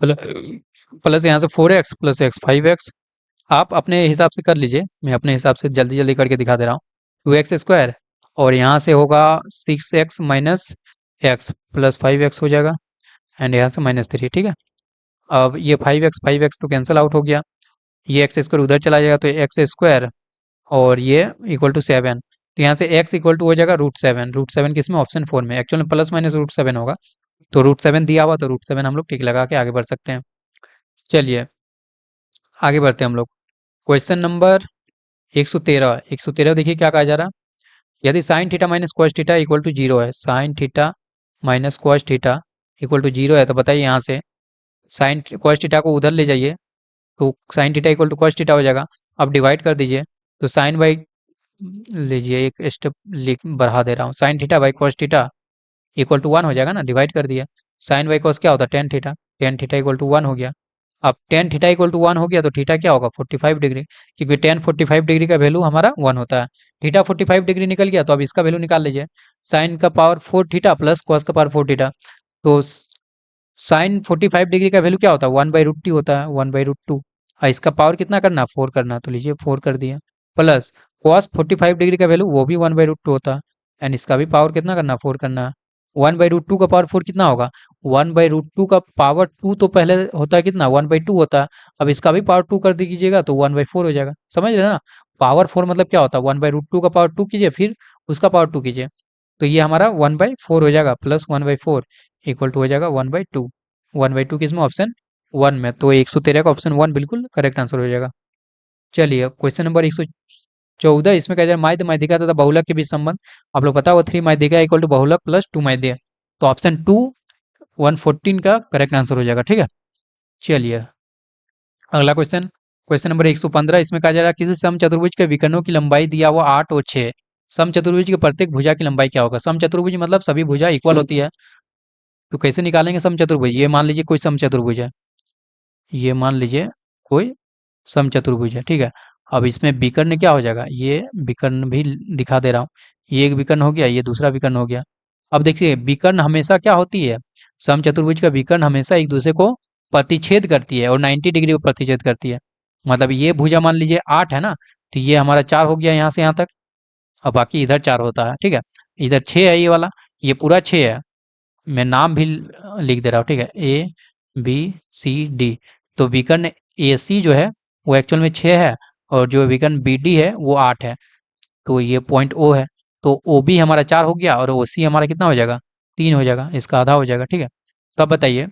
प्लस यहाँ से 4x प्लस एक्स 5x। आप अपने हिसाब से कर लीजिए, मैं अपने हिसाब से जल्दी जल्दी करके दिखा दे रहा हूँ। 2x स्क्वायर और यहाँ से होगा 6x minus x plus 5x हो जाएगा, एंड यहाँ से -3, ठीक है। अब ये 5x तो कैंसिल आउट हो गया, ये एक्स स्क्वायर उधर चला जाएगा तो एक्स स्क्वायर और ये इक्वल टू 7। तो यहाँ से x इक्वल टू हो जाएगा √7। √7 किस में, ऑप्शन 4 में। एक्चुअल में प्लस माइनस √7 होगा, तो √7 दिया हुआ तो √7 हम लोग टिक लगा के आगे बढ़ सकते हैं। चलिए आगे बढ़ते हैं हम लोग। क्वेश्चन नंबर 113 देखिए क्या कहा जा रहा है। यदि sine theta minus cos theta equal to zero है, sine theta minus cos theta equal to zero है, तो बताइए यहाँ से साइन कॉस थीटा को उधर ले जाइए तो sine theta equal to cos theta हो जाएगा। अब डिवाइड कर दीजिए तो साइन बाई, लीजिए एक स्टेप लिख बढ़ा दे रहा हूँ, sine theta by cos theta equal to 1 हो जाएगा ना, डिवाइड कर दिया। साइन बाई कॉस क्या होता है, tan theta, tan theta equal to 1 हो गया। अब टेन थीटा इक्वल टू 1 हो गया तो थीटा क्या होगा, 45 डिग्री, क्योंकि टेन 45 डिग्री का वैल्यू हमारा 1 होता है। थीटा 45 डिग्री निकल गया तो अब इसका वैल्यू निकाल लीजिए, साइन का पावर 4 थीटा प्लस कॉस का पावर 4 थीटा। तो साइन 45 डिग्री का वैल्यू क्या होता है, 1/√2 होता है, 1/√2। इसका पावर कितना करना, 4 करना, तो लीजिए 4 कर दिया। प्लस कॉस 45 डिग्री का वैल्यू वो भी 1/√2 होता है, एंड इसका भी पावर कितना करना, 4 करना है। 1/√2 का पावर 4 कितना होगा, 1/√2 का पावर 2 तो पहले होता है कितना, 1/2 होता है। अब इसका भी पावर 2 कर दीजिएगा तो 1/4 हो जाएगा, समझ रहे हैं ना। पावर 4 मतलब क्या होता है, 1/√2 का पावर 2 कीजिए फिर उसका पावर 2 कीजिए, तो ये हमारा 1/4 हो जाएगा, प्लस 1/4 इक्वल टू हो जाएगा 1/2। 1/2 किस में, ऑप्शन 1 में। तो 113 का ऑप्शन 1 बिल्कुल करेक्ट आंसर हो जाएगा। चलिए क्वेश्चन नंबर 114, इसमें कहा जाए माध्य माध्यिका तथा बहुलक के बीच संबंध। आप लोग पता होगा 3 माध्यिका इक्वल टू बहुलक प्लस 2 माध्य, तो ऑप्शन 2 114 का करेक्ट आंसर हो जाएगा, ठीक है। चलिए अगला क्वेश्चन, क्वेश्चन नंबर 115, इसमें कहा जा रहा है किसी समचतुर्भुज के विकर्णों की लंबाई दिया हुआ 8 और 6, समचतुर्भुज के प्रत्येक भुजा की लंबाई क्या होगा। समचतुर्भुज मतलब सभी भुजा इक्वल होती है, तो कैसे निकालेंगे समचतुर्भुज। ये मान लीजिए कोई समचतुर्भुज है, ये मान लीजिए कोई समचतुर्भुज है, ठीक है। अब इसमें विकर्ण क्या हो जाएगा, ये विकर्ण भी दिखा दे रहा हूँ, ये एक विकर्ण हो गया, ये दूसरा विकर्ण हो गया। अब देखिए विकर्ण हमेशा क्या होती है, समचतुर्भुज का विकर्ण हमेशा एक दूसरे को प्रतिच्छेद करती है और 90 डिग्री को प्रतिच्छेद करती है। मतलब ये भुजा मान लीजिए 8 है ना, तो ये हमारा 4 हो गया यहाँ से यहाँ तक, और बाकी इधर 4 होता है, ठीक है। इधर 6 है ये वाला, ये पूरा 6 है। मैं नाम भी लिख दे रहा हूँ, ठीक है, ABCD। तो विकर्ण AC जो है वो एक्चुअल में 6 है, और जो विकर्ण BD है वो 8 है, तो ये पॉइंट O है। तो OB हमारा 4 हो गया और OC हमारा कितना हो जाएगा, 3 हो जाएगा, इसका आधा हो जाएगा, ठीक है। तो अब बताइए,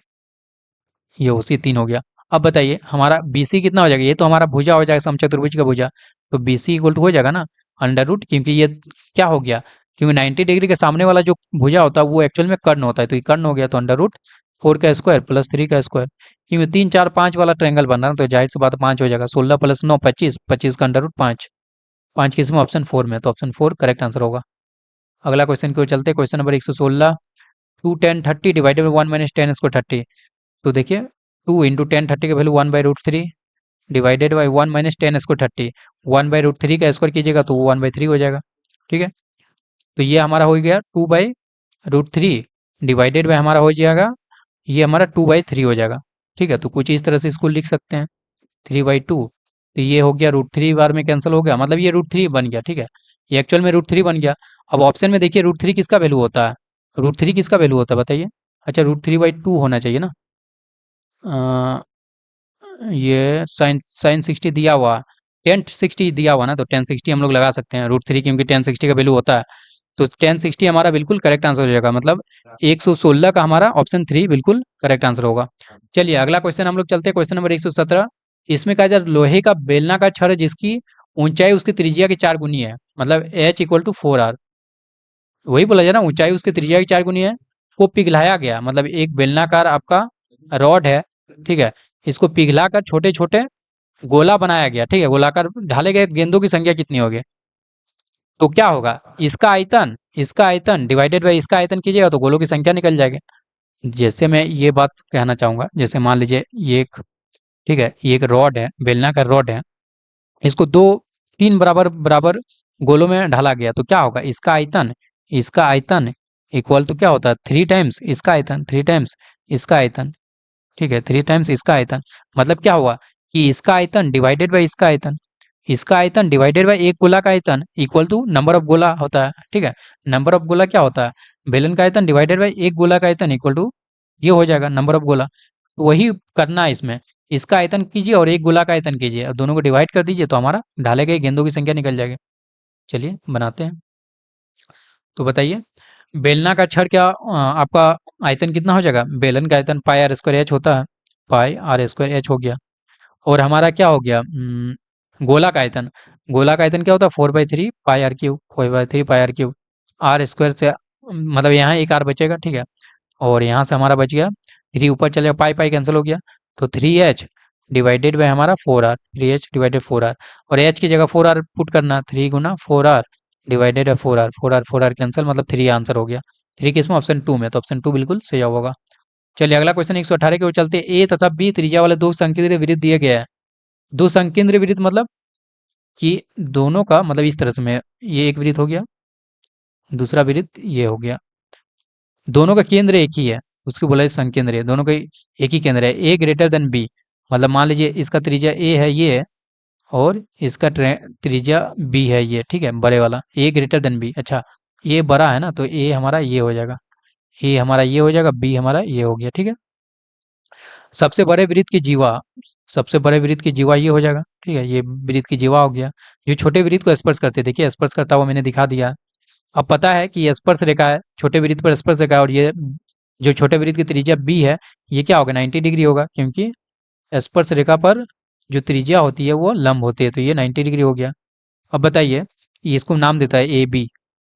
ये OC 3 हो गया। अब बताइए हमारा BC कितना हो जाएगा, ये तो हमारा भुजा हो जाएगा समचतुर्भुज का भुजा, तो BC इक्वल टू हो जाएगा ना अंडर रूट, क्योंकि ये क्या हो गया, क्योंकि 90 डिग्री के सामने वाला जो भुजा होता है वो एक्चुअल में कर्ण होता है, तो ये कर्ण हो गया, तो अंडर रूट 4 का स्क्वायर प्लस 3 का स्क्वायर, क्योंकि 3 4 5 वाला ट्रायंगल बन रहा है, तो जाहिर सी बात 5 हो जाएगा। 16 प्लस 9 25, 25 का अंडर रूट 5, 5 किस में, ऑप्शन 4 में, तो ऑप्शन 4 करेक्ट आंसर होगा। अगला क्वेश्चन की ओर चलते हैं, question number 116, 2 10 30 divided by 1 minus 10 square 30। तो देखिए 2 इंटू 10 30 का value 1/√3 divided by 1 minus 10 square 30, 1/√3 का स्क्वायर कीजिएगा तो वो 1/3 हो जाएगा, ठीक है। तो ये हमारा हो गया 2/√3 डिवाइडेड बाई हमारा हो जाएगा, ये हमारा 2/3 हो जाएगा, ठीक है। तो कुछ इस तरह से इसको लिख सकते हैं 3/2, तो ये हो गया √3 बार में कैंसिल हो गया, मतलब ये √3 बन गया, ठीक है। ये एक्चुअल में √3 बन गया। अब ऑप्शन में देखिए √3 किसका वैल्यू होता है, √3 किसका वैल्यू होता है बताइए। अच्छा √3/2 होना चाहिए ना, ये साइन 60 दिया हुआ, टेन 60 दिया हुआ ना, तो 1060 हम लोग लगा सकते हैं √3, क्योंकि 1060 का वैल्यू होता है, तो 1060 हमारा बिल्कुल करेक्ट आंसर हो जाएगा, मतलब 116 का हमारा ऑप्शन 3 बिल्कुल करेक्ट आंसर होगा। चलिए अगला क्वेश्चन हम लोग चलते हैं, क्वेश्चन नंबर 117, इसमें कहा जाए लोहे का बेलना का छड़ जिसकी ऊंचाई उसकी त्रिज्या की 4 गुनी है, मतलब H इक्वल टू 4R, वही बोला जाए ना, ऊंचाई उसकी त्रिज्या की 4 गुनी है, को पिघलाया गया, मतलब एक बेलनाकार आपका रॉड है, ठीक है, इसको पिघलाकर छोटे छोटे गोला बनाया गया, ठीक है, गोलाकार ढाले गए गेंदों की संख्या कितनी होगी? तो क्या होगा, इसका आयतन डिवाइडेड बाई इसका आयतन कीजिएगा तो गोलों की संख्या निकल जाएगी। जैसे मैं ये बात कहना चाहूंगा, जैसे मान लीजिए ये एक, ठीक है, ये एक रॉड है, बेलनाकार रॉड है, इसको दो तीन बराबर बराबर गोलों में ढाला गया तो क्या होगा, इसका आयतन इक्वल टू क्या होता है, 3 टाइम्स इसका आयतन, 3 टाइम्स इसका आयतन, ठीक है, 3 टाइम्स इसका आयतन। मतलब क्या हुआ कि इसका आयतन डिवाइडेड बाई इसका आयतन डिवाइडेड बाई एक गोला का आयतन इक्वल टू नंबर ऑफ गोला होता है, ठीक है। नंबर ऑफ गोला क्या होता है, बेलन का आयतन डिवाइडेड बाई एक गोला का आयतन इक्वल टू ये हो जाएगा नंबर ऑफ गोला। तो वही करना है इसमें, इसका आयतन कीजिए और एक गोला का आयतन कीजिए और दोनों को डिवाइड कर दीजिए तो हमारा ढाले गए गेंदों की संख्या निकल जाएगी। चलिए बनाते हैं। तो बताइए, बेलना का छड़ क्या आपका आयतन कितना हो जाएगा, बेलन का आयतन पाई आर स्क्वायर एच होता है, पाई आर स्क्वायर एच हो गया। और हमारा क्या हो गया, गोला का आयतन, गोला का आयतन क्या होता है, 4/3 pi are cube, 4/3 pi are cube, r square से मतलब यहाँ एक आर बचेगा, ठीक है, और यहाँ से हमारा बच गया 3 ऊपर चलेगा, पाई पाई कैंसिल हो गया, तो 3h डिवाइडेड बाय हमारा 4r, 3h डिवाइडेड 4r, और h की जगह 4r पुट करना, 3 गुना 4r divided by 4r, 4r cancel, मतलब 3 आंसर हो गया। 3 किस में, ऑप्शन 2 में, तो ऑप्शन 2 बिल्कुल सही जवाब होगा। चलिए अगला क्वेश्चन 118 की ओर चलते हैं। ए तथा बी त्रिज्या वाले दो संकेंद्रीय वृत्त दिए गए हैं। दो संकेंद्रीय वृत्त मतलब कि दोनों का मतलब इस तरह से, मैं ये एक वृत्त हो गया, दूसरा वृत्त ये हो गया, दोनों का केंद्र एक ही है, उसको बोला संकेंद्र है, दोनों का एक ही केंद्र है, ए ग्रेटर देन बी। मतलब मान लीजिए इसका त्रिज्या ए है ये है, और इसका त्रिज्या बी है ये, ठीक है, बड़े वाला, ए ग्रेटर देन बी। अच्छा, ये बड़ा है ना, तो ए हमारा ये हो जाएगा, ए हमारा ये हो जाएगा, बी हमारा ये हो गया, ठीक है। सबसे बड़े वृत्त की जीवा, सबसे बड़े वृत्त की जीवा ये हो जाएगा, ठीक है, ये वृत्त की जीवा हो गया, जो छोटे वृत्त को स्पर्श करते, देखिए स्पर्श करता हुआ मैंने दिखा दिया। अब पता है कि ये स्पर्श रेखा है, छोटे वृत्त पर स्पर्श रेखा है, और ये जो छोटे वृत्त की त्रिज्या बी है, ये क्या होगा, 90 डिग्री होगा, क्योंकि स्पर्श रेखा पर जो त्रिज्या होती है वो लंब होती है, तो ये 90 डिग्री हो गया। अब बताइए, ये इसको नाम देता है ए बी,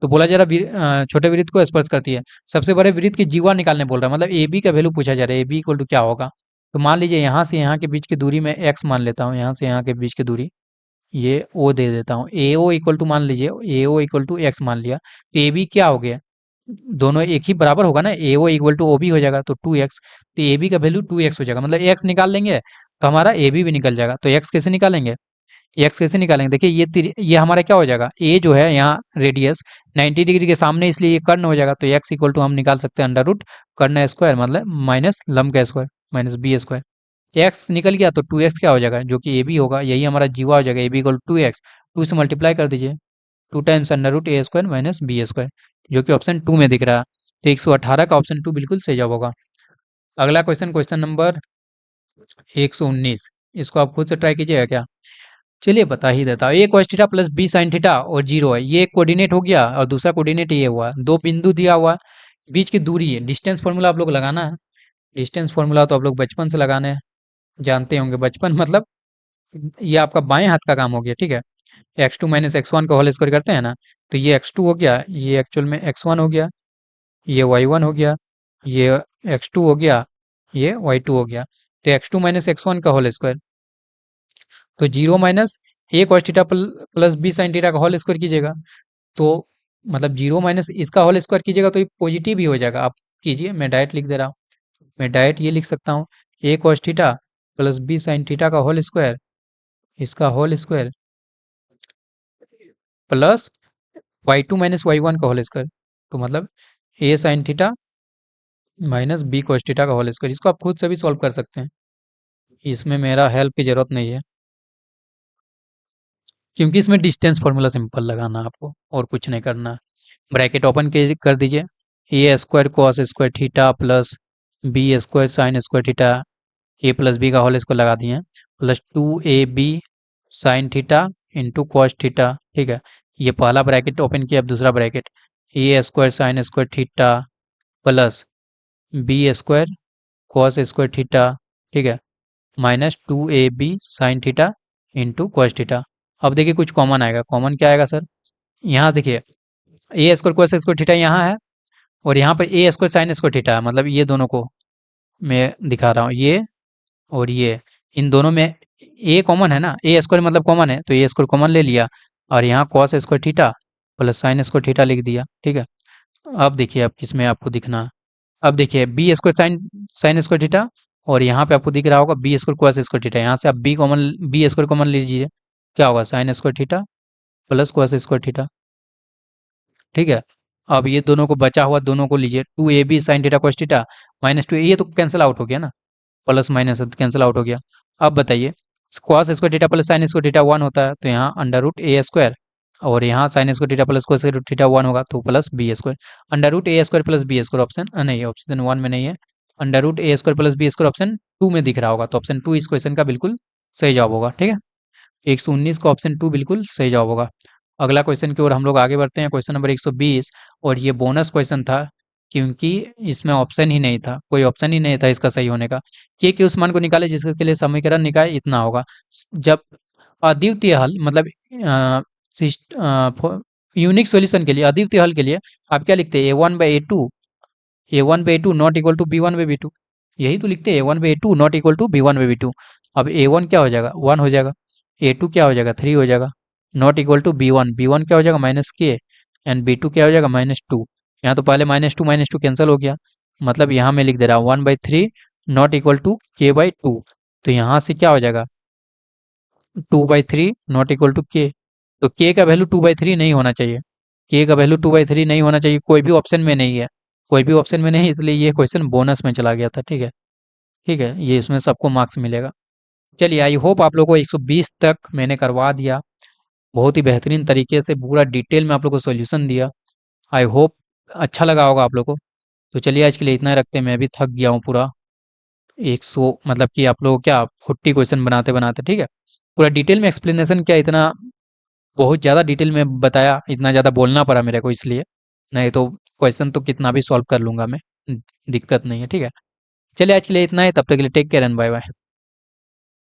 तो बोला जा रहा है छोटे वृत्त को स्पर्श करती है, सबसे बड़े वृत्त की जीवा निकालने बोल रहा है, मतलब ए बी का वैल्यू पूछा जा रहा है, ए बी इक्वल टू क्या होगा। तो मान लीजिए यहाँ से यहाँ के बीच की दूरी में एक्स मान लेता हूँ, यहाँ से यहाँ के बीच की दूरी ये ओ दे देता हूँ, ए ओ इक्वल टू मान लीजिए, ए ओ इक्वल टू एक्स मान लिया, तो ए बी क्या हो गया, दोनों एक ही बराबर होगा ना, a o equal to o b हो जाएगा, तो 2x, तो ए बी का वैल्यू 2x हो जाएगा, मतलब एक्स निकाल लेंगे तो हमारा ए बी भी निकल जाएगा। तो एक्स कैसे निकालेंगे, एक्स कैसे निकालेंगे, देखिए ये हमारा क्या हो जाएगा, ए जो है यहाँ रेडियस 90 डिग्री के सामने, इसलिए ये कर्ण हो जाएगा, तो एक्स इक्वल टू हम निकाल सकते हैं अंडर रूट कर्ण स्क्वायर, मतलब माइनस लंब का square, minus B square. X निकल गया तो 2x क्या हो जाएगा, जो कि ए बी होगा, यही हमारा जीवा हो जाएगा, a B equal to 2x, 2 से मल्टीप्लाई कर दीजिए, 2 times under root a square minus B square, जो कि ऑप्शन 2 में दिख रहा है। तो 118 का ऑप्शन 2 बिल्कुल सही जवाब होगा। अगला क्वेश्चन, क्वेश्चन नंबर 119, इसको आप खुद से ट्राई कीजिएगा क्या। चलिए बता ही देता हूँ, ए cos theta plus B sine theta और 0 है, ये कोऑर्डिनेट हो गया, और दूसरा कोऑर्डिनेट ये हुआ, दो बिंदु दिया हुआ है, बीच की दूरी है, डिस्टेंस फॉर्मूला आप लोग लगाना है, डिस्टेंस फॉर्मूला तो आप लोग बचपन से लगाने हैं, जानते होंगे, बचपन मतलब ये आपका बाएं हाथ का काम हो गया, ठीक है। x2 माइनस x1 का होल स्क्वायर करते हैं ना, तो ये x2 हो गया, ये एक्चुअल में x1 हो गया, ये y1 हो गया, ये x2 हो गया, ये y2 हो गया, तो x2 माइनस x1 का होल स्क्वायर, तो 0 minus A cos theta plus B sine theta का होल स्क्वायर कीजिएगा, तो मतलब 0 माइनस इसका होल स्क्वायर कीजिएगा तो ये पॉजिटिव ही हो जाएगा। आप कीजिए, मैं डायरेक्ट लिख दे रहा हूँ, मैं डायरेक्ट ये लिख सकता हूँ, ए cos theta plus B sine theta का होल स्क्वायर, इसका whole square plus y2 minus y1 का होल स्क्वायर, तो मतलब a sine theta minus b cos theta का होल स्क्वायर। इसको आप खुद से भी सॉल्व कर सकते हैं, इसमें मेरा हेल्प की जरूरत नहीं है, क्योंकि इसमें डिस्टेंस फॉर्मूला सिंपल लगाना है आपको, और कुछ नहीं करना। ब्रैकेट ओपन कर दीजिए, a square cos square theta plus B square sine square theta, a plus b का होल स्क्वायर लगा दिए, plus 2ab sine theta into cos theta, ठीक है। ये पहला ब्रैकेट ओपन किया, अब दूसरा bracket, a square sine square theta plus B square cos square theta, ठीक है, minus 2ab sine theta into cos theta. अब देखिए कुछ कॉमन आएगा, कॉमन क्या आएगा सर, यहाँ देखिए A square cos square theta यहाँ है, और यहाँ पर ए स्क्वायर साइन स्क्वायर थीटा है, मतलब ये दोनों को मैं दिखा रहा हूँ, ये और ये, इन दोनों में ए कॉमन है ना, ए स्क्वायर मतलब कॉमन है, तो ए स्क्वायर कॉमन ले लिया और यहाँ cos square theta plus sign square theta लिख दिया, ठीक है। अब देखिए अब किसमें आपको दिखना है। अब देखिए B square sine sine square theta और यहाँ पे आपको दिख रहा होगा B square cos square theta, यहाँ से आप बी स्क्वायर कॉमन लीजिए, क्या होगा sine square theta plus cos square theta, ठीक है। अब ये दोनों को बचा हुआ दोनों को लीजिए, two A B sine theta cos theta minus two, ये तो कैंसिल आउट हो गया ना, प्लस माइनस कैंसिल आउट हो गया। अब बताइए cos square theta plus sign square theta 1 होता है, तो यहाँ अंडर रूट ए स्क्वायर और यहाँ sine square theta plus cos square theta 1 होगा, तो plus B square. Under root a square plus B square option नहीं है, ऑप्शन 1 में नहीं है। Under root a square plus B square option 2 में दिख रहा होगा, तो ऑप्शन 2 इस क्वेश्चन का बिल्कुल सही जवाब होगा, ठीक है। 119 का ऑप्शन 2 बिल्कुल सही जवाब होगा। अगला क्वेश्चन की ओर हम लोग आगे बढ़ते हैं, क्वेश्चन नंबर 120, और ये बोनस क्वेश्चन था क्योंकि इसमें ऑप्शन ही नहीं था, कोई ऑप्शन ही नहीं था इसका सही होने का। के उस मान को निकाले जिसके लिए समीकरण निकाय इतना होगा। जब अद्वितीय हल मतलब यूनिक सॉल्यूशन के लिए, अद्वितीय हल के लिए आप क्या लिखते हैं, A one by A two not equal to B one by B two, यही तो लिखते हैं, ए1/a2 नॉट इक्वल टू बी1/बी2। अब ए1 क्या हो जाएगा, 1 हो जाएगा, ए2 क्या हो जाएगा, 3 हो जाएगा, not equal to B one क्या हो जाएगा, माइनस के, एंड बी2 क्या हो जाएगा, -2। यहाँ तो पहले -2 कैंसिल हो गया, मतलब यहाँ मैं लिख दे रहा हूँ 1/3 नॉट इक्वल टू k/2, तो यहाँ से क्या हो जाएगा 2/3 नॉट इक्वल टू के, तो के का वैल्यू 2/3 नहीं होना चाहिए, के का वैल्यू 2/3 नहीं होना चाहिए, कोई भी ऑप्शन में नहीं है, कोई भी ऑप्शन में नहीं, इसलिए ये क्वेश्चन बोनस में चला गया था, ठीक है। ठीक है, ये इसमें सबको मार्क्स मिलेगा। चलिए आई होप आप लोगों को 120 तक मैंने करवा दिया, बहुत ही बेहतरीन तरीके से पूरा डिटेल में आप लोगों को सॉल्यूशन दिया। आई होप अच्छा लगा होगा आप लोगों को। तो चलिए आज के लिए इतना ही रखते हैं, मैं भी थक गया हूँ पूरा, 100 मतलब कि आप लोगों को क्या 40 क्वेश्चन बनाते बनाते, ठीक है। पूरा डिटेल में एक्सप्लेनेशन क्या इतना बहुत ज़्यादा डिटेल में बताया, इतना ज़्यादा बोलना पड़ा मेरे को इसलिए, नहीं तो क्वेश्चन तो कितना भी सॉल्व कर लूँगा मैं, दिक्कत नहीं है, ठीक है। चलिए आज के लिए इतना ही, तब तक के लिए take care and bye bye.